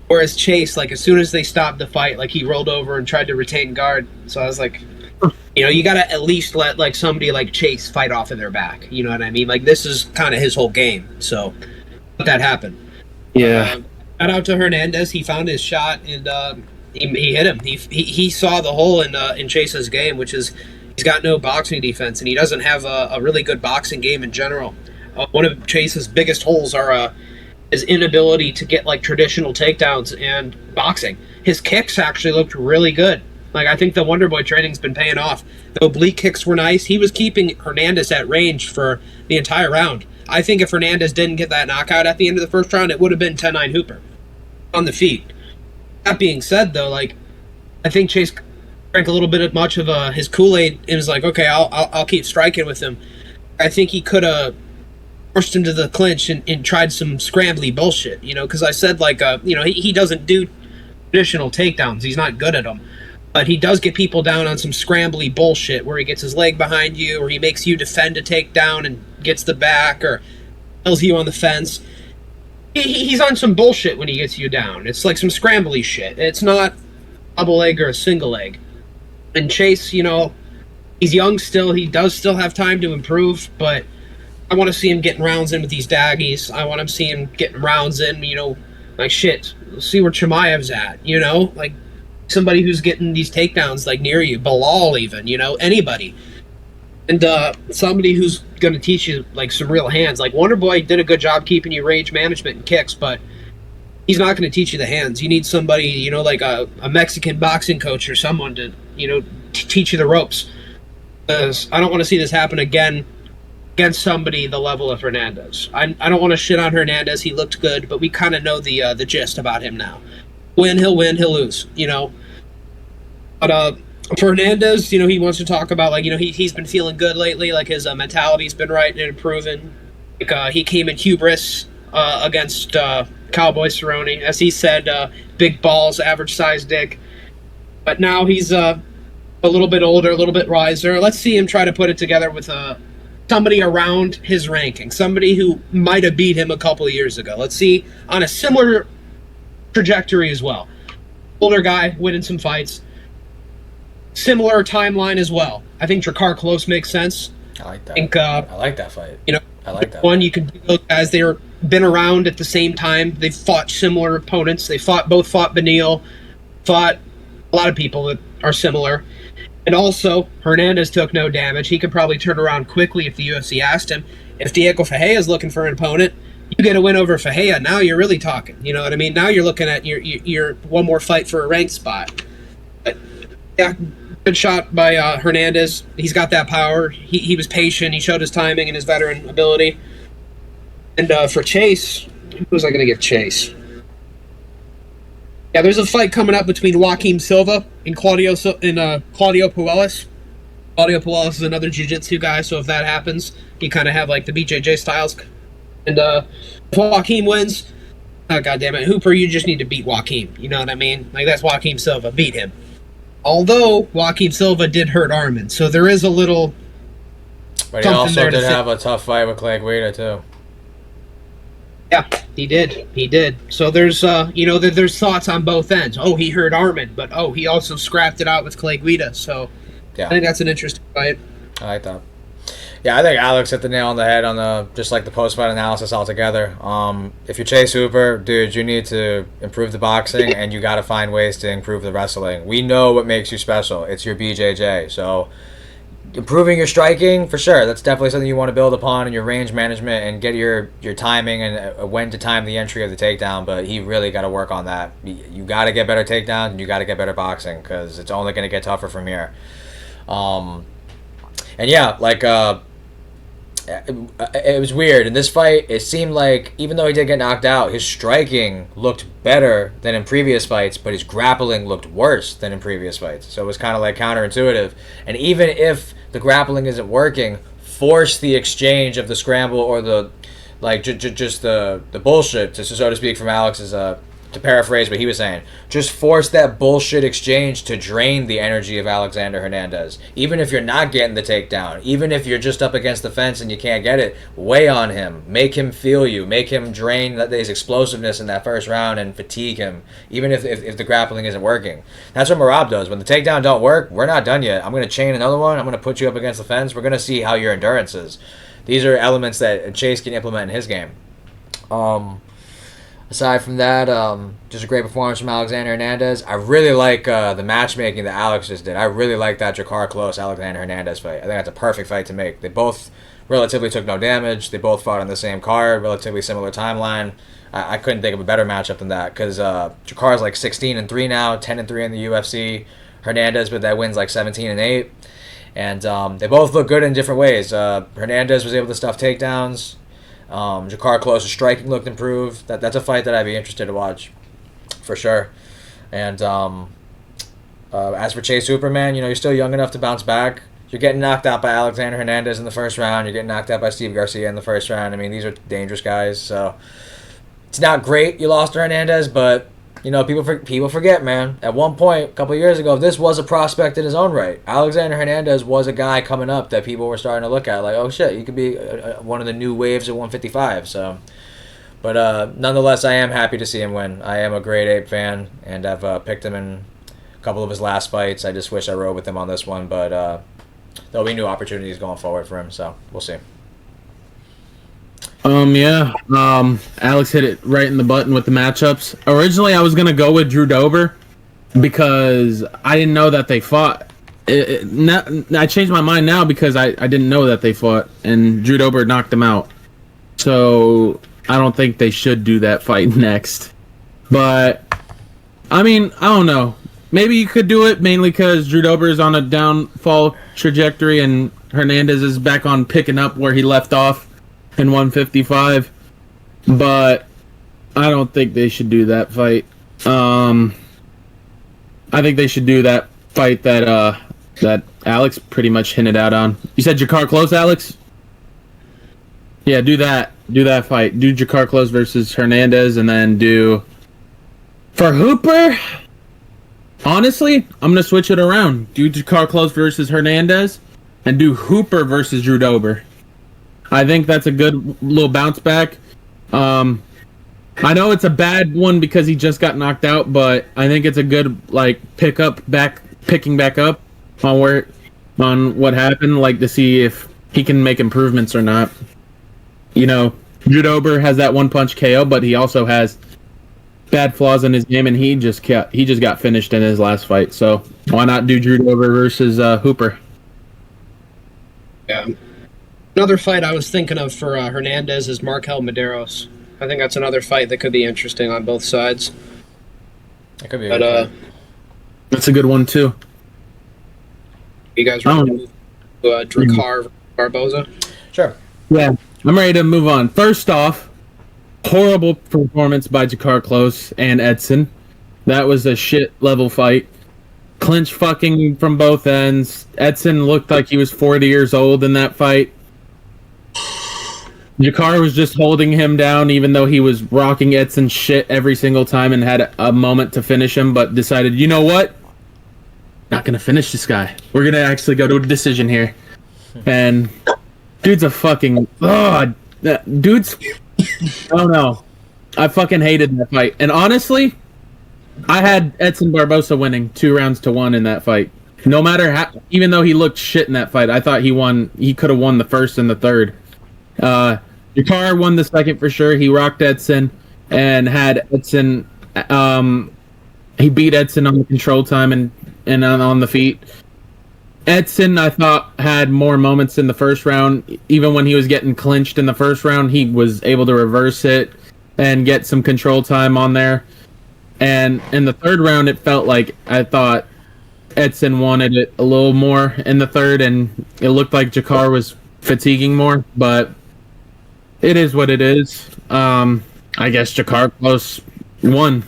Whereas Chase, like, as soon as they stopped the fight, like, he rolled over and tried to retain guard. So I was like, you know, you gotta at least let, like, somebody like Chase fight off of their back. You know what I mean? Like, this is kind of his whole game. So let that happen. Yeah. Shout out to Hernandez. He found his shot and he hit him. He saw the hole in Chase's game, which is he's got no boxing defense and he doesn't have a really good boxing game in general. One of Chase's biggest holes are his inability to get, like, traditional takedowns and boxing. His kicks actually looked really good. Like, I think the Wonder Boy training's been paying off. The oblique kicks were nice. He was keeping Hernandez at range for the entire round. I think if Hernandez didn't get that knockout at the end of the first round, it would have been 10-9 Hooper on the feet. That being said, though, like, I think Chase drank a little bit much of his Kool-Aid and was like, okay, I'll keep striking with him. I think he could have forced him to the clinch and tried some scrambly bullshit, you know, because I said, like, you know, he doesn't do traditional takedowns. He's not good at them. But he does get people down on some scrambly bullshit where he gets his leg behind you or he makes you defend a takedown and gets the back or tells you on the fence. He's on some bullshit when he gets you down. It's like some scrambly shit. It's not a double leg or a single leg. And Chase, you know, he's young still. He does still have time to improve, but I want to see him getting rounds in with these daggies. I want to see him getting rounds in, you know, like, shit. See where Chimaev's at, you know? Like, somebody who's getting these takedowns, like, near you. Bilal even, you know? Anybody. And somebody who's going to teach you, like, some real hands. Like, Wonder Boy did a good job keeping you range management and kicks, but he's not going to teach you the hands. You need somebody, you know, like a Mexican boxing coach or someone to, you know, teach you the ropes. Because I don't want to see this happen again against somebody the level of Hernandez. I don't want to shit on Hernandez. He looked good, but we kind of know the gist about him now. Win, he'll lose, you know. But for Hernandez, you know, he wants to talk about, like, you know, he's been feeling good lately. Like, his mentality's been right and improving. Like, he came in hubris against Cowboy Cerrone. As he said, big balls, average size dick. But now he's a little bit older, a little bit wiser. Let's see him try to put it together with somebody around his ranking, somebody who might have beat him a couple of years ago. Let's see on a similar trajectory as well. Older guy winning some fights. Similar timeline as well. I think Drakkar Klose makes sense. I like that. I like that fight. You know, I like that. One, you can do those guys. They've been around at the same time. They've fought similar opponents. They both fought Beneil, fought a lot of people that are similar. And also, Hernandez took no damage. He could probably turn around quickly if the UFC asked him. If Diego Ferreira is looking for an opponent, you get a win over Ferreira, now you're really talking. You know what I mean? Now you're looking at your one more fight for a ranked spot. But, yeah, good shot by Hernandez. He's got that power. He was patient. He showed his timing and his veteran ability. And for Chase, who was I going to give Chase? Yeah, there's a fight coming up between Joaquim Silva and Claudio Puelles. Claudio Puelles is another jiu-jitsu guy, so if that happens, you kind of have, like, the BJJ styles. And if Joaquim wins, oh, goddammit, Hooper, you just need to beat Joaquim. You know what I mean? Like, that's Joaquim Silva. Beat him. Although Joaquim Silva did hurt Arman, so there is a little. But he also did have a tough fight with Clay Guida too. Yeah, he did. So there's there's thoughts on both ends. Oh, he hurt Arman, but he also scrapped it out with Clay Guida. So yeah. I think that's an interesting fight. I like that. Yeah, I think Alex hit the nail on the head on just like the post-fight analysis altogether. If you're Chase Hooper, dude, you need to improve the boxing and you got to find ways to improve the wrestling. We know what makes you special. It's your BJJ. So improving your striking, for sure, that's definitely something you want to build upon, and your range management and get your timing and when to time the entry of the takedown. But he really got to work on that. You got to get better takedowns and you got to get better boxing because it's only going to get tougher from here. And yeah, like it was weird in this fight. It seemed like even though he did get knocked out, his striking looked better than in previous fights, but his grappling looked worse than in previous fights. So it was kind of like counterintuitive. And even if the grappling isn't working, force the exchange of the scramble or the like just the bullshit, so to speak, from Alex's to paraphrase what he was saying, just force that bullshit exchange to drain the energy of Alexander Hernandez. Even if you're not getting the takedown, even if you're just up against the fence and you can't get it, weigh on him, make him feel you, make him drain his explosiveness in that first round and fatigue him, even if the grappling isn't working. That's what Merab does. When the takedown don't work, we're not done yet. I'm going to chain another one. I'm going to put you up against the fence. We're going to see how your endurance is. These are elements that Chase can implement in his game. Aside from that, just a great performance from Alexander Hernandez. I really like the matchmaking that Alex just did. I really like that Jakar Close Alexander Hernandez fight. I think that's a perfect fight to make. They both relatively took no damage. They both fought on the same card, relatively similar timeline. I couldn't think of a better matchup than that because Jakar's like 16-3 now, 10-3 in the UFC. Hernandez with that wins like 17-8, and they both look good in different ways. Hernandez was able to stuff takedowns. Jakar Close's striking looked improved. That's a fight that I'd be interested to watch, for sure. And as for Chase Hooper, man, you're still young enough to bounce back. You're getting knocked out by Alexander Hernandez in the first round. You're getting knocked out by Steve Garcia in the first round. I mean, these are dangerous guys. So it's not great you lost to Hernandez, but people forget, man. At one point, a couple of years ago, this was a prospect in his own right. Alexander Hernandez was a guy coming up that people were starting to look at, like, oh shit, he could be one of the new waves at 155. So, but nonetheless, I am happy to see him win. I am a Great Ape fan, and I've picked him in a couple of his last fights. I just wish I rode with him on this one, but there'll be new opportunities going forward for him. So we'll see. Alex hit it right in the button with the matchups. Originally, I was going to go with Drew Dober because I didn't know that they fought. I changed my mind now because I didn't know that they fought, and Drew Dober knocked him out. So I don't think they should do that fight next. But, I mean, I don't know. Maybe you could do it mainly because Drew Dober is on a downfall trajectory and Hernandez is back on picking up where he left off in 155, but I don't think they should do that fight. I think they should do that fight that Alex pretty much hinted out on. You said Jakar Close, Alex? Yeah, do that fight. Do Jakar Close versus Hernandez, and then do for Hooper. Honestly, I'm gonna switch it around. Do Jakar Close versus Hernandez, and do Hooper versus Drew Dober. I think that's a good little bounce back. I know it's a bad one because he just got knocked out, but I think it's a good picking back up on what happened, like to see if he can make improvements or not. Drew Dober has that one punch KO, but he also has bad flaws in his game, and he just got finished in his last fight. So why not do Drew Dober versus Hooper? Yeah. Another fight I was thinking of for Hernandez is Markel Medeiros. I think that's another fight that could be interesting on both sides. It could be. That's a good one too. You guys ready to move to Drakkar Barboza? Sure. Yeah, I'm ready to move on. First off, horrible performance by Jakar Close and Edson. That was a shit level fight. Clinch fucking from both ends. Edson looked like he was 40 years old in that fight. Jakar was just holding him down, even though he was rocking Edson's shit every single time and had a moment to finish him, but decided, you know what? Not gonna finish this guy. We're gonna actually go to a decision here. And dude's a fucking... I don't know. I fucking hated that fight. And honestly, I had Edson Barboza winning 2-1 in that fight. No matter how, even though he looked shit in that fight, I thought he won. He could have won the first and the third. Jakar won the second for sure. He rocked Edson and had Edson. He beat Edson on the control time and on the feet. Edson, I thought, had more moments in the first round. Even when he was getting clinched in the first round, he was able to reverse it and get some control time on there. And in the third round, it felt like I thought Edson wanted it a little more in the third, and it looked like Jakar was fatiguing more, but it is what it is. I guess Jakar close won.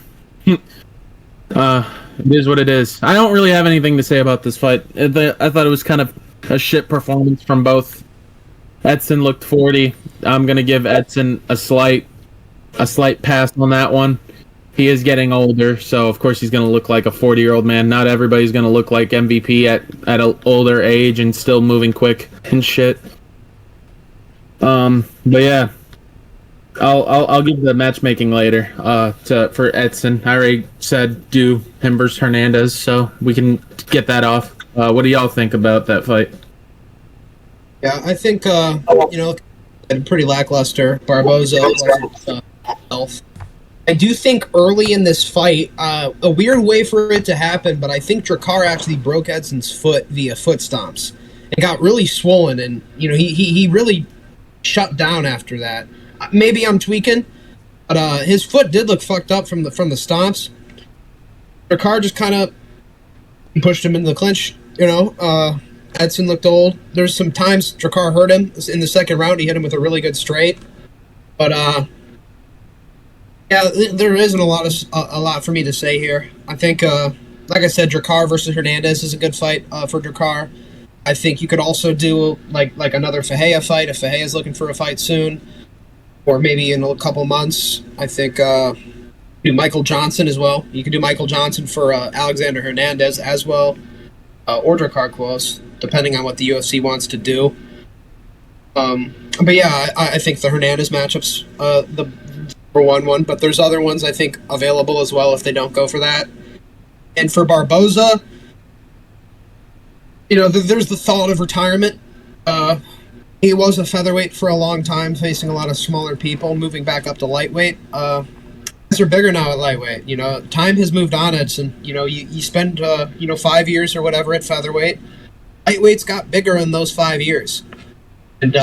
It is what it is. I don't really have anything to say about this fight. I thought it was kind of a shit performance from both. Edson looked 40. I'm gonna give Edson a slight pass on that one. He is getting older, so of course he's gonna look like a 40-year-old man. Not everybody's gonna look like MVP at an older age and still moving quick and shit. But yeah. I'll give the matchmaking later for Edson. I already said do him versus Hernandez, so we can get that off. What do y'all think about that fight? Yeah, I think pretty lackluster. Barboza wasn't himself. I do think early in this fight, a weird way for it to happen, but I think Jakar actually broke Edson's foot via foot stomps and got really swollen, and he really shut down after that. Maybe I'm tweaking, but his foot did look fucked up from the stomps. Jakar just kind of pushed him into the clinch. Edson looked old. There's some times Jakar hurt him in the second round. He hit him with a really good straight, but yeah, there isn't a lot for me to say here. I think, like I said, Jakar versus Hernandez is a good fight for Jakar. I think you could also do like another Fahea fight if Fahea's looking for a fight soon. Or maybe in a couple months. I think do Michael Johnson as well. You could do Michael Johnson for Alexander Hernandez as well, or Jakar Close, depending on what the UFC wants to do. But yeah, I think the Hernandez matchup's the number one. But there's other ones I think available as well if they don't go for that. And for Barboza, there's the thought of retirement. He was a featherweight for a long time, facing a lot of smaller people, moving back up to lightweight. Guys are bigger now at lightweight. Time has moved on, Edson. You spend 5 years or whatever at featherweight. Lightweight's got bigger in those 5 years. And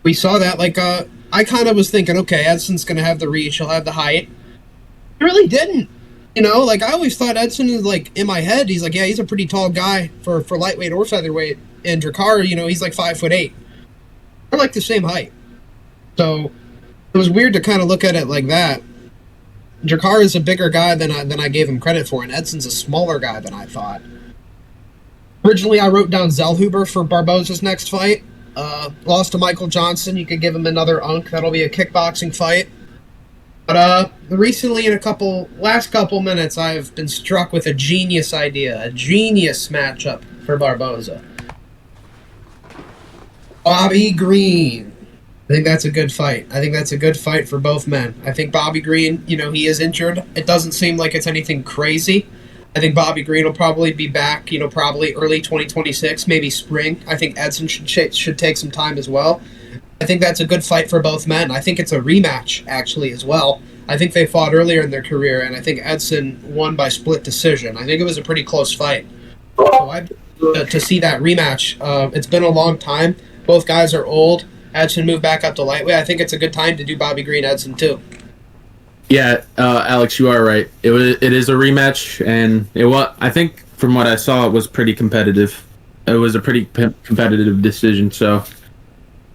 we saw that, I kind of was thinking, okay, Edson's going to have the reach, he'll have the height. He really didn't. I always thought Edson is, in my head, he's he's a pretty tall guy for lightweight or featherweight. And Jakar, he's 5'8". They're the same height. So it was weird to kind of look at it like that. Jakar is a bigger guy than I gave him credit for, and Edson's a smaller guy than I thought. Originally, I wrote down Zellhuber for Barboza's next fight. Lost to Michael Johnson. You could give him another unk. That'll be a kickboxing fight. But recently, in last couple minutes, I've been struck with a genius idea, a genius matchup for Barboza. Bobby Green. I think that's a good fight. I think that's a good fight for both men. I think Bobby Green, he is injured. It doesn't seem like it's anything crazy. I think Bobby Green will probably be back, probably early 2026, maybe spring. I think Edson should take some time as well. I think that's a good fight for both men. I think it's a rematch, actually, as well. I think they fought earlier in their career, and I think Edson won by split decision. I think it was a pretty close fight. So to see that rematch, it's been a long time. Both guys are old. Edson moved back up to lightweight. I think it's a good time to do Bobby Green Edson too. Yeah, Alex, you are right. It is a rematch, and I think from what I saw, it was pretty competitive. It was a pretty competitive decision. So,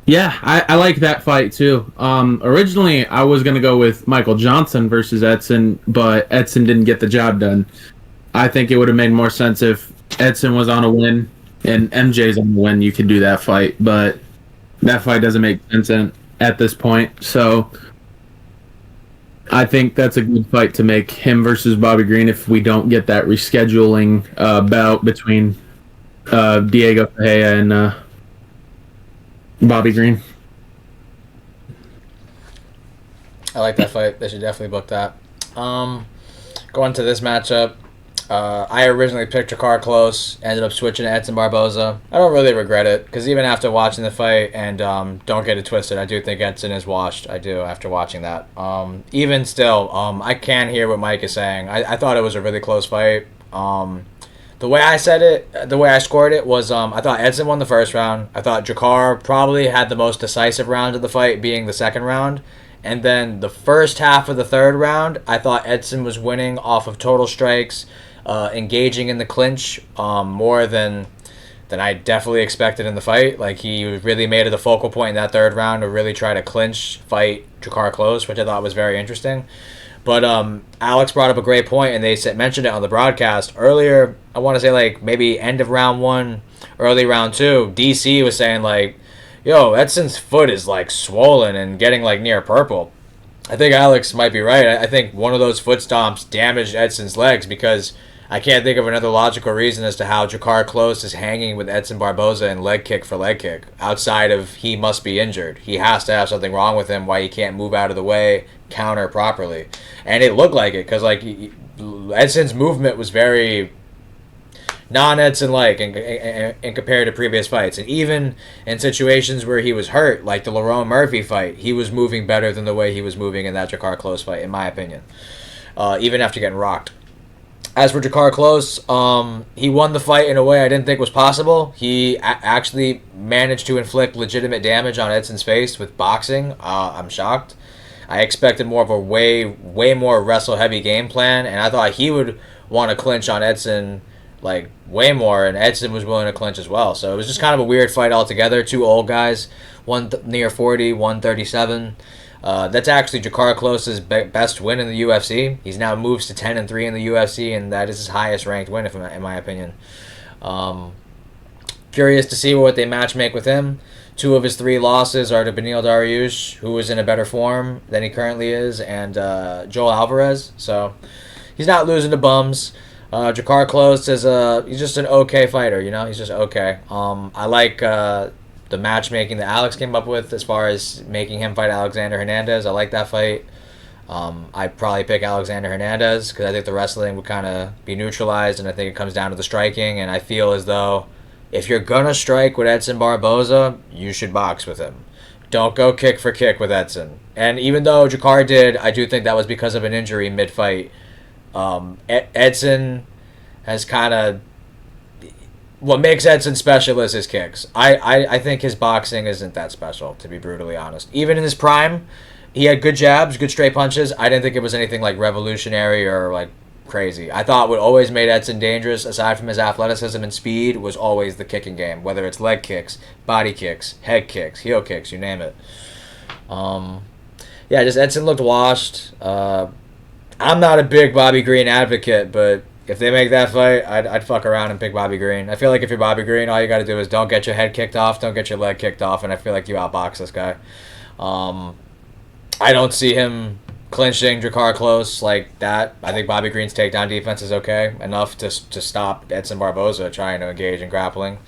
yeah, I like that fight too. Originally, I was gonna go with Michael Johnson versus Edson, but Edson didn't get the job done. I think it would have made more sense if Edson was on a win and MJ's on the win. You could do that fight, but that fight doesn't make sense at this point. So I think that's a good fight to make, him versus Bobby Green, if we don't get that rescheduling bout between Diego Ferreira and Bobby Green. I like that fight. They should definitely book that. Going to this matchup, I originally picked Jakar Close, ended up switching to Edson Barboza. I don't really regret it, because even after watching the fight, and don't get it twisted, I do think Edson is washed. I do, after watching that. Even still, I can hear what Mike is saying. I thought it was a really close fight. The way I said it, the way I scored it was, I thought Edson won the first round. I thought Jakar probably had the most decisive round of the fight, being the second round. And then the first half of the third round, I thought Edson was winning off of total strikes, engaging in the clinch more than I definitely expected in the fight. Like, he really made it a focal point in that third round to really try to clinch, fight Jakar Close, which I thought was very interesting. But Alex brought up a great point, and they mentioned it on the broadcast earlier. I want to say, like, maybe end of round one, early round two, DC was saying, like, yo, Edson's foot is, like, swollen and getting, like, near purple. I think Alex might be right. I think one of those foot stomps damaged Edson's legs, because I can't think of another logical reason as to how Jakar Close is hanging with Edson Barboza in leg kick for leg kick, outside of he must be injured. He has to have something wrong with him why he can't move out of the way, counter properly. And it looked like it, because, like, Edson's movement was very non-Edson-like in compared to previous fights. And even in situations where he was hurt, like the Lerone Murphy fight, he was moving better than the way he was moving in that Jakar Close fight, in my opinion, even after getting rocked. As for Jakar Close, he won the fight in a way I didn't think was possible. He actually managed to inflict legitimate damage on Edson's face with boxing. I'm shocked. I expected more of a way more wrestle-heavy game plan, and I thought he would want to clinch on Edson, like, way more, and Edson was willing to clinch as well. So it was just kind of a weird fight altogether. Two old guys, one near 40, 137. That's actually Jakar Close's best win in the UFC. He's now moves to 10-3 in the UFC, and that is his highest ranked win, in my opinion. Curious to see what they matchmake with him. 2 of his 3 losses are to Beneil Dariush, who is in a better form than he currently is, and Joel Alvarez. So he's not losing to bums. Jakar Close is he's just an okay fighter, you know. He's just okay. I like the matchmaking that Alex came up with as far as making him fight Alexander Hernandez. I like that fight. I'd probably pick Alexander Hernandez because I think the wrestling would kind of be neutralized, and I think it comes down to the striking. And I feel as though if you're gonna strike with Edson Barboza, you should box with him. Don't go kick for kick with Edson. And even though Jakar did, I do think that was because of an injury mid-fight. Edson has kind of... What makes Edson special is his kicks. I think his boxing isn't that special, to be brutally honest. Even in his prime, he had good jabs, good straight punches. I didn't think it was anything like revolutionary or like crazy. I thought what always made Edson dangerous, aside from his athleticism and speed, was always the kicking game. Whether it's leg kicks, body kicks, head kicks, heel kicks, you name it. Yeah, just Edson looked washed. I'm not a big Bobby Green advocate, but if they make that fight, I'd fuck around and pick Bobby Green. I feel like if you're Bobby Green, all you got to do is don't get your head kicked off, don't get your leg kicked off, and I feel like you outbox this guy. I don't see him clinching Jakar Close like that. I think Bobby Green's takedown defense is okay enough to stop Edson Barboza trying to engage in grappling.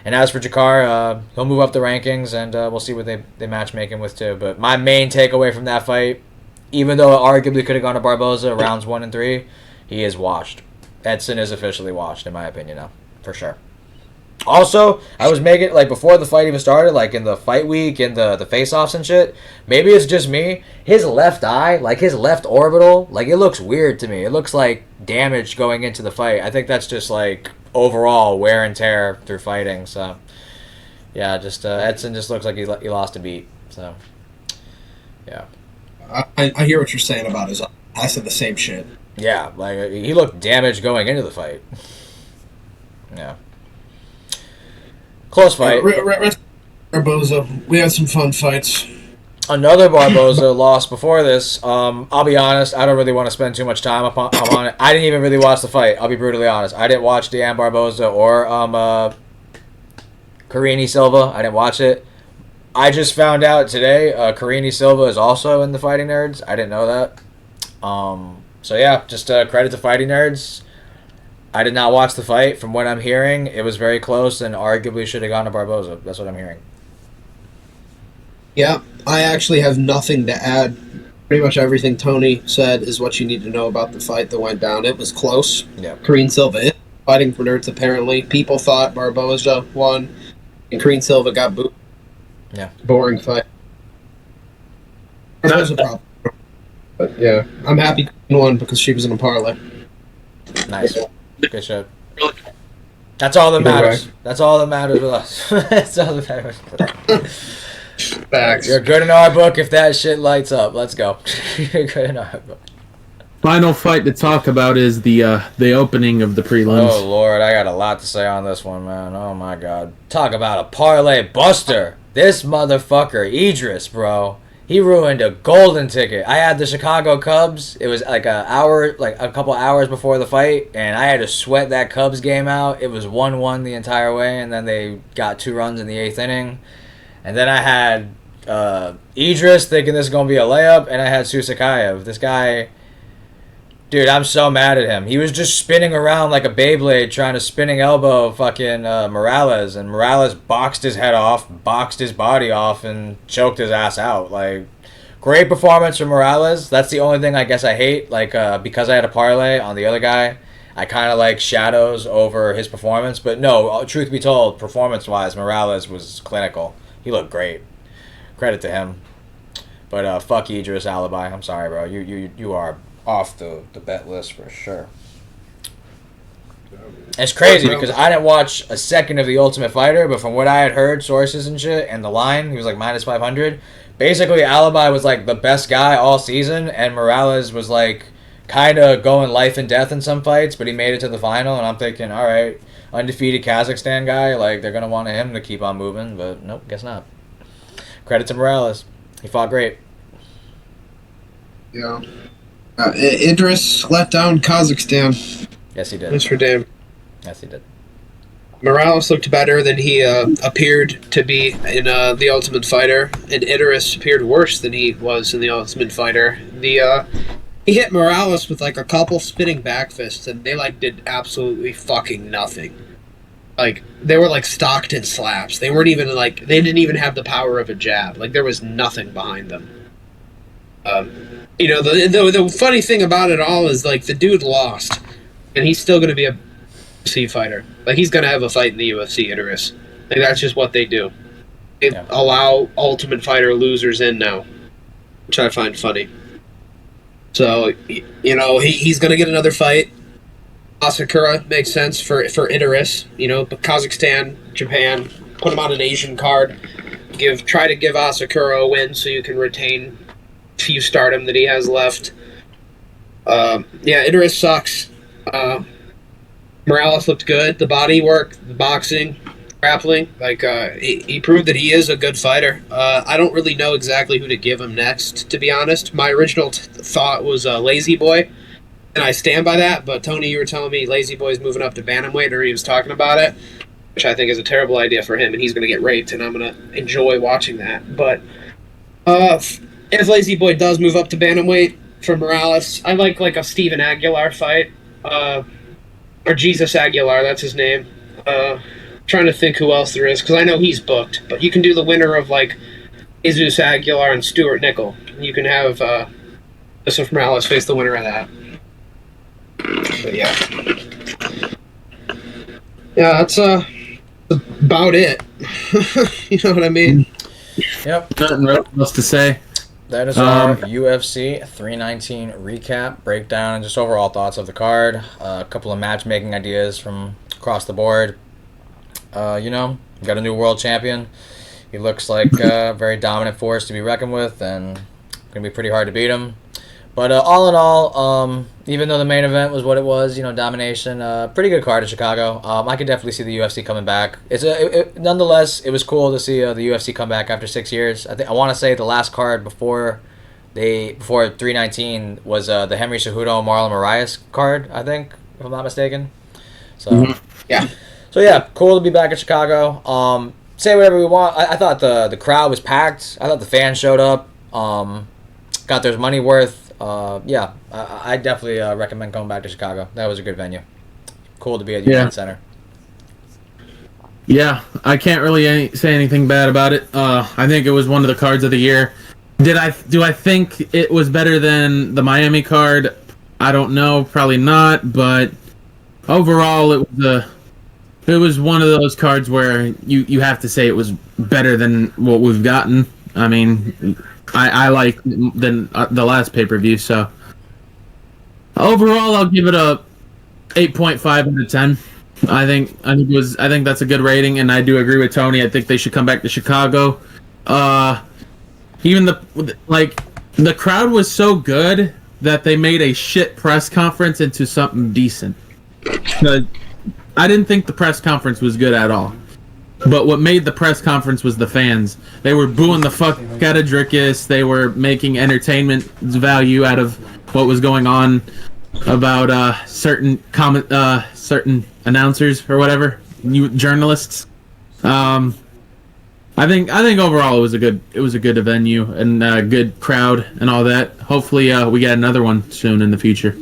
And as for Jakar, he'll move up the rankings, and we'll see what they matchmake him with too. But my main takeaway from that fight, even though it arguably could have gone to Barboza rounds 1 and 3, he is washed. Edson is officially washed, in my opinion, now, for sure. Also, I was making, like, before the fight even started, like, in the fight week, in the face-offs and shit, maybe it's just me, his left eye, like, his left orbital, like, it looks weird to me. It looks like damage going into the fight. I think that's just, like, overall wear and tear through fighting, so, yeah, just, Edson just looks like he lost a beat, so, yeah. I hear what you're saying about his eye. I said the same shit. Yeah, like, he looked damaged going into the fight. Yeah. Close fight. Barboza, we had some fun fights. Another Barboza lost before this. I'll be honest, I don't really want to spend too much time on it. I didn't even really watch the fight. I'll be brutally honest. I didn't watch Dejan Barboza or Karine Silva. I didn't watch it. I just found out today Karine Silva is also in the Fighting Nerds. I didn't know that. So yeah, just credit to Fighting Nerds. I did not watch the fight. From what I'm hearing, it was very close and arguably should have gone to Barboza. That's what I'm hearing. Yeah, I actually have nothing to add Pretty much everything Tony said is what you need to know about the fight that went down. It was close. Yeah. Karine Silva is fighting for nerds, apparently. People thought Barboza won, and Karine Silva got booed. Yeah. Boring fight. That was a problem. But yeah, I'm happy Karine won because she was in a parlay. Nice. Good shit. That's all that matters. That's all that matters with us. That's all that matters. Facts. You're good in our book if that shit lights up. Let's go. You're good in our book. Final fight to talk about is the opening of the prelims. Oh Lord, I got a lot to say on this one, man. Oh my God, talk about a parlay buster. This motherfucker Idris, bro. He ruined a golden ticket. I had the Chicago Cubs. It was like a couple hours before the fight, and I had to sweat that Cubs game out. It was 1-1 the entire way, and then they got 2 runs in the 8th inning. And then I had Idris thinking this is going to be a layup, and I had Susakayev. This guy, dude, I'm so mad at him. He was just spinning around like a Beyblade trying to spinning elbow fucking Morales, and Morales boxed his head off, boxed his body off, and choked his ass out. Like, great performance from Morales. That's the only thing I guess I hate. Like, because I had a parlay on the other guy, I kind of like shadows over his performance. But no, truth be told, performance-wise, Morales was clinical. He looked great. Credit to him. But fuck Idris Alibi. I'm sorry, bro. You are off the bet list for sure. It's crazy because I didn't watch a second of The Ultimate Fighter, but from what I had heard, sources and shit, and the line, he was like minus 500. Basically, Alibi was like the best guy all season, and Morales was like kind of going life and death in some fights, but he made it to the final, and I'm thinking, all right, undefeated Kazakhstan guy, like they're gonna want him to keep on moving, but nope, guess not. Credit to Morales, he fought great. Yeah. Idris let down Kazakhstan. Yes, he did. That's for damn. Yes, he did. Morales looked better than he appeared to be in The Ultimate Fighter, and Idris appeared worse than he was in The Ultimate Fighter. He hit Morales with like a couple spinning back fists, and they like did absolutely fucking nothing. Like, they were like Stockton slaps. They weren't even like, they didn't even have the power of a jab. Like, there was nothing behind them. You know, the funny thing about it all is like the dude lost, and he's still going to be a UFC fighter. Like, he's going to have a fight in the UFC, Idris. Like, that's just what they do. They allow Ultimate Fighter losers in now, which I find funny. So, you know, he's going to get another fight. Asakura makes sense for Idris. You know, but Kazakhstan, Japan, put him on an Asian card. Try to give Asakura a win so you can retain few stardom that he has left. Yeah, Idris sucks. Morales looked good. The body work, the boxing, grappling. Like, he proved that he is a good fighter. I don't really know exactly who to give him next, to be honest. My original thought was Lazy Boy, and I stand by that. But Tony, you were telling me Lazy Boy's moving up to bantamweight, or he was talking about it, which I think is a terrible idea for him, and he's going to get raped, and I'm going to enjoy watching that. But if Lazy Boy does move up to bantamweight for Morales, I like a Steven Aguilar fight, or Jesus Aguilar, that's his name. Trying to think who else there is, because I know he's booked, but you can do the winner of like Jesus Aguilar and Stuart Nickel. You can have Joseph Morales face the winner of that. But yeah, that's about it. You know what I mean? Yep. Nothing else to say. That is our UFC 319 recap, breakdown, and just overall thoughts of the card. A couple of matchmaking ideas from across the board. You know, got a new world champion. He looks like a very dominant force to be reckoned with, and going to be pretty hard to beat him. But all in all, even though the main event was what it was, you know, domination, pretty good card in Chicago. I could definitely see the UFC coming back. Nonetheless, it was cool to see the UFC come back after 6 years. I want to say the last card before 319 was the Henry Cejudo Marlon Moraes card, I think, if I'm not mistaken. So Yeah. So yeah, cool to be back in Chicago. Say whatever we want. I thought the crowd was packed. I thought the fans showed up. Got their money worth. Yeah, I definitely recommend coming back to Chicago. That was a good venue. Cool to be at United Center. Yeah, I can't really say anything bad about it. I think it was one of the cards of the year. Do I think it was better than the Miami card? I don't know, probably not, but overall it was one of those cards where you have to say it was better than what we've gotten. I mean, I like than the last pay-per-view, so overall I'll give it a 8.5 out of 10. I think that's a good rating, and I do agree with Tony. I think they should come back to Chicago. Even the crowd was so good that they made a shit press conference into something decent. I didn't think the press conference was good at all. But what made the press conference was the fans. They were booing the fuck out of Drickus. They were making entertainment value out of what was going on about certain announcers or whatever, journalists. I think overall it was a good venue and a good crowd and all that. Hopefully we get another one soon in the future.